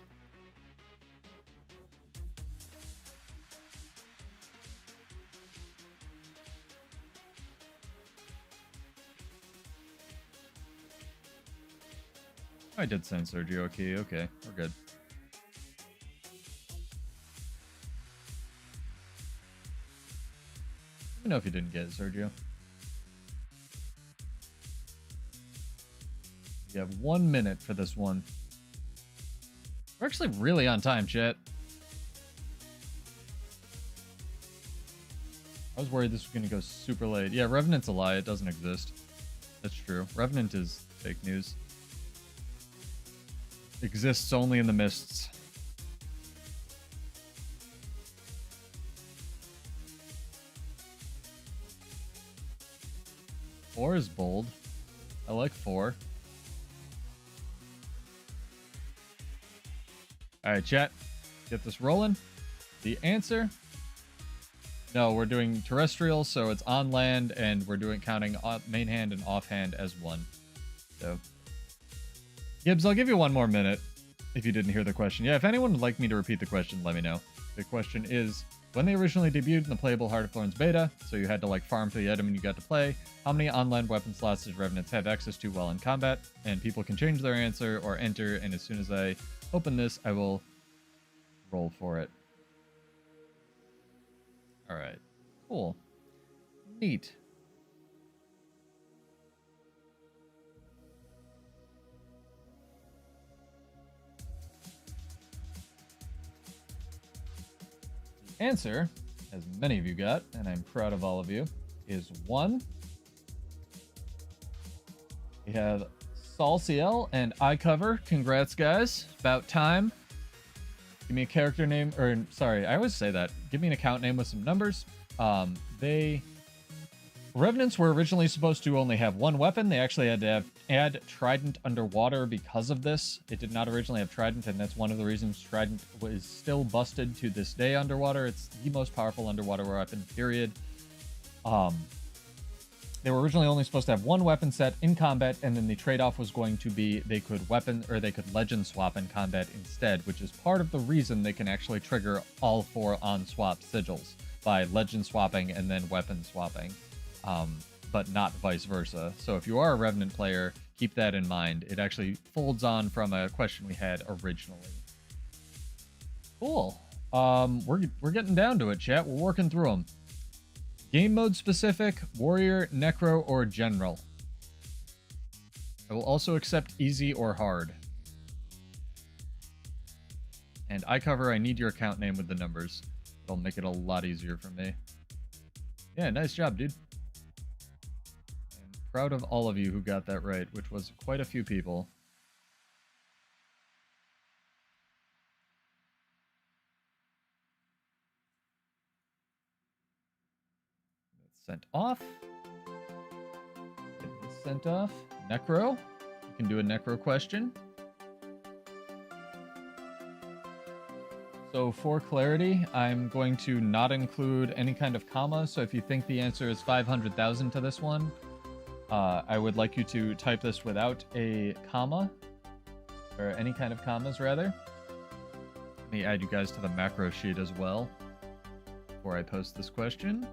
I did send Sergio a key. Okay, we're good. Let me know if you didn't get it, Sergio. You have 1 minute for this one. We're actually really on time, chat. I was worried this was going to go super late. Yeah, Revenant's a lie. It doesn't exist. That's true. Revenant is fake news. Exists only in the mists. Four is bold. I like 4. Alright, chat. Get this rolling. The answer... No, we're doing terrestrial, so it's on land, and we're doing counting main hand and offhand as one. So... Gibbs, I'll give you 1 more minute if you didn't hear the question. Yeah, if anyone would like me to repeat the question, let me know. The question is... When they originally debuted in the playable Heart of Thorns beta, so you had to like farm for the item and you got to play, how many on-land weapon slots does Revenants have access to while in combat? And people can change their answer or enter, and as soon as I open this, I will roll for it. Alright. Cool. Neat. Answer, as many of you got, and I'm proud of all of you, is 1. We have Salciel and iCover. Congrats, guys. About time. Give me a character name, or sorry, I always say that. Give me an account name with some numbers. They Revenants were originally supposed to only have one weapon. They actually had to add Trident underwater because of this. It did not originally have Trident, and that's one of the reasons Trident was still busted to this day underwater. It's the most powerful underwater weapon, period. They were originally only supposed to have one weapon set in combat, and then the trade-off was going to be they could legend swap in combat instead, which is part of the reason they can actually trigger all 4 on-swap sigils by legend swapping and then weapon swapping. But not vice versa. So if you are a Revenant player, keep that in mind. It actually folds on from a question we had originally. Cool. We're getting down to it, chat. We're working through them. Game mode specific, warrior, necro, or general. I will also accept easy or hard. And I need your account name with the numbers. It'll make it a lot easier for me. Yeah, nice job, dude. Proud of all of you who got that right, which was quite a few people. That's sent off. Get this sent off. Necro. You can do a necro question. So for clarity, I'm going to not include any kind of comma. So if you think the answer is 500,000 to this one, I would like you to type this without a comma, or any kind of commas, rather. Let me add you guys to the macro sheet as well before I post this question.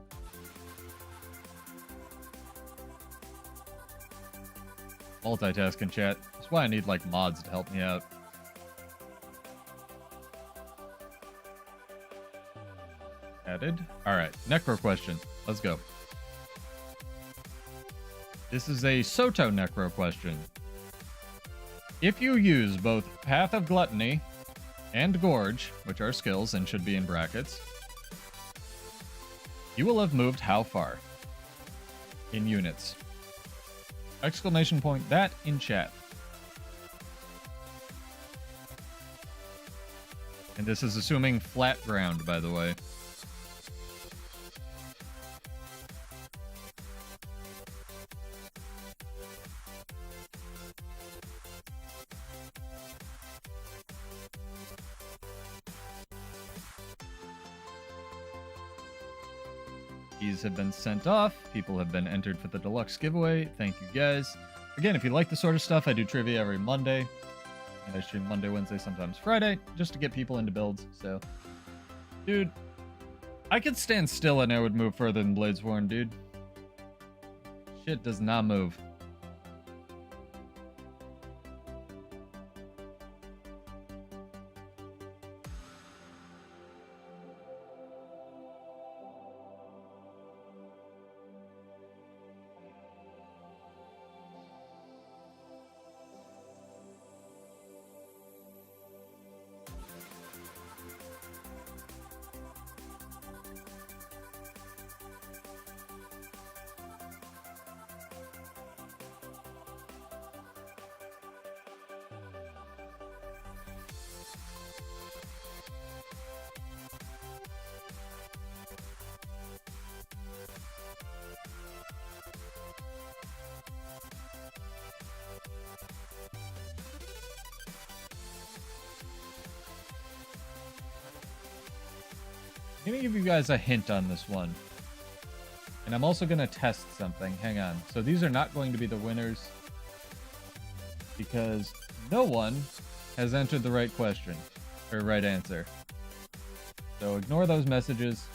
Multitasking, chat. That's why I need, like, mods to help me out. Added. Alright, necro question. Let's go. This is a Soto necro question. If you use both Path of Gluttony and Gorge, which are skills and should be in brackets, you will have moved how far? In units. Exclamation point that in chat. And this is assuming flat ground, by the way. Keys have been sent off. People have been entered for the deluxe giveaway. Thank you guys. Again, if you like this sort of stuff, I do trivia every Monday. And I stream Monday, Wednesday, sometimes Friday, just to get people into builds. So, dude, I could stand still and I would move further than Bladesworn, dude. Shit does not move. I'm going to give you guys a hint on this one. And I'm also going to test something. Hang on. So these are not going to be the winners because no one has entered the right question or right answer. So ignore those messages.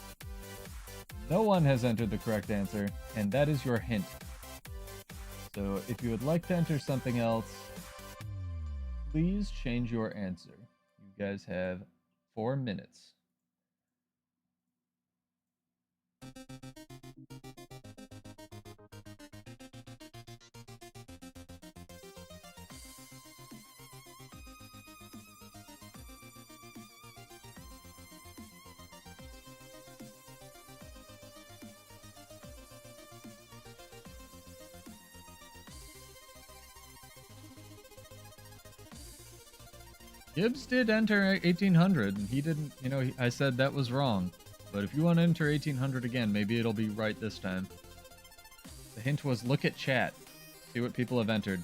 No one has entered the correct answer, and that is your hint. So if you would like to enter something else, please change your answer. You guys have 4 minutes. Gibbs did enter 1800, and he didn't, I said that was wrong. But if you want to enter 1800 again, maybe it'll be right this time. The hint was look at chat. See what people have entered.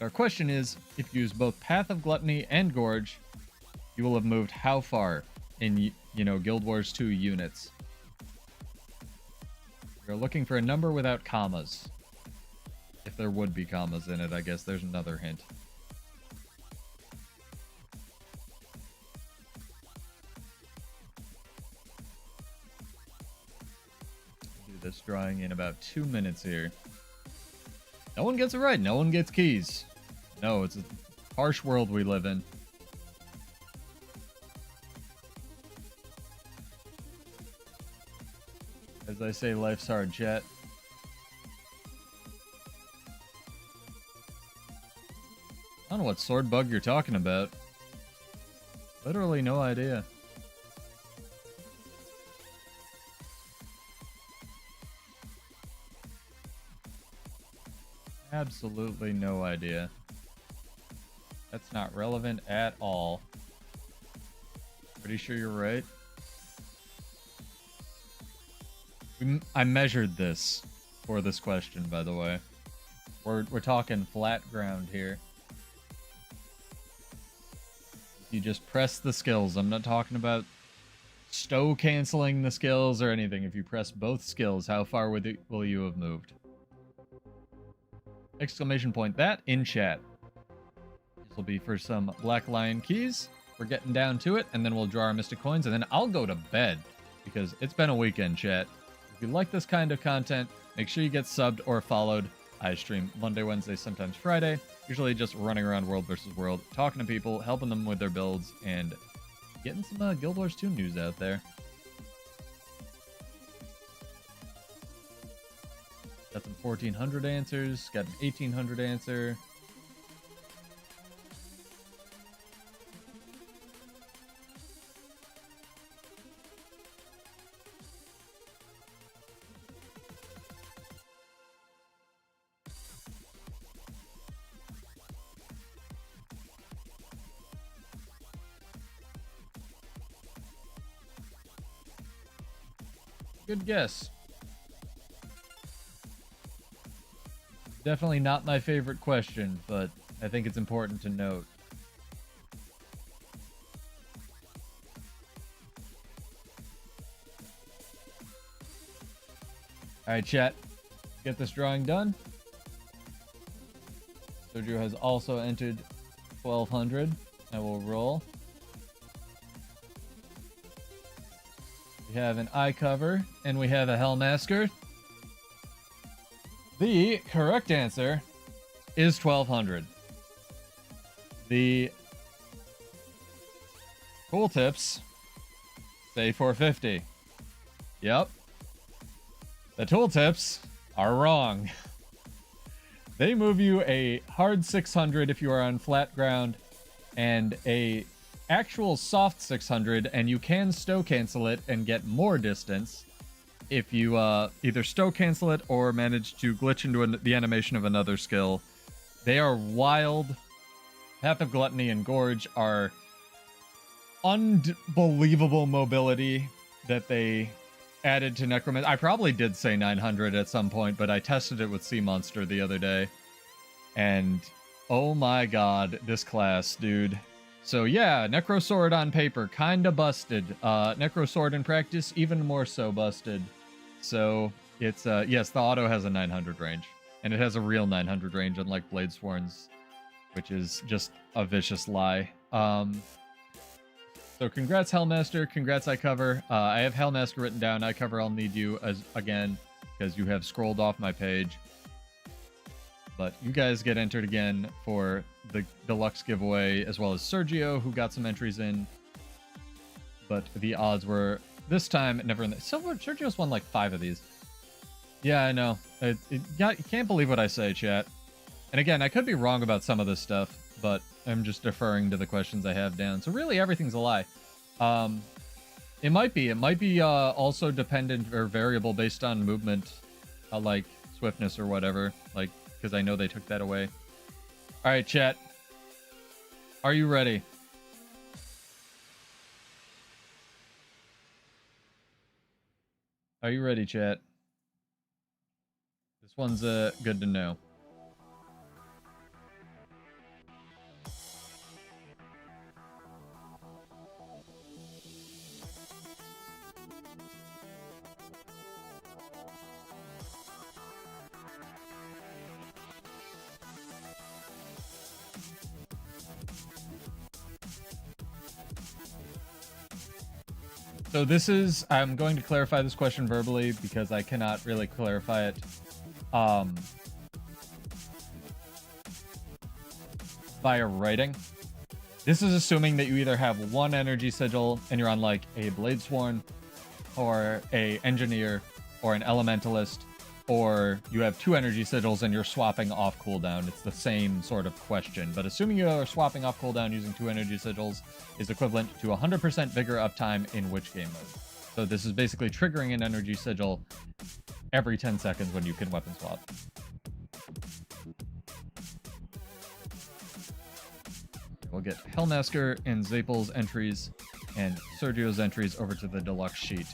Our question is, if you use both Path of Gluttony and Gorge, you will have moved how far in, Guild Wars 2 units? We're looking for a number without commas. If there would be commas in it, I guess there's another hint. Do this drawing in about 2 minutes here. No one gets it right. No one gets keys. No, it's a harsh world we live in. As I say, life's hard, chat. I don't know what sword bug you're talking about. Literally no idea. Absolutely no idea. That's not relevant at all. Pretty sure you're right. I measured this for this question, by the way. We're talking flat ground here. You just press the skills. I'm not talking about stow canceling the skills or anything. If you press both skills, how far will you have moved? Exclamation point that in chat. This will be for some Black Lion keys. We're getting down to it, and then we'll draw our Mystic Coins, and then I'll go to bed because it's been a weekend, chat. If you like this kind of content, make sure you get subbed or followed. I stream Monday, Wednesday, sometimes Friday. Usually just running around world versus world, talking to people, helping them with their builds, and getting some Guild Wars 2 news out there. Got some 1400 answers, got an 1800 answer. Good guess. Definitely not my favorite question, but I think it's important to note. Alright, chat. Get this drawing done. Sergio has also entered 1200. I will roll. We have an eye cover, and we have a Hellmasker. The correct answer is 1200. The tooltips say 450. Yep. The tooltips are wrong. They move you a hard 600 if you are on flat ground, and a actual soft 600, and you can stow cancel it and get more distance if you either stow cancel it or manage to glitch into the animation of another skill. They are wild. Path of Gluttony and Gorge are unbelievable mobility that they added to Necromancer. I probably did say 900 at some point, but I tested it with Sea Monster the other day. And oh my god, this class, dude. So yeah, Necrosword on paper, kinda busted. Necrosword in practice, even more so busted. So it's, yes, the auto has a 900 range. And it has a real 900 range, unlike Bladesworn's, which is just a vicious lie. So congrats, Hellmaster. Congrats, iCover. I have Hellmaster written down. iCover, I'll need you again, because you have scrolled off my page. But you guys get entered again for the deluxe giveaway, as well as Sergio, who got some entries in. But the odds were, this time, never in the... Sergio's won like 5 of these. Yeah, I know. You can't believe what I say, chat. And again, I could be wrong about some of this stuff, but I'm just deferring to the questions I have down. So really, everything's a lie. It might be also dependent or variable based on movement, like swiftness or whatever, like, because I know they took that away. All right, chat. Are you ready? Are you ready, chat? This one's good to know. So this is, I'm going to clarify this question verbally because I cannot really clarify it via writing. This is assuming that you either have one energy sigil and you're on like a Bladesworn or a engineer or an elementalist, or you have two energy sigils and you're swapping off cooldown. It's the same sort of question, but assuming you are swapping off cooldown using two energy sigils is equivalent to 100% vigor uptime in which game mode. So this is basically triggering an energy sigil every 10 seconds when you can weapon swap. We'll get Hellmasker and Zapel's entries and Sergio's entries over to the deluxe sheet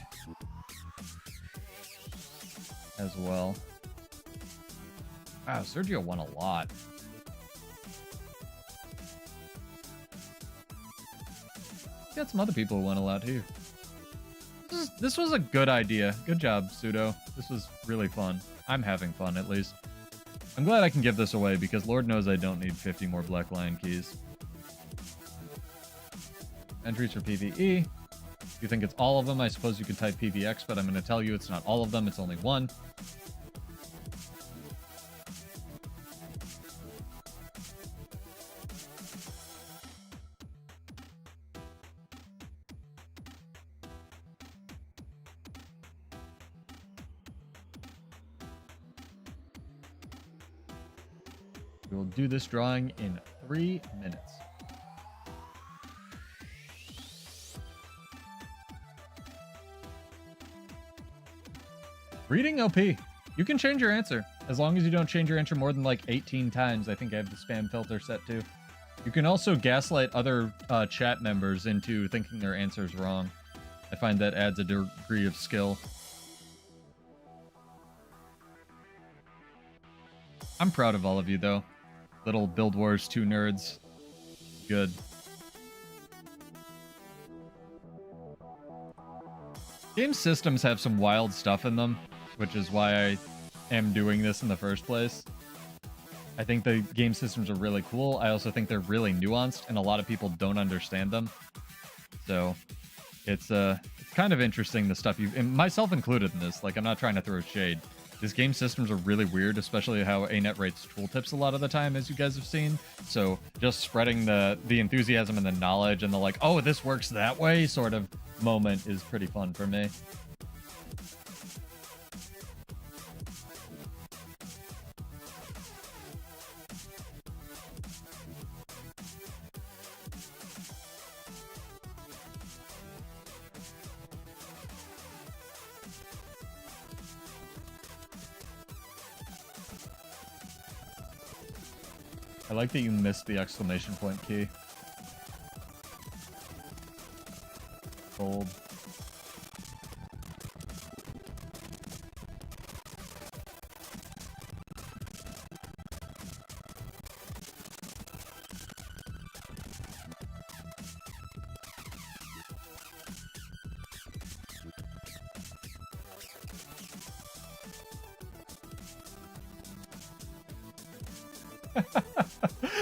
as well. Wow, Sergio won a lot. Got some other people who won a lot too. This was a good idea. Good job, Pseudo. This was really fun. I'm having fun, at least. I'm glad I can give this away because Lord knows I don't need 50 more Black Lion keys. Entries for PvE. If you think it's all of them, I suppose you could type PVX, but I'm going to tell you it's not all of them, it's only one. We will do this drawing in 3 minutes. Reading OP. You can change your answer. As long as you don't change your answer more than like 18 times. I think I have the spam filter set too. You can also gaslight other chat members into thinking their answer's wrong. I find that adds a degree of skill. I'm proud of all of you though. Little Build Wars 2 nerds. Good. Game systems have some wild stuff in them, which is why I am doing this in the first place. I think the game systems are really cool. I also think they're really nuanced, and a lot of people don't understand them. So it's kind of interesting, the stuff you, and myself included in this. Like, I'm not trying to throw shade. These game systems are really weird, especially how ANET writes tooltips a lot of the time, as you guys have seen. So just spreading the enthusiasm and the knowledge and the like, oh, this works that way sort of moment is pretty fun for me. I like that you missed the exclamation point key. Gold.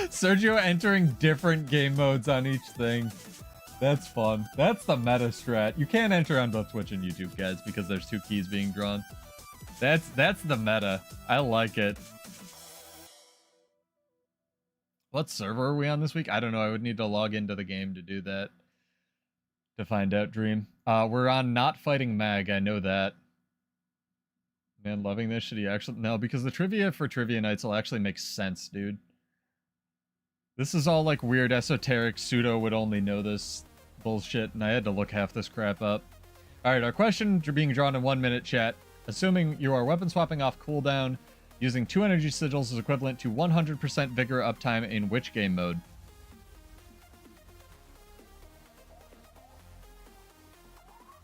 Sergio entering different game modes on each thing. That's fun. That's the meta strat. You can't enter on both Twitch and YouTube, guys, because there's 2 keys being drawn. That's the meta. I like it. What server are we on this week? I don't know. I would need to log into the game to do that. To find out, Dream. We're on Not Fighting Mag. I know that. Man, loving this. Should he actually... No, because the trivia for Trivia Nights will actually make sense, dude. This is all like weird esoteric pseudo would only know this bullshit, and I had to look half this crap up. Alright, our question being drawn in 1 minute, chat. Assuming you are weapon swapping off cooldown, using 2 energy sigils is equivalent to 100% vigor uptime in which game mode?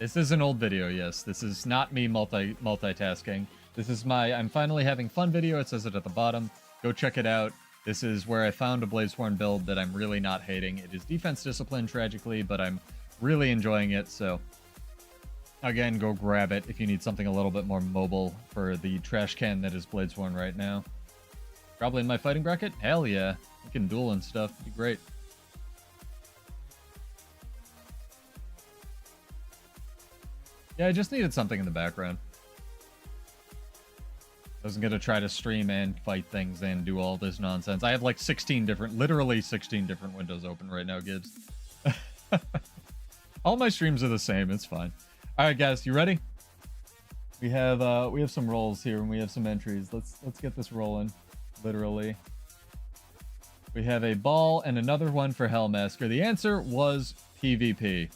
This is an old video, yes. This is not me multitasking. This is my I'm finally having fun video. It says it at the bottom. Go check it out. This is where I found a Bladesworn build that I'm really not hating. It is defense discipline, tragically, but I'm really enjoying it. So, again, go grab it if you need something a little bit more mobile for the trash can that is Bladesworn right now. Probably in my fighting bracket? Hell yeah. You can duel and stuff. It'd be great. Yeah, I just needed something in the background. I was gonna try to stream and fight things and do all this nonsense. I have like 16 different, literally 16 different windows open right now, Gibbs. All my streams are the same. It's fine. All right, guys, you ready? We have some rolls here and we have some entries. Let's get this rolling. Literally. We have a ball and another one for Hellmasker. The answer was PvP.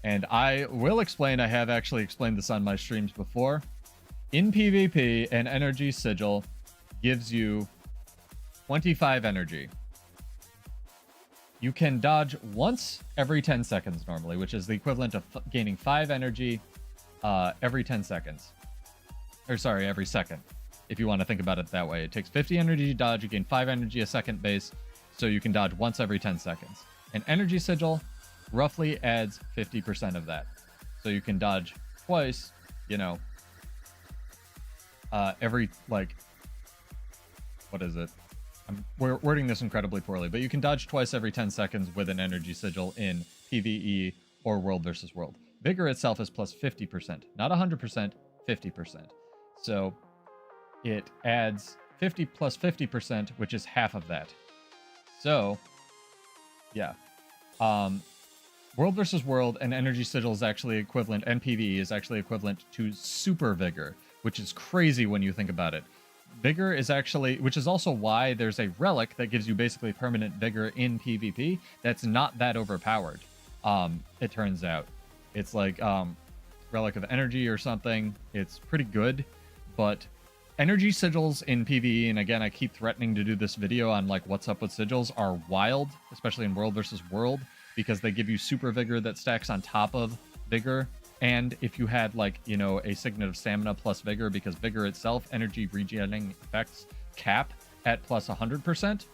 And I will explain, I have actually explained this on my streams before. In PvP, an energy sigil gives you 25 energy. You can dodge once every 10 seconds normally, which is the equivalent of gaining 5 energy every 10 seconds. Or sorry, every second, if you want to think about it that way. It takes 50 energy to dodge, you gain 5 energy a second base, so you can dodge once every 10 seconds. An energy sigil roughly adds 50% of that. So you can dodge twice, you know, every, like, what is it? We're wording this incredibly poorly, but you can dodge twice every 10 seconds with an energy sigil in PvE or World versus World. Vigor itself is plus 50%, not 100%, 50%. So it adds 50 plus 50%, which is half of that. So, yeah. World versus World and energy sigil is actually equivalent, and PvE is actually equivalent to super vigor, which is crazy when you think about it. Vigor is actually, which is also why there's a relic that gives you basically permanent vigor in PvP that's not that overpowered. It turns out. It's like relic of energy or something. It's pretty good, but energy sigils in PvE, and again, I keep threatening to do this video on like what's up with sigils, are wild, especially in World versus World, because they give you super vigor that stacks on top of vigor. And if you had, like, you know, a signet of stamina plus vigor, because vigor itself, energy regenerating effects cap at plus 100%.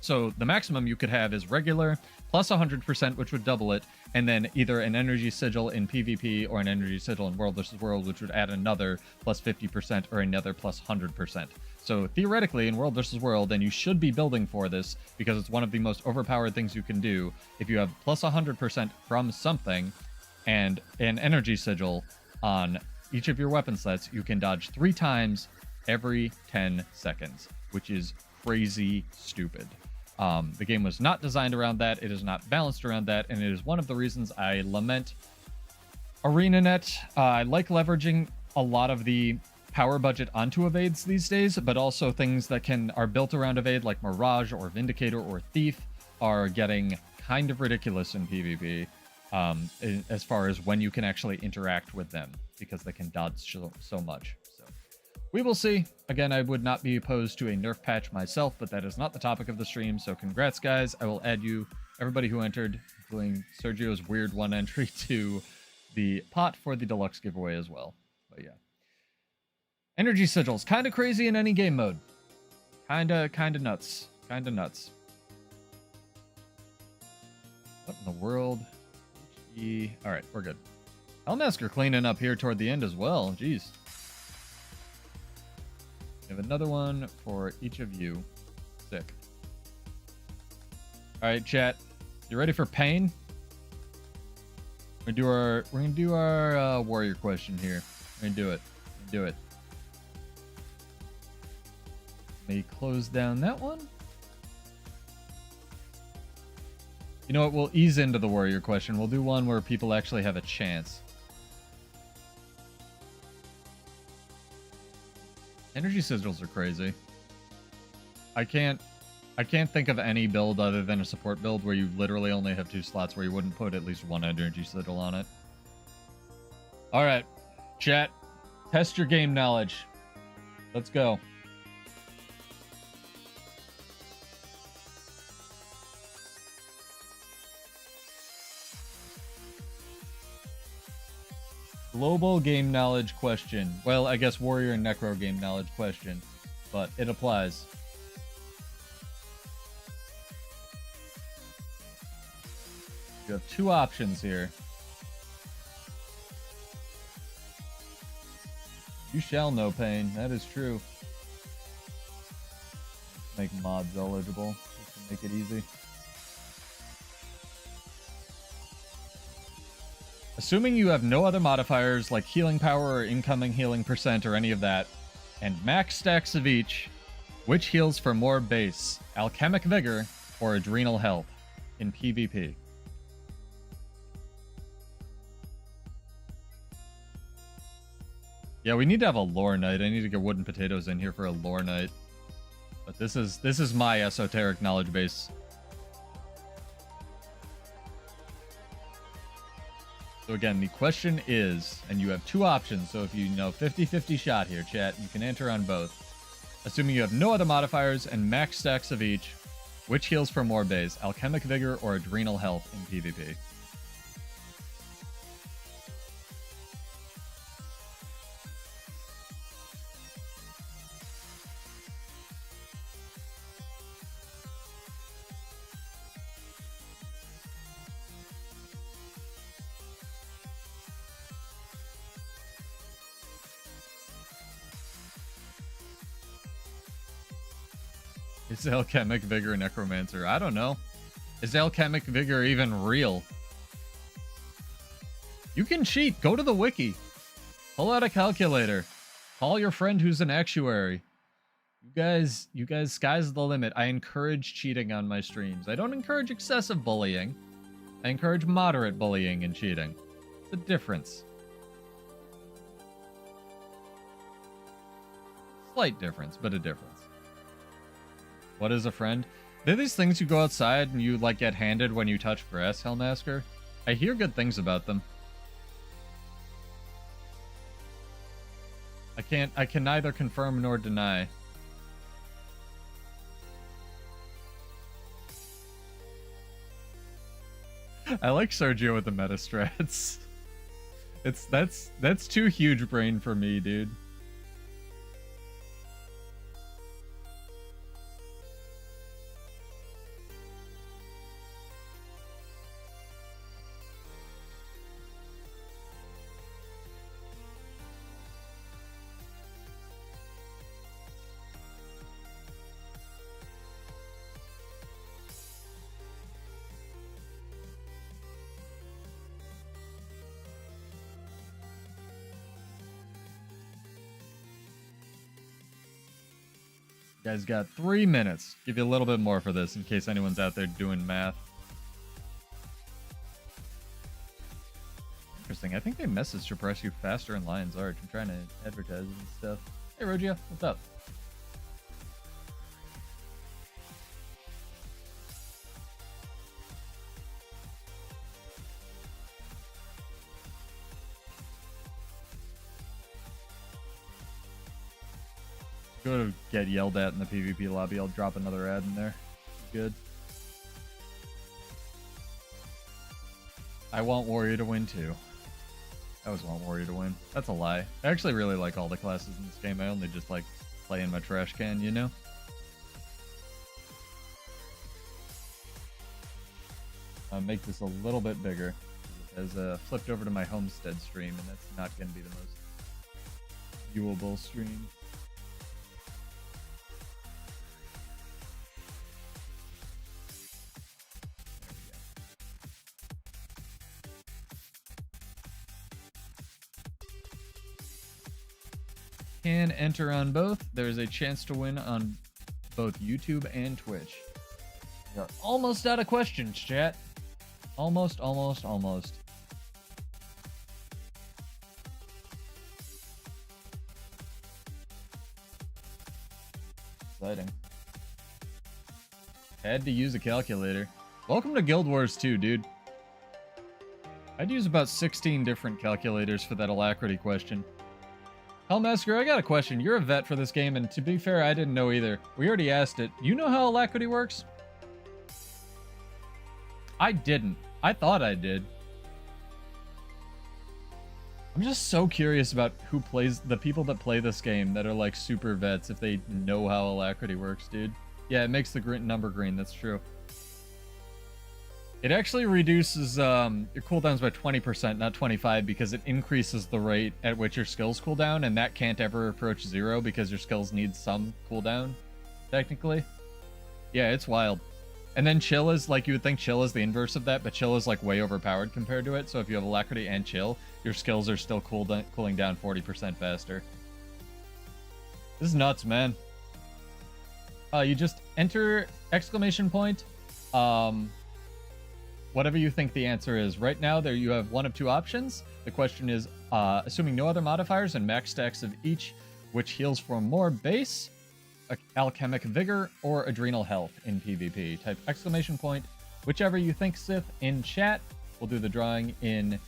So the maximum you could have is regular plus 100%, which would double it, and then either an energy sigil in PvP or an energy sigil in World versus World, which would add another plus 50% or another plus 100%. So theoretically, in World versus World, and you should be building for this because it's one of the most overpowered things you can do, if you have plus 100% from something and an energy sigil on each of your weapon sets, you can dodge 3 times every 10 seconds, which is crazy stupid. The game was not designed around that, it is not balanced around that, and it is one of the reasons I lament ArenaNet. I like leveraging a lot of the power budget onto evades these days, but also things that are built around evade, like Mirage or Vindicator or Thief, are getting kind of ridiculous in PvP. As far as when you can actually interact with them, because they can dodge so much. So we will see. Again, I would not be opposed to a nerf patch myself, but that is not the topic of the stream. So congrats, guys. I will add you, everybody who entered, including Sergio's weird one entry, to the pot for the deluxe giveaway as well. But yeah, energy sigils, kind of crazy in any game mode. Kind of nuts. Kind of nuts. What in the world? All right, we're good. Hellmasker cleaning up here toward the end as well. Jeez. We have another one for each of you. Sick. All right, chat. You ready for pain? We're gonna do our warrior question here. We're gonna do it. Do it. Let me close down that one. You know what? We'll ease into the warrior question. We'll do one where people actually have a chance. Energy sigils are crazy. I can't think of any build other than a support build where you literally only have 2 slots where you wouldn't put at least 1 energy sigil on it. All right, chat. Test your game knowledge. Let's go. Global game knowledge question. Well, I guess warrior and necro game knowledge question, but it applies. You have two options here. You shall know pain. That is true. Make mods eligible just to make it easy. Assuming you have no other modifiers like healing power or incoming healing percent or any of that, and max stacks of each, which heals for more base, alchemic vigor or adrenal health in PvP? Yeah, we need to have a lore night. I need to get wooden potatoes in here for a lore night. But this is my esoteric knowledge base. So again, the question is, and you have two options, so if you know 50-50 shot here, chat, you can enter on both. Assuming you have no other modifiers and max stacks of each, which heals for more base, alchemic vigor or adrenal health in PvP? Is alchemic vigor necromancer? I don't know. Is alchemic vigor even real? You can cheat. Go to the wiki. Pull out a calculator. Call your friend who's an actuary. You guys, sky's the limit. I encourage cheating on my streams. I don't encourage excessive bullying. I encourage moderate bullying and cheating. The difference. Slight difference, but a difference. What is a friend? They're these things you go outside and you like get handed when you touch grass, Hellmasker. I hear good things about them. I can neither confirm nor deny. I like Sergio with the meta strats. That's too huge brain for me, dude. You guys got 3 minutes. Give you a little bit more for this in case anyone's out there doing math. Interesting. I think they message to press you faster in Lion's Arch. I'm trying to advertise and stuff. Hey, Rogia. What's up? Go to get yelled at in the PvP lobby. I'll drop another ad in there. Good. I want Warrior to win too. I always want Warrior to win. That's a lie. I actually really like all the classes in this game. I only just like playing my trash can, you know? I'll make this a little bit bigger. It has flipped over to my homestead stream, and that's not going to be the most viewable stream. Can enter on both. There's a chance to win on both YouTube and Twitch. We are almost out of questions, chat. Almost. Exciting. Had to use a calculator. Welcome to Guild Wars 2, dude. I'd use about 16 different calculators for that Alacrity question. Hellmasker, I got a question. You're a vet for this game, and to be fair, I didn't know either. We already asked it. You know how Alacrity works? I didn't. I thought I did. I'm just so curious about who plays, the people that play this game that are like super vets, if they know how Alacrity works, dude. Yeah, it makes the number green, that's true. It actually reduces your cooldowns by 20%, not 25, because it increases the rate at which your skills cooldown, and that can't ever approach 0 because your skills need some cooldown, technically. Yeah, it's wild. And then chill is, like, you would think chill is the inverse of that, but chill is, like, way overpowered compared to it. So if you have Alacrity and chill, your skills are still cooling down 40% faster. This is nuts, man. You just enter exclamation point, whatever you think the answer is. Right now, there you have one of two options. The question is, assuming no other modifiers and max stacks of each, which heals for more base, alchemic vigor, or adrenal health in PvP. Type exclamation point, whichever you think, Sith, in chat. We'll do the drawing in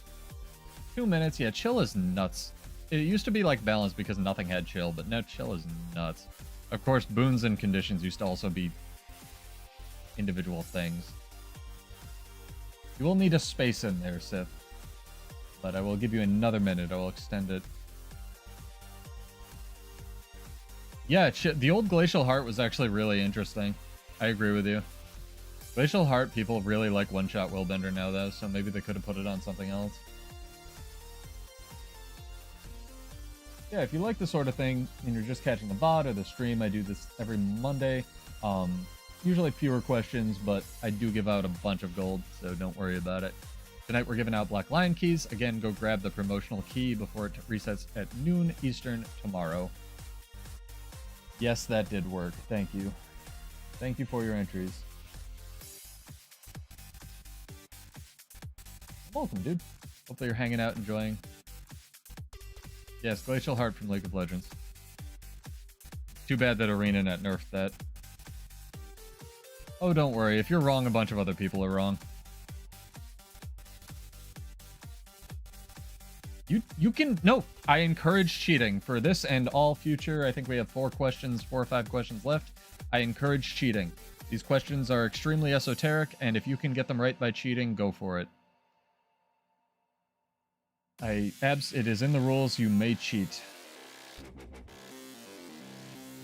2 minutes. Yeah, chill is nuts. It used to be like balanced because nothing had chill, but now chill is nuts. Of course, boons and conditions used to also be individual things. You will need a space in there, Sith. But I will give you another minute. I will extend it. Yeah, the old Glacial Heart was actually really interesting. I agree with you. Glacial Heart, people really like one-shot Willbender now, though, so maybe they could have put it on something else. Yeah, if you like this sort of thing and you're just catching the VOD or the stream, I do this every Monday. Usually fewer questions, but I do give out a bunch of gold, so don't worry about it. Tonight we're giving out Black Lion keys. Again, go grab the promotional key before it resets at noon Eastern tomorrow. Yes, that did work. Thank you. Thank you for your entries. Welcome, dude. Hopefully you're hanging out, enjoying. Yes, Glacial Heart from League of Legends. Too bad that ArenaNet nerfed that. Oh, don't worry. If you're wrong, a bunch of other people are wrong. You can... No, I encourage cheating for this and all future. I think we have 4 or 5 questions left. I encourage cheating. These questions are extremely esoteric, and if you can get them right by cheating, go for it. It is in the rules, you may cheat.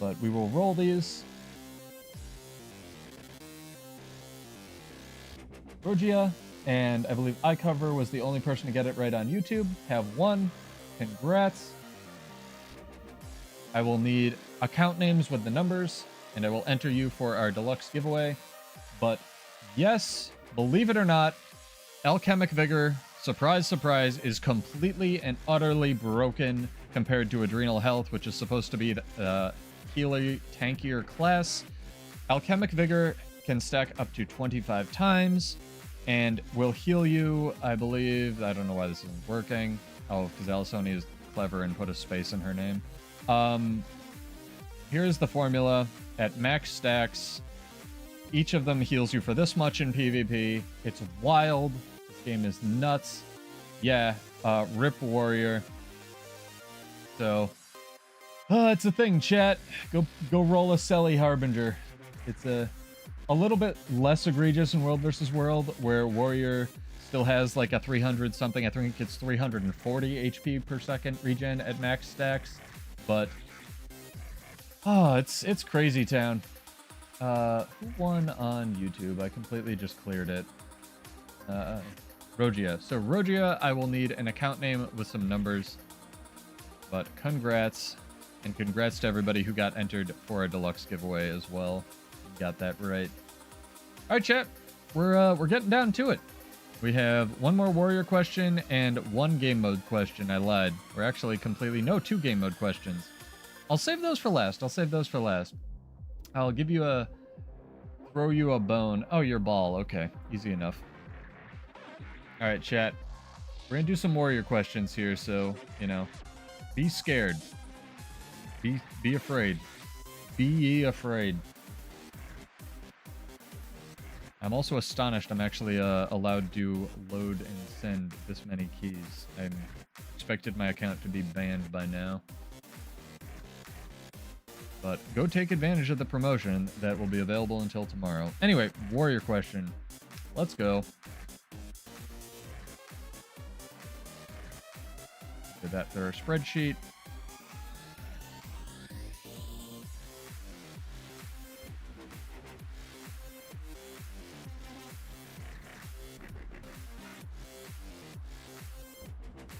But we will roll these. Rogia, and I believe iCover was the only person to get it right on YouTube. Have won. Congrats. I will need account names with the numbers, and I will enter you for our deluxe giveaway. But yes, believe it or not, Alchemic Vigor, surprise, surprise, is completely and utterly broken compared to Adrenal Health, which is supposed to be the healer, tankier class. Alchemic Vigor can stack up to 25 times and will heal you, I believe. I don't know why this isn't working. Oh, because Alisoni is clever and put a space in her name. Here's the formula. At max stacks, each of them heals you for this much in PvP. It's wild. This game is nuts. Yeah, rip warrior. So, it's a thing, chat. Go roll a Selly Harbinger. It's a little bit less egregious in World vs. World, where warrior still has like a 300 something. I think it's 340 HP per second regen at max stacks. But it's crazy town. Who won on YouTube? I completely just cleared it. Rogia. So Rogia, I will need an account name with some numbers. But congrats, and congrats to everybody who got entered for a deluxe giveaway as well. Got that right. All right, chat. We're getting down to it. We have one more warrior question and one game mode question. I lied. We're actually no, 2 game mode questions. I'll save those for last. I'll give you throw you a bone. Oh, your ball. Okay, easy enough. All right, chat. We're gonna do some warrior questions here, so be scared. Be afraid. Be ye afraid. I'm also astonished I'm actually allowed to load and send this many keys. I expected my account to be banned by now. But go take advantage of the promotion that will be available until tomorrow. Anyway, warrior question. Let's go. Did that through our spreadsheet.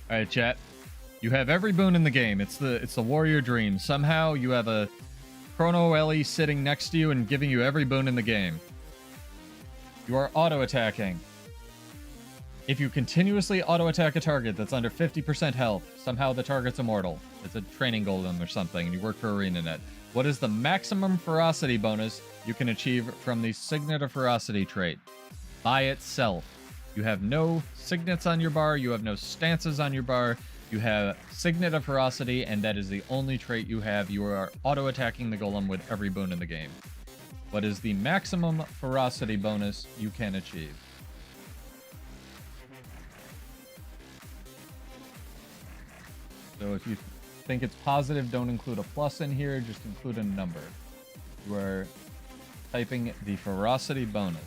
All right, chat. You have every boon in the game. It's the warrior dream. Somehow you have a Chrono Ellie sitting next to you and giving you every boon in the game. You are auto-attacking. If you continuously auto-attack a target that's under 50% health, somehow the target's immortal. It's a training golem or something, and you work for ArenaNet. What is the maximum ferocity bonus you can achieve from the Signet of Ferocity trait? By itself. You have no signets on your bar, you have no stances on your bar, you have Signet of Ferocity, and that is the only trait you have. You are auto-attacking the golem with every boon in the game. What is the maximum ferocity bonus you can achieve? So if you think it's positive, don't include a plus in here, just include a number. You are typing the ferocity bonus.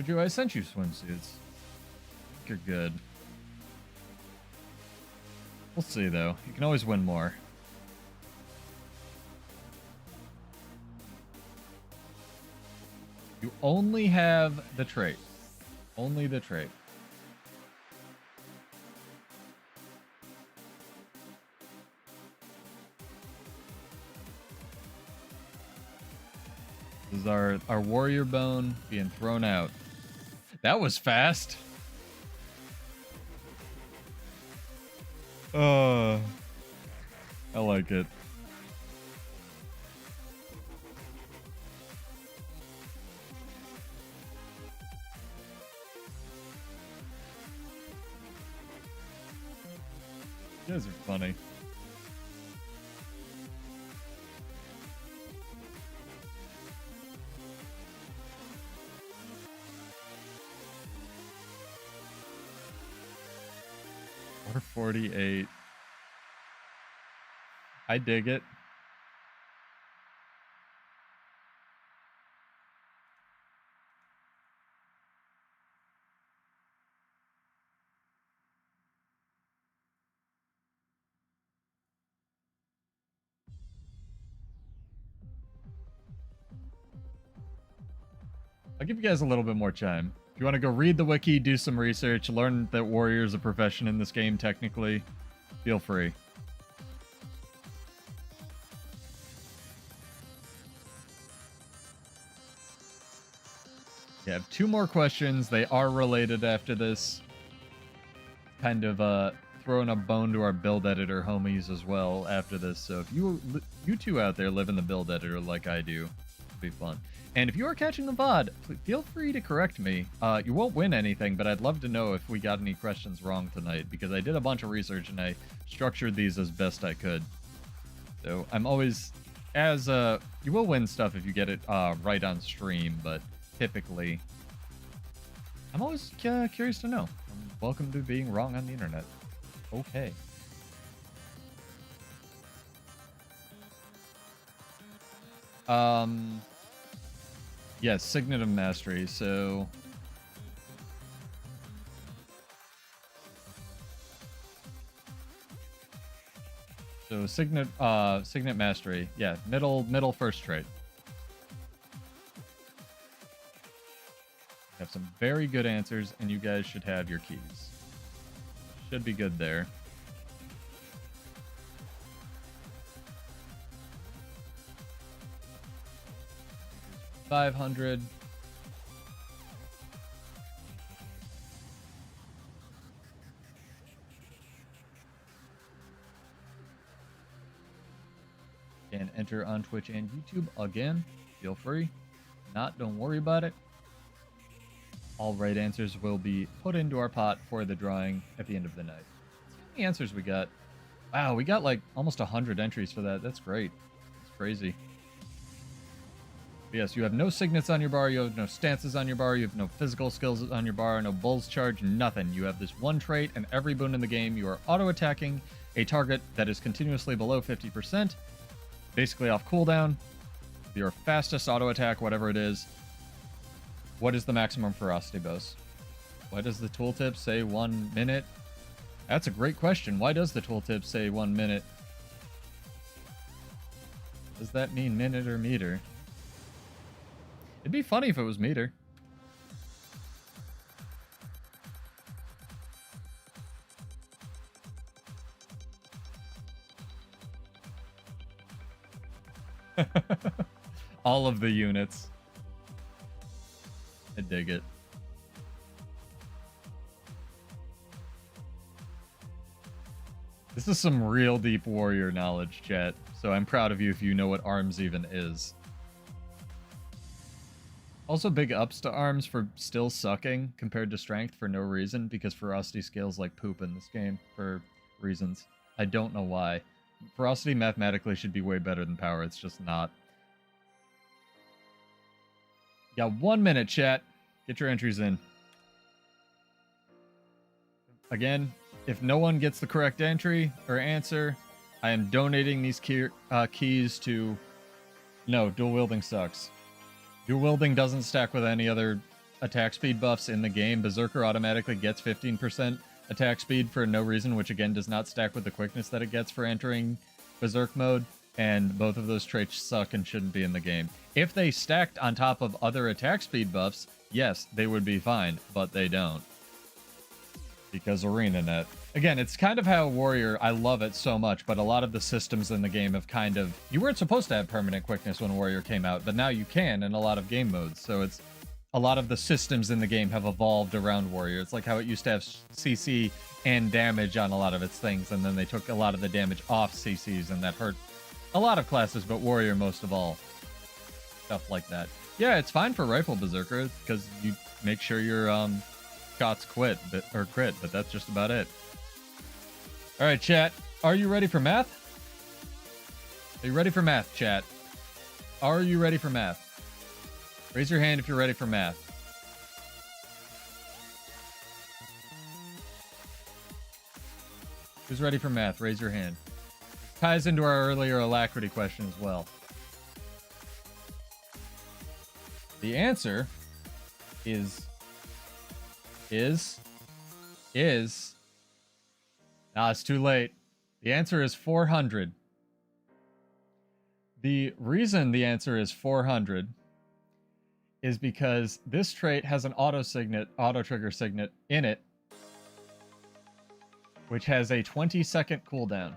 Drew, I sent you swimsuits. I think you're good. We'll see, though. You can always win more. You only have the trait. Only the trait. This is our warrior bone being thrown out. That was fast. I like it. You guys are funny. Or 48. I dig it. I'll give you guys a little bit more time. If you want to go read the wiki, do some research, learn that warrior is a profession in this game technically, feel free. Yeah, I have 2 more questions. They are related after this. Kind of throwing a bone to our build editor homies as well after this. So if you two out there live in the build editor like I do, it'll be fun. And if you are catching the VOD, feel free to correct me. You won't win anything, but I'd love to know if we got any questions wrong tonight, because I did a bunch of research and I structured these as best I could. So I'm always, you will win stuff if you get it right on stream, but typically, I'm always curious to know. Welcome to being wrong on the internet. Okay. Yes, Signet of Mastery, so... So Signet Mastery, yeah, middle first trait. Have some very good answers, and you guys should have your keys. Should be good there. $500. And enter on Twitch and YouTube again. Feel free. Not, don't worry about it. All right answers will be put into our pot for the drawing at the end of the night. Let's see how many answers we got. Wow, we got like almost 100 entries for that. That's great. That's crazy. But yes, you have no signets on your bar, you have no stances on your bar, you have no physical skills on your bar, no bull's charge, nothing. You have this one trait, and every boon in the game you are auto-attacking a target that is continuously below 50%, basically off cooldown, your fastest auto attack, whatever it is. What is the maximum ferocity bonus? Why does the tooltip say 1 minute? That's a great question. Why does the tooltip say 1 minute? Does that mean minute or meter? It'd be funny if it was meter. All of the units. I dig it. This is some real deep warrior knowledge, chat. So I'm proud of you if you know what arms even is. Also, big ups to arms for still sucking compared to strength for no reason, because ferocity scales like poop in this game for reasons. I don't know why. Ferocity mathematically should be way better than power. It's just not. You got 1 minute, chat. Get your entries in. Again, if no one gets the correct entry or answer, I am donating these keys to... No, dual wielding sucks. Dual wielding doesn't stack with any other attack speed buffs in the game. Berserker automatically gets 15% attack speed for no reason, which again does not stack with the quickness that it gets for entering Berserk mode, and both of those traits suck and shouldn't be in the game. If they stacked on top of other attack speed buffs, yes, they would be fine, but they don't. Because ArenaNet. Again, it's kind of how Warrior, I love it so much, but a lot of the systems in the game have kind of... You weren't supposed to have permanent quickness when Warrior came out, but now you can in a lot of game modes, so it's... A lot of the systems in the game have evolved around Warrior. It's like how it used to have CC and damage on a lot of its things, and then they took a lot of the damage off CCs, and that hurt a lot of classes, but Warrior most of all. Stuff like that. Yeah, it's fine for Rifle Berserker, because you make sure your shots crit, but that's just about it. Alright, chat. Are you ready for math? Are you ready for math, chat? Are you ready for math? Raise your hand if you're ready for math. Who's ready for math? Raise your hand. Ties into our earlier Alacrity question as well. The answer is... Nah, it's too late. The answer is 400. The reason the answer is 400 is because this trait has an auto trigger signet in it, which has a 20-second cooldown.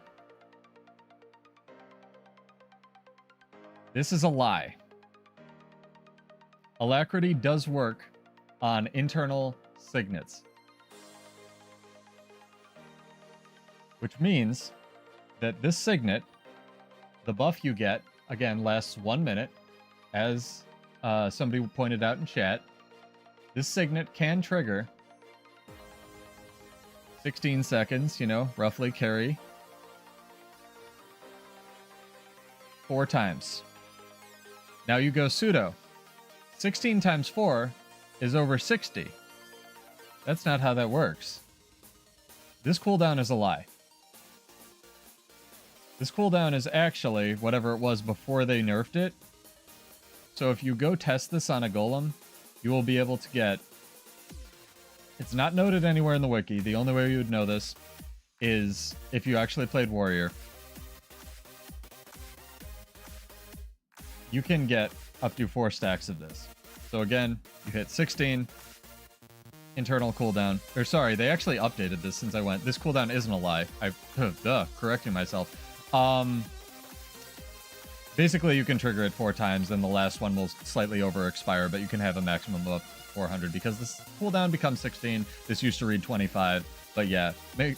This is a lie. Alacrity does work on internal signets, which means that this signet, the buff you get, again, lasts 1 minute, as somebody pointed out in chat. This signet can trigger 16 seconds, you know, roughly carry 4 times. Now you go pseudo. 16 times 4 is over 60. That's not how that works. This cooldown is a lie. This cooldown is actually whatever it was before they nerfed it. So if you go test this on a golem, you will be able to get... It's not noted anywhere in the wiki. The only way you would know this is if you actually played Warrior. You can get up to 4 stacks of this. So again, you hit 16 internal cooldown. Or sorry, they actually updated this since I went. This cooldown isn't a lie. Correcting myself. Basically, you can trigger it 4 times, and the last one will slightly over-expire, but you can have a maximum of 400, because this cooldown becomes 16. This used to read 25, but yeah.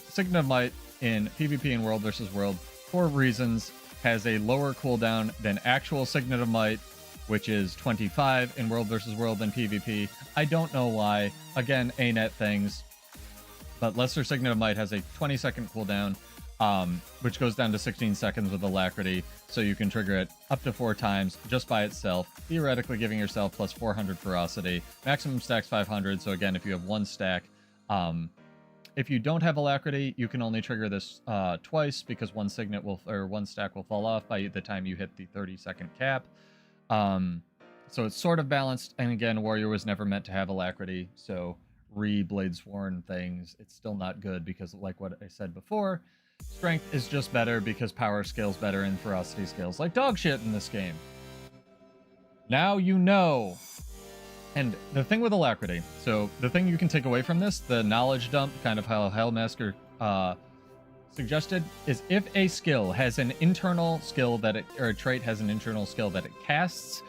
Signet of Might in PvP and World vs. World, for reasons, has a lower cooldown than actual Signet of Might, which is 25 in World vs. World and PvP. I don't know why. Again, ANET things. But Lesser Signet of Might has a 20-second cooldown, which goes down to 16 seconds with Alacrity, so you can trigger it up to 4 times just by itself, theoretically giving yourself plus 400 ferocity. Maximum stack's 500, so again, if you have 1 stack, if you don't have Alacrity, you can only trigger this twice because one signet will, or one stack will fall off by the time you hit the 30-second cap. So it's sort of balanced. And again, Warrior was never meant to have Alacrity, so Bladesworn things, it's still not good because, like what I said before, strength is just better because power scales better and ferocity scales like dog shit in this game. Now you know. And the thing with Alacrity, so the thing you can take away from this, the knowledge dump, kind of how Hellmaster suggested, is if a skill has an internal skill that it, or a trait has an internal skill that it casts,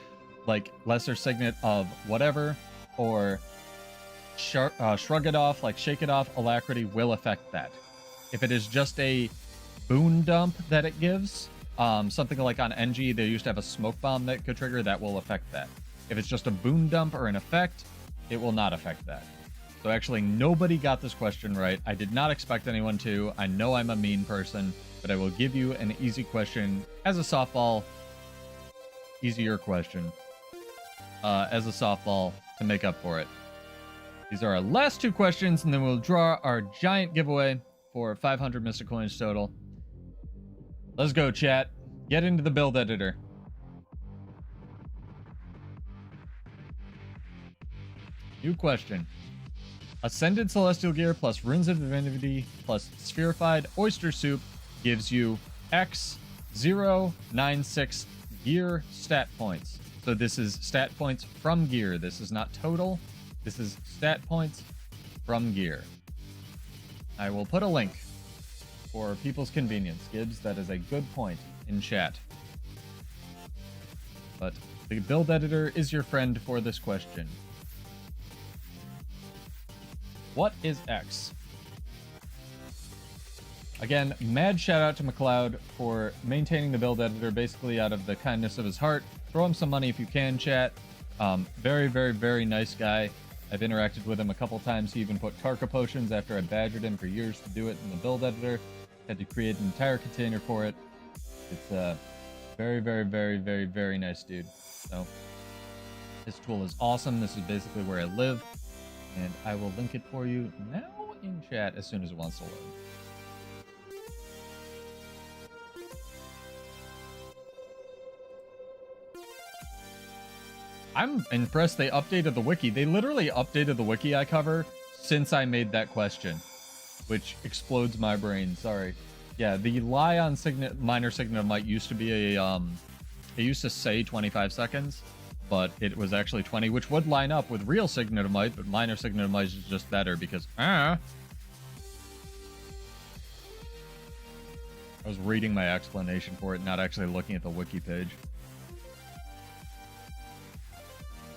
like lesser signet of whatever, or shrug it off, like shake it off, Alacrity will affect that. If it is just a boon dump that it gives, something like on NG, they used to have a smoke bomb that could trigger, that will affect that. If it's just a boon dump or an effect, it will not affect that. So actually, nobody got this question right. I did not expect anyone to. I know I'm a mean person, but I will give you an easy question as a softball. Easier question. As a softball to make up for it. These are our last two questions, and then we'll draw our giant giveaway for 500 Mystic Coins total. Let's go, chat. Get into the build editor. New question. Ascended Celestial Gear plus Runes of Divinity plus Spherified Oyster Soup gives you X096 gear stat points. So this is stat points from gear. This is not total. This is stat points from gear. I will put a link for people's convenience. Gibbs, that is a good point in chat. But the build editor is your friend for this question. What is X? Again, mad shout out to McLeod for maintaining the build editor basically out of the kindness of his heart. Throw him some money if you can, chat. Very, very, very nice guy. I've interacted with him a couple times. He even put Karka potions after I badgered him for years to do it in the build editor. Had to create an entire container for it. It's a very, very, very, very, very nice dude. So this tool is awesome. This is basically where I live. And I will link it for you now in chat as soon as it wants to load. I'm impressed they updated the wiki. They literally updated the wiki I cover since I made that question, which explodes my brain. Sorry. Yeah, the lie on minor signet of might used to be a it used to say 25 seconds. But it was actually 20, which would line up with real signet of might, but minor signet of might is just better because I was reading my explanation for it, not actually looking at the wiki page.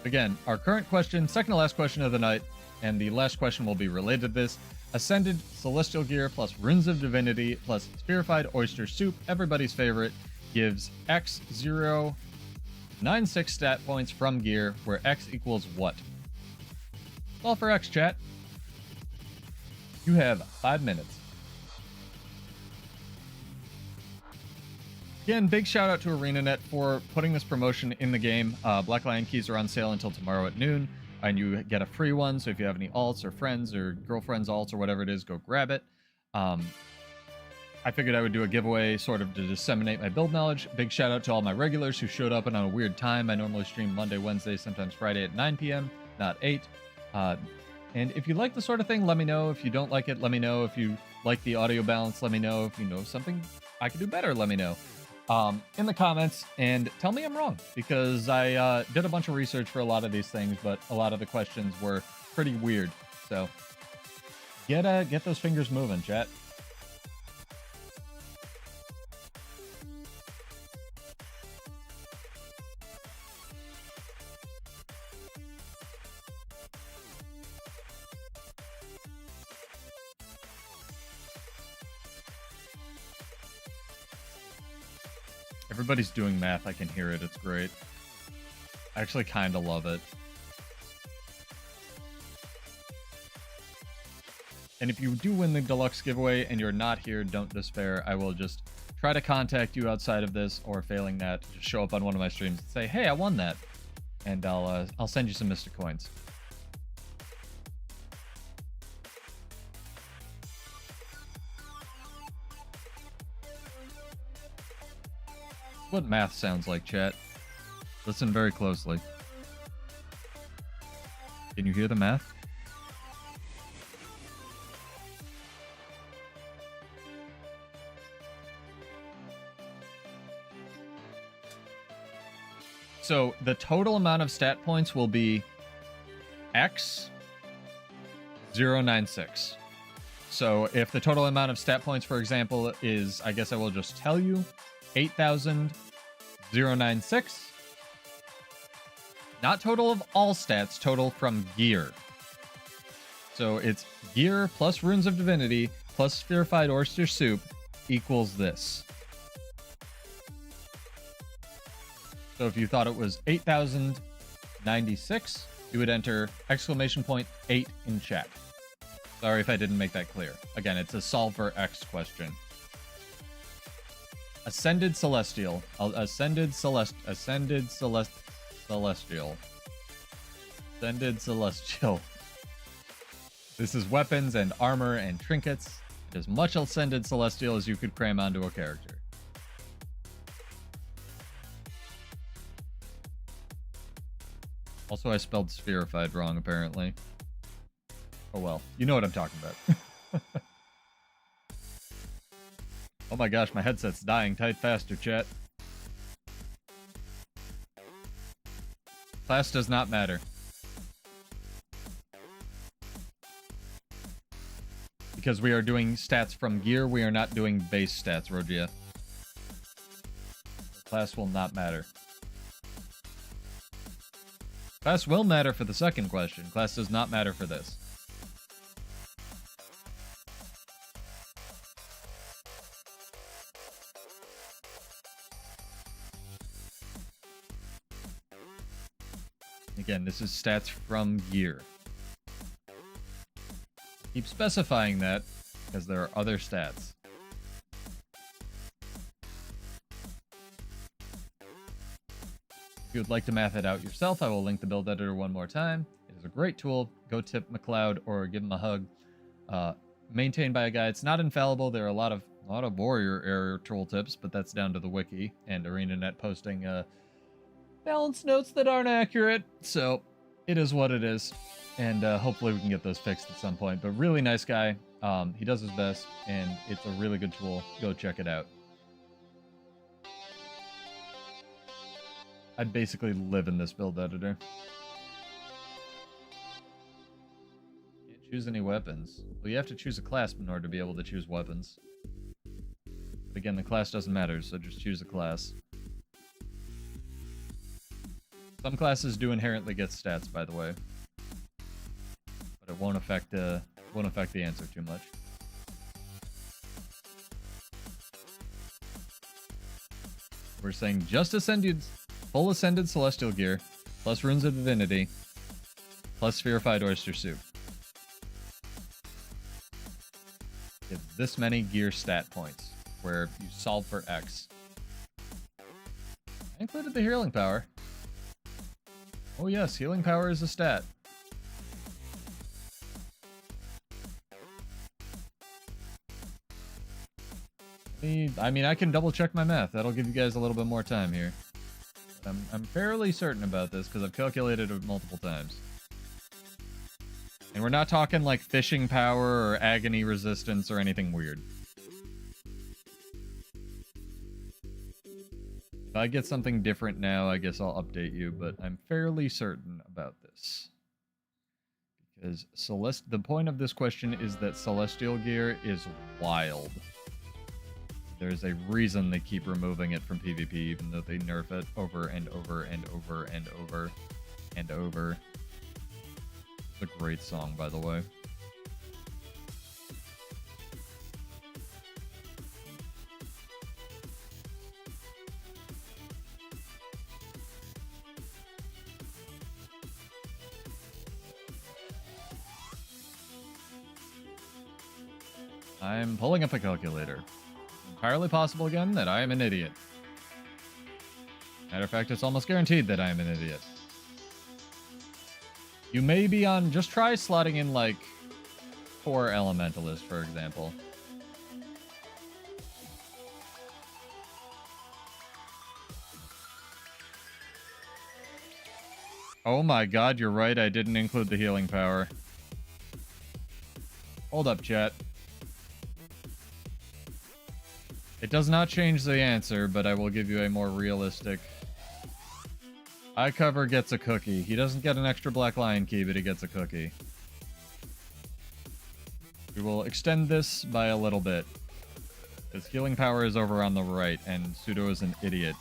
Again, our current question, second to last question of the night, and the last question will be related to this. Ascended Celestial Gear plus Runes of Divinity plus Spherified Oyster Soup, everybody's favorite, gives X096 stat points from gear, where X equals what? All for X, chat. You have 5 minutes. Again, big shout out to ArenaNet for putting this promotion in the game. Black Lion keys are on sale until tomorrow at noon, and you get a free one. So if you have any alts or friends or girlfriends alts or whatever it is, go grab it. I figured I would do a giveaway sort of to disseminate my build knowledge. Big shout out to all my regulars who showed up and on a weird time. I normally stream Monday, Wednesday, sometimes Friday at 9 p.m., not 8. And if you like the sort of thing, let me know. If you don't like it, let me know. If you like the audio balance, let me know. If you know something I could do better, let me know in the comments, and tell me I'm wrong, because I did a bunch of research for a lot of these things, but a lot of the questions were pretty weird. So get those fingers moving, chat. Everybody's doing math. I can hear it. It's great. I actually kind of love it. And if you do win the deluxe giveaway and you're not here, don't despair. I will just try to contact you outside of this, or failing that, just show up on one of my streams and say, hey, I won that. And I'll send you some Mystic Coins. What math sounds like, chat. Listen very closely. Can you hear the math? So the total amount of stat points will be X 096. So if the total amount of stat points, for example, is, I guess I will just tell you, 8,096. Not total of all stats, total from gear. So it's gear plus Runes of Divinity plus Spherified Oyster Soup equals this. So if you thought it was 8,096, you would enter exclamation point 8 in chat. Sorry if I didn't make that clear. Again, it's a solve for X question. Ascended Celestial. Ascended Celestial. This is weapons and armor and trinkets. As much Ascended Celestial as you could cram onto a character. Also, I spelled spherified wrong, apparently. Oh well, you know what I'm talking about. Oh my gosh, my headset's dying. Type faster, chat. Class does not matter. Because we are doing stats from gear, we are not doing base stats, Rogia. Class will not matter. Class will matter for the second question. Class does not matter for this. Again, this is stats from gear. Keep specifying that because there are other stats. If you would like to math it out yourself, I will link the build editor one more time. It is a great tool. Go tip McLeod or give him a hug. Maintained by a guy. It's not infallible. There are a lot of warrior area tooltips, but that's down to the wiki and ArenaNet posting balance notes that aren't accurate. So it is what it is, and hopefully we can get those fixed at some point. But really nice guy. He does his best, and it's a really good tool. Go check it out. I basically live in this build editor. Can't choose any weapons. Well, you have to choose a class in order to be able to choose weapons. But again, the class doesn't matter, so just choose a class. Some classes do inherently get stats, by the way. But it won't affect the answer too much. We're saying just ascended, full ascended celestial gear, plus Runes of Divinity, plus Spherified Oyster Soup. It's this many gear stat points, where you solve for X. I included the healing power. Oh yes, healing power is a stat. I mean, I can double check my math. That'll give you guys a little bit more time here. I'm fairly certain about this because I've calculated it multiple times. And we're not talking like fishing power or agony resistance or anything weird. If I get something different now, I guess I'll update you, but I'm fairly certain about this. Because the point of this question is that Celestial Gear is wild. There's a reason they keep removing it from PvP, even though they nerf it over and over and over and over and over. It's a great song, by the way. I'm pulling up a calculator. Entirely possible again that I am an idiot. Matter of fact, it's almost guaranteed that I am an idiot. You may be on... Just try slotting in, like, 4 Elementalist, for example. Oh my god, you're right. I didn't include the healing power. Hold up, chat. It does not change the answer, but I will give you a more realistic... Eye cover gets a cookie. He doesn't get an extra Black Lion key, but he gets a cookie. We will extend this by a little bit. Because healing power is over on the right, and Pseudo is an idiot.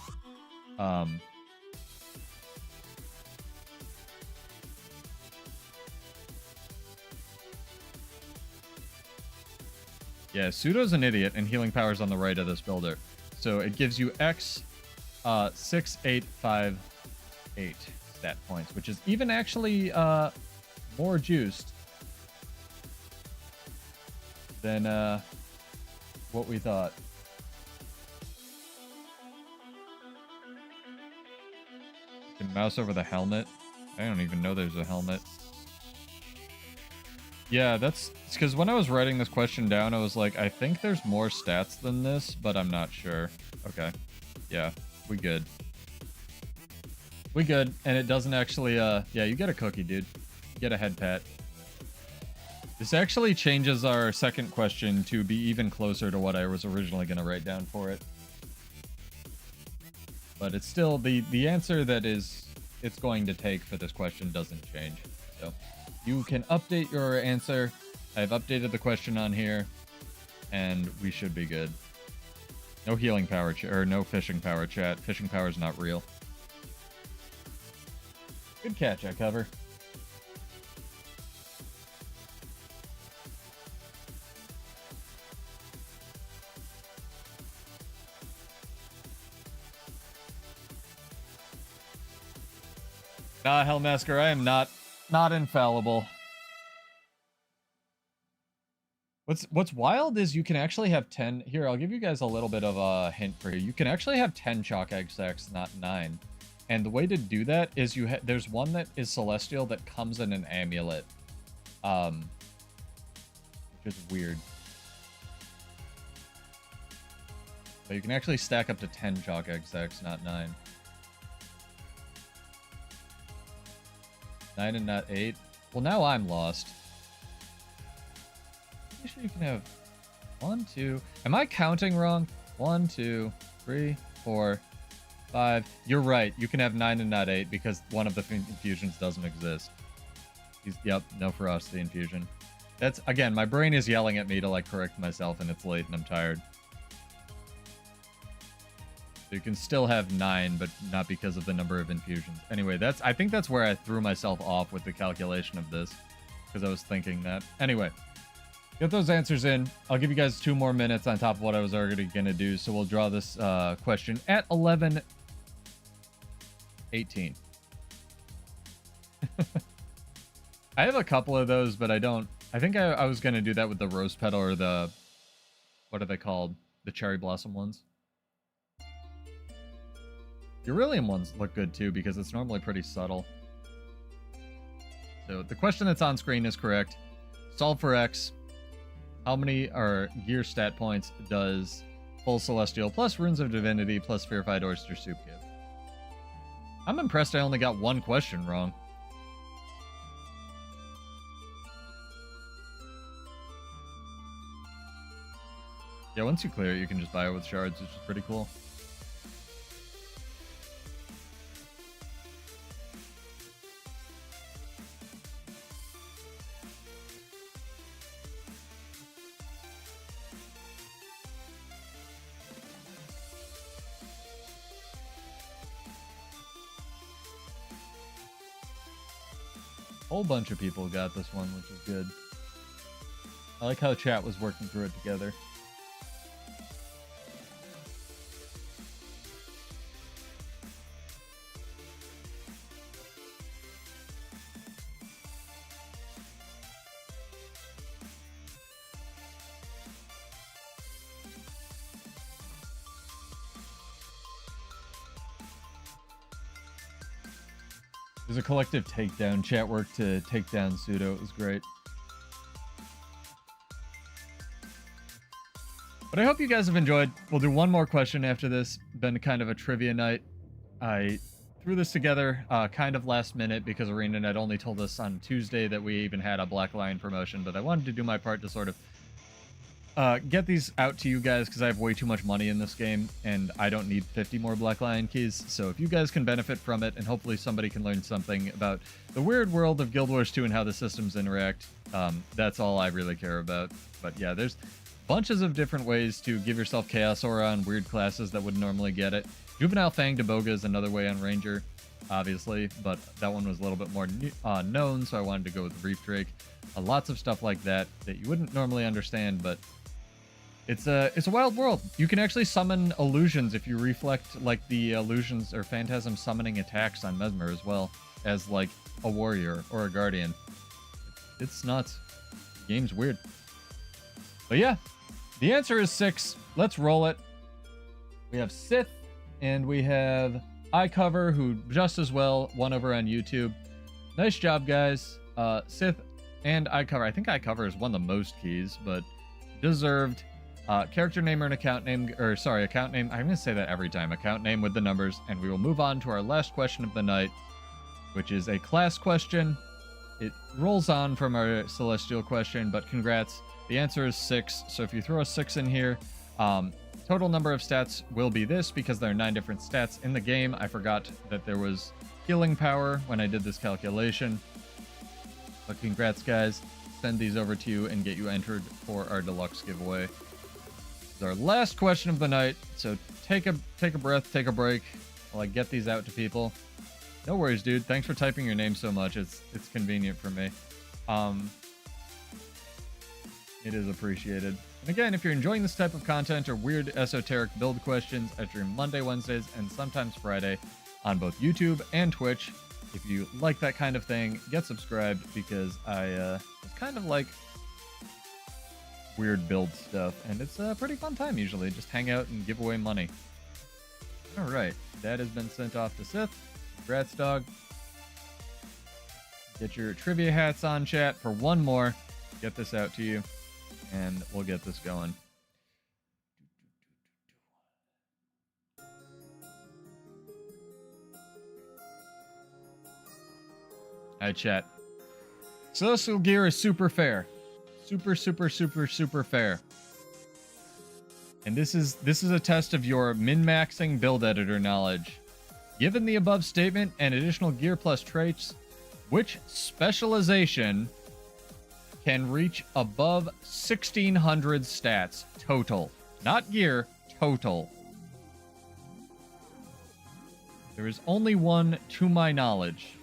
Yeah, Pseudo's an idiot, and healing power is on the right of this builder. So it gives you X 6, 8, 5, 8 stat points, which is even actually more juiced than what we thought. You can mouse over the helmet. I don't even know there's a helmet. Yeah, it's because when I was writing this question down, I was like, I think there's more stats than this, but I'm not sure. Okay. Yeah, we good. We good, and it doesn't actually, yeah, you get a cookie, dude. You get a head pat. This actually changes our second question to be even closer to what I was originally going to write down for it. But it's still, the answer that it's going to take for this question doesn't change, so... You can update your answer. I've updated the question on here, and we should be good. No healing power, or no fishing power, chat. Fishing power is not real. Good catch, I cover. Nah, Hellmasker, I am not infallible. What's wild is you can actually have 10... Here, I'll give you guys a little bit of a hint for you. You can actually have 10 chalk egg sacks, not 9. And the way to do that is there's one that is celestial that comes in an amulet. Which is weird. But you can actually stack up to 10 chalk egg sacks, not 9. 9 and not 8. Well, now I'm lost. Pretty sure you can have 1, 2. Am I counting wrong? 1, 2, 3, 4, 5. You're right. You can have 9 and not 8 because one of the infusions doesn't exist. Yep, no ferocity infusion. That's, again, my brain is yelling at me to, like, correct myself, and it's late and I'm tired. So you can still have 9, but not because of the number of infusions. Anyway, I think that's where I threw myself off with the calculation of this, because I was thinking that. Anyway, get those answers in. I'll give you guys 2 more minutes on top of what I was already going to do, so we'll draw this question at 11:18. I have a couple of those, but I don't... I think I was going to do that with the rose petal or the... What are they called? The cherry blossom ones. Beryllium ones look good too because it's normally pretty subtle. So the question that's on screen is correct. Solve for X. How many gear stat points does Full Celestial plus Runes of Divinity plus Purified Oyster Soup give? I'm impressed I only got 1 question wrong. Yeah, once you clear it, you can just buy it with shards, which is pretty cool. Whole bunch of people got this one, which is good. I like how chat was working through it together. It was a collective takedown. Chat worked to take down Pseudo. It was great. But I hope you guys have enjoyed. We'll do one more question after this. Been kind of a trivia night. I threw this together kind of last minute because ArenaNet only told us on Tuesday that we even had a Black Lion promotion, but I wanted to do my part to sort of get these out to you guys because I have way too much money in this game and I don't need 50 more Black Lion keys. So if you guys can benefit from it and hopefully somebody can learn something about the weird world of Guild Wars 2 and how the systems interact, that's all I really care about. But yeah, there's bunches of different ways to give yourself Chaos Aura on weird classes that would normally get it. Juvenile Fang Daboga is another way on Ranger, obviously, but that one was a little bit more known, so I wanted to go with Reef Drake. Lots of stuff like that that you wouldn't normally understand, but it's a wild world. You can actually summon illusions if you reflect like the illusions or phantasm summoning attacks on Mesmer as well as like a warrior or a guardian. It's nuts. The game's weird. But yeah, the answer is 6. Let's roll it. We have Sith and we have iCover, who just as well won over on YouTube. Nice job, guys. Sith and iCover. I think iCover has won the most keys, but deserved. Character name or an account name, or sorry, account name. I'm going to say that every time. Account name with the numbers. And we will move on to our last question of the night, which is a class question. It rolls on from our celestial question, but congrats. The answer is 6. So if you throw a 6 in here, total number of stats will be this because there are 9 different stats in the game. I forgot that there was healing power when I did this calculation. But congrats, guys. Send these over to you and get you entered for our deluxe giveaway. This is our last question of the night. So take a breath, take a break while I get these out to people. No worries, dude. Thanks for typing your name so much. It's convenient for me. It is appreciated. And again, if you're enjoying this type of content or weird esoteric build questions, I stream Monday, Wednesdays, and sometimes Friday on both YouTube and Twitch. If you like that kind of thing, get subscribed because I kind of like weird build stuff, and it's a pretty fun time usually. Just hang out and give away money. All right, that has been sent off to Sith. Congrats, dog. Get your trivia hats on, chat, for one more. Get this out to you, and we'll get this going. Alright, chat. Celestial gear is super fair. Super fair. And this is a test of your min-maxing build editor knowledge. Given the above statement and additional gear plus traits, which specialization can reach above 1600 stats total? Not gear, total. There is only one to my knowledge.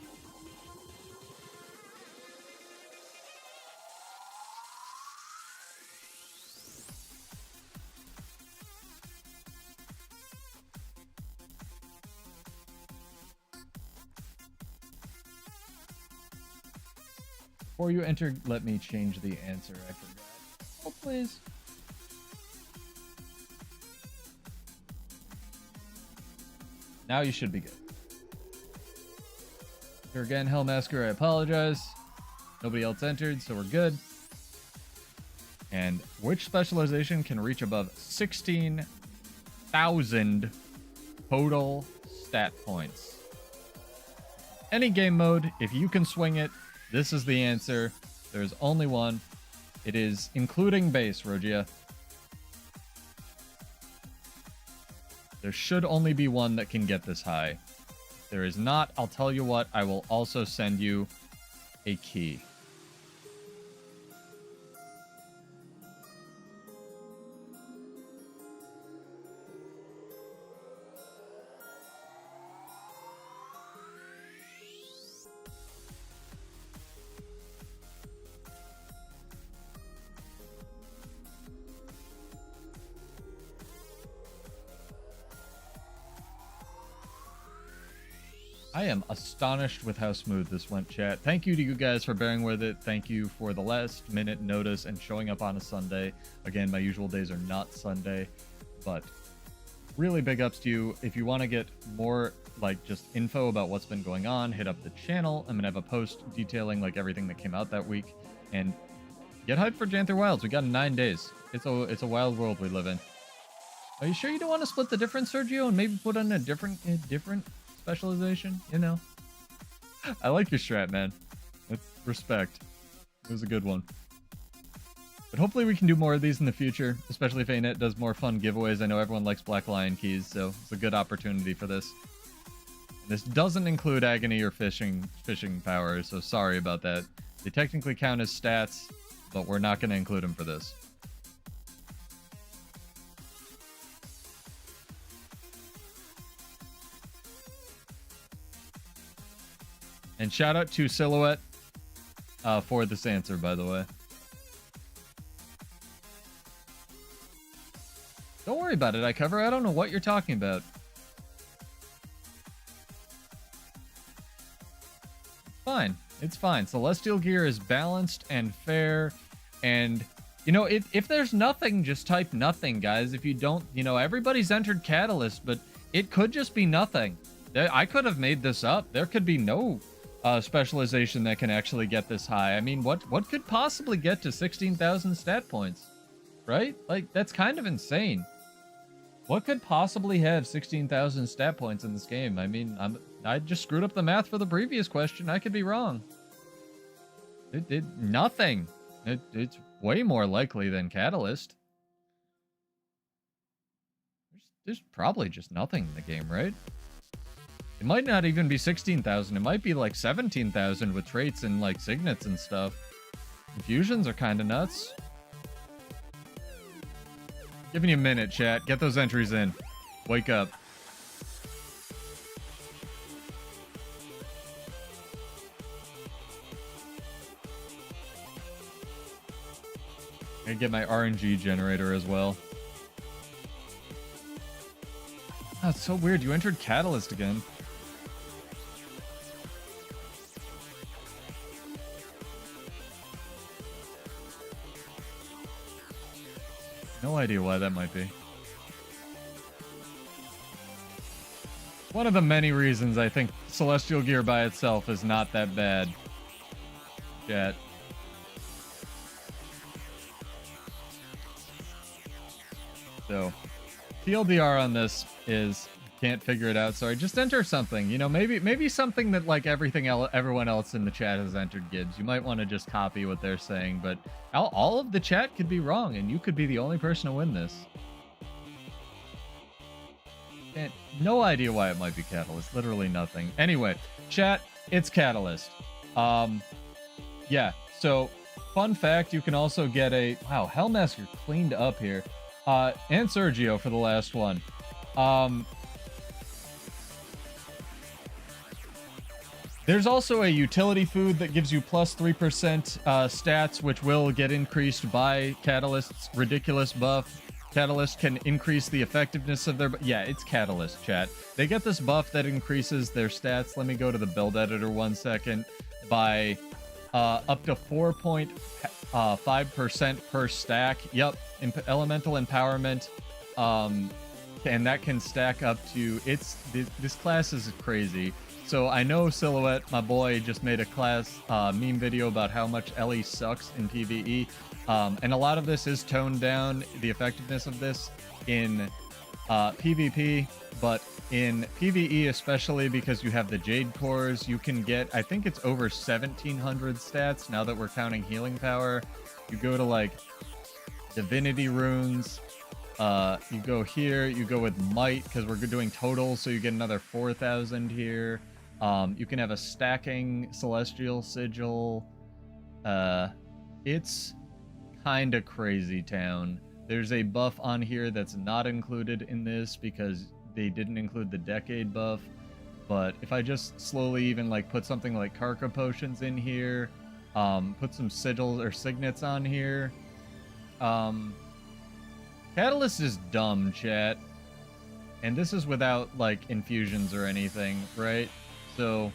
Before you enter, let me change the answer. I forgot. Oh, please. Now you should be good. Here again, Hellmasker, I apologize. Nobody else entered, so we're good. And which specialization can reach above 16,000 total stat points? Any game mode, if you can swing it, this is the answer. There's only one. It is including base, Rogia. There should only be one that can get this high. If there is not, I'll tell you what, I will also send you a key. I am astonished with how smooth this went, chat. Thank you to you guys for bearing with it. Thank you for the last minute notice and showing up on a Sunday. Again, my usual days are not Sunday, but really big ups to you. If you want to get more like just info about what's been going on, hit up the channel. I'm gonna have a post detailing like everything that came out that week, and get hyped for Janther Wilds. We got 9 days. It's a wild world we live in. Are you sure you don't want to split the difference, Sergio, and maybe put on a different specialization, you know. I like your strat, man. That's respect. It was a good one. But hopefully we can do more of these in the future, especially if ANET does more fun giveaways. I know everyone likes Black Lion keys, so it's a good opportunity for this. This doesn't include agony or fishing power, so sorry about that. They technically count as stats, but we're not going to include them for this. And shout out to Silhouette for this answer, by the way. Don't worry about it, I cover. I don't know what you're talking about. Fine. It's fine. Celestial gear is balanced and fair. And, you know, if there's nothing, just type nothing, guys. If you don't, you know, everybody's entered Catalyst, but it could just be nothing. I could have made this up. There could be no specialization that can actually get this high. I mean, what could possibly get to 16,000 stat points? Right? Like, that's kind of insane. What could possibly have 16,000 stat points in this game? I mean, I just screwed up the math for the previous question. I could be wrong. It did nothing. It's way more likely than Catalyst. There's probably just nothing in the game, right? It might not even be 16,000. It might be like 17,000 with traits and like signets and stuff. Infusions are kind of nuts. Giving you a minute, chat. Get those entries in. Wake up. I get my RNG generator as well. Oh, it's so weird. You entered Catalyst again. No idea why that might be. One of the many reasons I think Celestial Gear by itself is not that bad. Chat. So, TLDR on this is can't figure it out. Sorry, just enter something. You know, maybe something that like everyone else in the chat has entered gives. You might want to just copy what they're saying, but all of the chat could be wrong, and you could be the only person to win this. And no idea why it might be Catalyst. Literally nothing. Anyway, chat, it's Catalyst. Yeah. So, fun fact: you can also get a Hellmasker cleaned up here. And Sergio for the last one. There's also a utility food that gives you plus 3% stats, which will get increased by Catalyst's ridiculous buff. Catalyst can increase the effectiveness of their... Yeah, it's Catalyst, chat. They get this buff that increases their stats. Let me go to the build editor 1 second. By up to 4.5% per stack. Yep, elemental empowerment. And that can stack up to... This class is crazy. So I know Silhouette, my boy, just made a class meme video about how much Ellie sucks in PvE. And a lot of this is toned down, the effectiveness of this in PvP, but in PvE especially because you have the Jade Cores, you can get, I think it's over 1,700 stats now that we're counting healing power. You go to like Divinity Runes, you go here, you go with Might because we're doing total, so you get another 4,000 here. You can have a stacking Celestial Sigil. It's kind of crazy town. There's a buff on here that's not included in this because they didn't include the Decade buff. But if I just slowly even like put something like Karka Potions in here, put some sigils or signets on here. Catalyst is dumb, chat. And this is without like infusions or anything, right? So,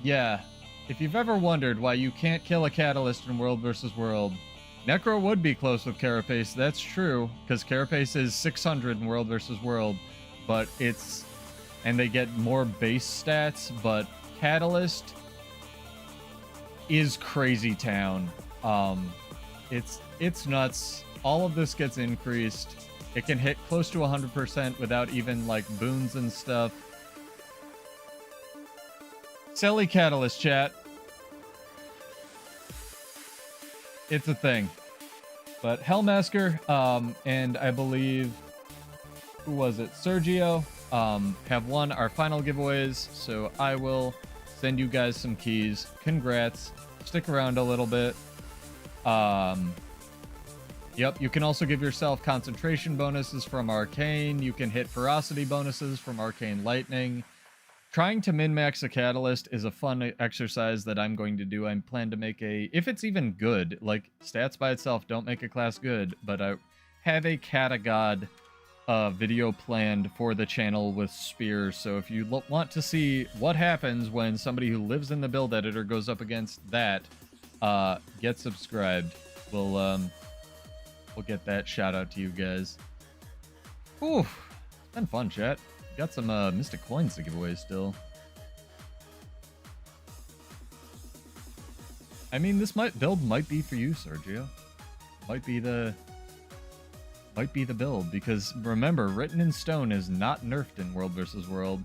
yeah. If you've ever wondered why you can't kill a Catalyst in World vs. World, Necro would be close with Carapace, that's true, because Carapace is 600 in World vs. World, but it's... and they get more base stats, but Catalyst is crazy town. It's nuts. All of this gets increased. It can hit close to 100% without even, like, boons and stuff. Silly Catalyst, chat. It's a thing. But Hellmasker, and I believe, who was it? Sergio, have won our final giveaways. So I will send you guys some keys. Congrats. Stick around a little bit. Yep, you can also give yourself concentration bonuses from Arcane. You can hit ferocity bonuses from Arcane Lightning. Trying to min-max a Catalyst is a fun exercise that I'm going to do. I plan to make a, if it's even good, like stats by itself don't make a class good, but I have a Catagod video planned for the channel with Spear. So if you want to see what happens when somebody who lives in the build editor goes up against that, get subscribed. We'll get that shout out to you guys. Ooh, it's been fun, chat. Got some Mystic Coins to give away still. I mean, this build might be for you, Sergio. Might be the build, because remember, Written in Stone is not nerfed in World vs. World.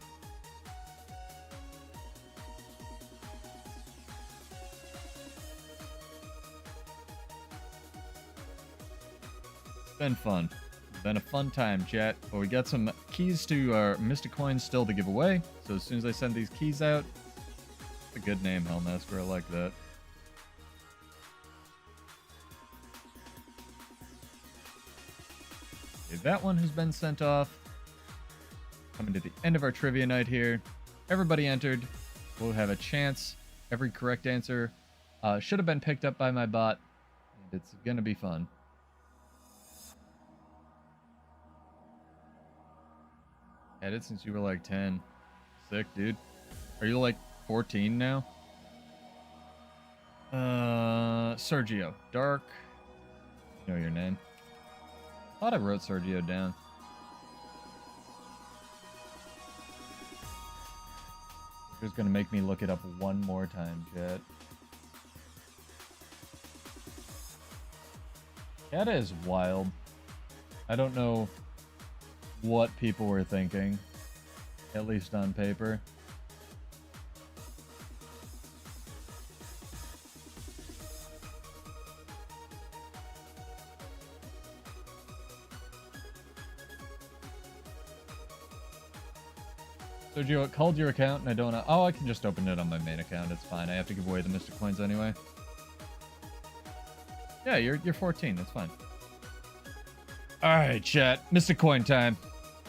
Been fun. Been a fun time, chat. But we got some keys to our Mystic Coins still to give away. So as soon as I send these keys out, it's a good name, Hellmasker. I like that. Okay, that one has been sent off. Coming to the end of our trivia night here. Everybody entered. We'll have a chance. Every correct answer should have been picked up by my bot. And it's gonna be fun. Had it since you were like 10. Sick, dude. Are you like 14 now? Sergio. Dark. You know your name. Thought I wrote Sergio down. You're just gonna make me look it up one more time, chat. That is wild. I don't know what people were thinking, at least on paper. Sergio, it called your account and I don't know. Oh, I can just open it on my main account. It's fine. I have to give away the Mystic Coins anyway. Yeah, you're 14. That's fine. Alright, chat. Mystic Coin time.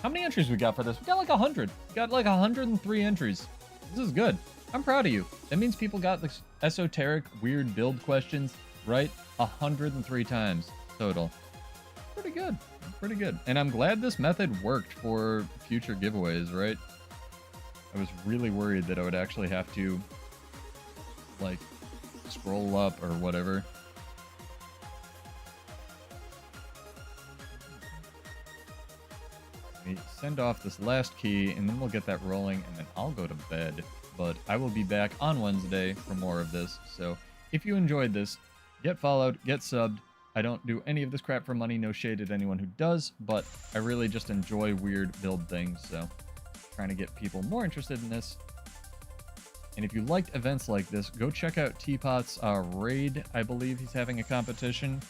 How many entries we got for this? We got like 100. We got like 103 entries. This is good. I'm proud of you. That means people got this esoteric, weird build questions right 103 times total. Pretty good. Pretty good. And I'm glad this method worked for future giveaways, right? I was really worried that I would actually have to, like, scroll up or whatever. Send off this last key, and then we'll get that rolling, and then I'll go to bed. But I will be back on Wednesday for more of this. So if you enjoyed this, get followed, get subbed. I don't do any of this crap for money, no shade at anyone who does, but I really just enjoy weird build things, so trying to get people more interested in this. And if you liked events like this, go check out Teapot's raid. I believe he's having a competition.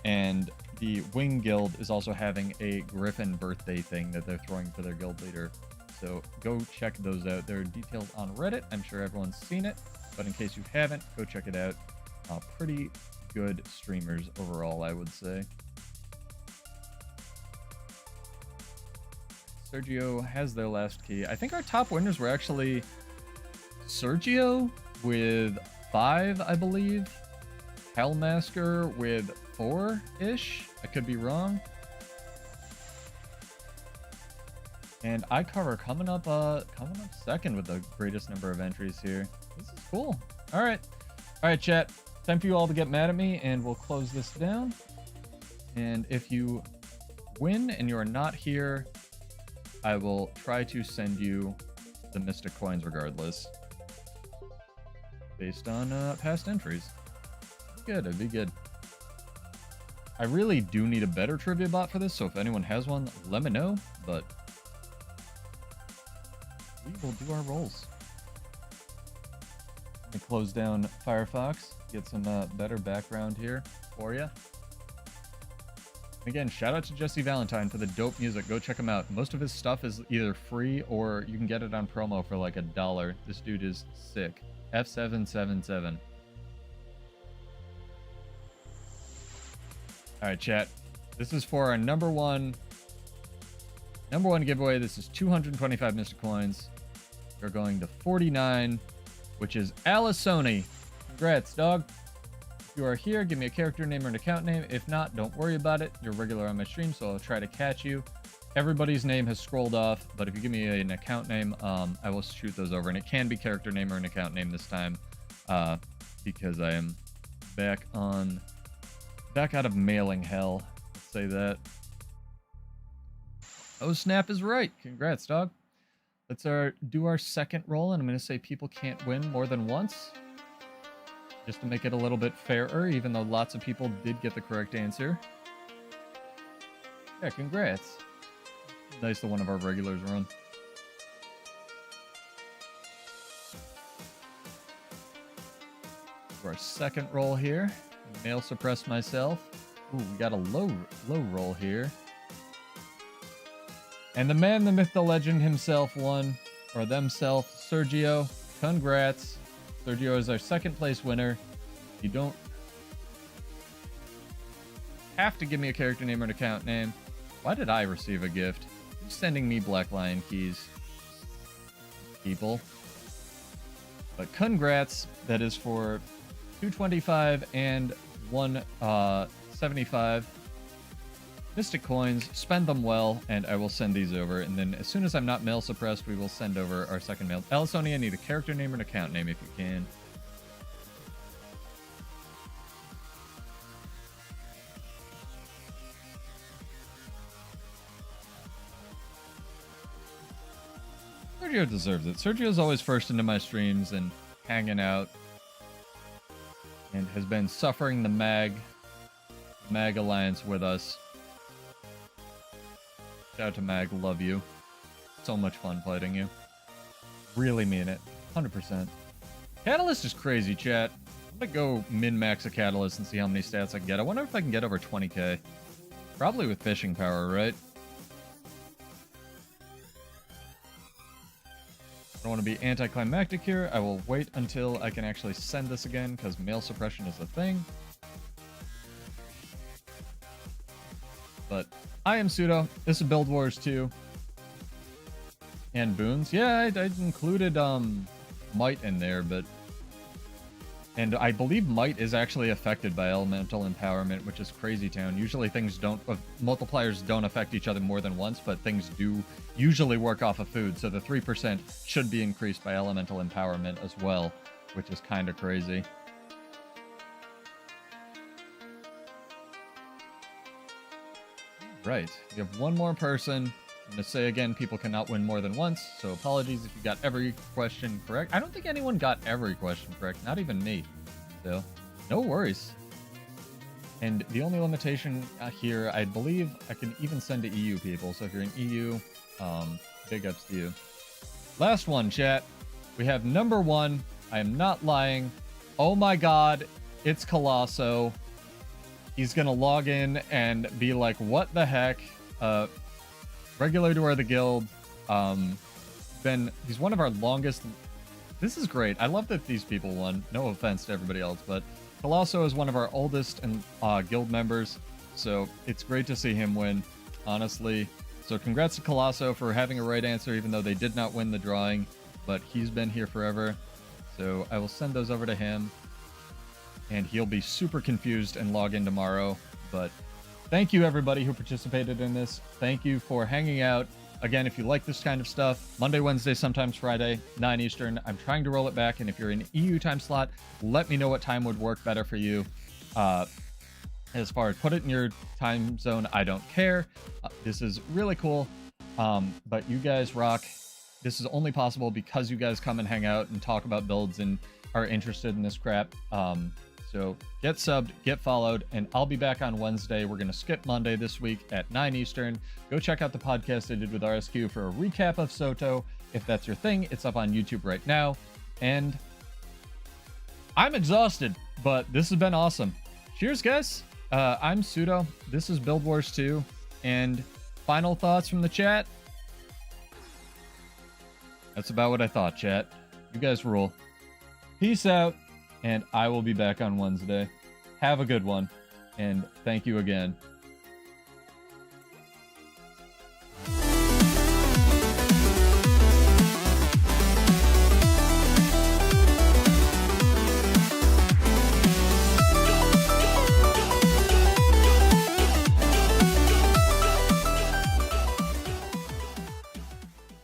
And the Wing Guild is also having a Griffin birthday thing that they're throwing for their guild leader. So go check those out. They're detailed on Reddit. I'm sure everyone's seen it. But in case you haven't, go check it out. Pretty good streamers overall, I would say. Sergio has their last key. I think our top winners were actually Sergio with 5, I believe. Hellmasker with 4-ish. I could be wrong. And iCover coming up second with the greatest number of entries here. This is cool. All right, chat. Time for you all to get mad at me, and we'll close this down. And if you win and you are not here, I will try to send you the Mystic Coins regardless, based on past entries. It'd be good. I really do need a better trivia bot for this, so if anyone has one, let me know, but we will do our rolls. And close down Firefox, get some better background here for you. Again, shout out to Jesse Valentine for the dope music. Go check him out. Most of his stuff is either free or you can get it on promo for like $1. This dude is sick. F777. All right, chat. This is for our number one giveaway. This is 225 Mystic Coins. We're going to 49, which is Alisoni. Congrats, dog. If you are here, give me a character name or an account name. If not, don't worry about it. You're regular on my stream, so I'll try to catch you. Everybody's name has scrolled off, but if you give me an account name, I will shoot those over. And it can be character name or an account name this time, because I am back out of mailing hell. Let's say that. Oh, Snap is right. Congrats, dog. Let's do our second roll, and I'm going to say people can't win more than once, just to make it a little bit fairer, even though lots of people did get the correct answer. Yeah, congrats. Nice that one of our regulars run. For our second roll here, mail suppress myself. Ooh, we got a low roll here. And the man, the myth, the legend himself won, or themself, Sergio. Congrats. Sergio is our second place winner. You don't have to give me a character name or an account name. Why did I receive a gift? Who's sending me Black Lion keys? People. But congrats. That is for 225 and 175 Mystic Coins. Spend them well, and I will send these over. And then as soon as I'm not mail suppressed, we will send over our second mail. Alisoni, I need a character name or an account name if you can. Sergio deserves it. Sergio's always first into my streams and hanging out, and has been suffering the Mag Alliance with us. Shout out to Mag, love you. So much fun fighting you. Really mean it. 100%. Catalyst is crazy, chat. I'm gonna go min-max a Catalyst and see how many stats I can get. I wonder if I can get over 20k. Probably with fishing power, right? I don't want to be anticlimactic here. I will wait until I can actually send this again, because mail suppression is a thing. But I am Pseudo. This is Build Wars 2. And boons. Yeah, I included Might in there, but... And I believe Might is actually affected by elemental empowerment, which is crazy town. Usually things don't... multipliers don't affect each other more than once, but things do usually work off of food. So the 3% should be increased by elemental empowerment as well, which is kind of crazy. Right. We have one more person. I'm going to say again, people cannot win more than once, so apologies if you got every question correct. I don't think anyone got every question correct, not even me. So, no worries. And the only limitation here, I believe I can even send to EU people, so if you're in EU, big ups to you. Last one, chat. We have number one. I am not lying. Oh my god, it's Colosso. He's going to log in and be like, what the heck? Regular to the guild. He's one of our longest. This is great. I love that these people won. No offense to everybody else, but Colosso is one of our oldest and guild members. So it's great to see him win, honestly. So congrats to Colosso for having a right answer, even though they did not win the drawing, but he's been here forever. So I will send those over to him. And he'll be super confused and log in tomorrow. But thank you, everybody who participated in this. Thank you for hanging out. Again, if you like this kind of stuff, Monday, Wednesday, sometimes Friday, 9 Eastern. I'm trying to roll it back. And if you're in EU time slot, let me know what time would work better for you. As far as put it in your time zone, I don't care. This is really cool. But you guys rock. This is only possible because you guys come and hang out and talk about builds and are interested in this crap. So get subbed, get followed, and I'll be back on Wednesday. We're going to skip Monday this week at 9 Eastern. Go check out the podcast I did with RSQ for a recap of Soto. If that's your thing, it's up on YouTube right now. And I'm exhausted, but this has been awesome. Cheers, guys. I'm Pseudo. This is Build Wars 2. And final thoughts from the chat? That's about what I thought, chat. You guys rule. Peace out, and I will be back on Wednesday. Have a good one, and thank you again.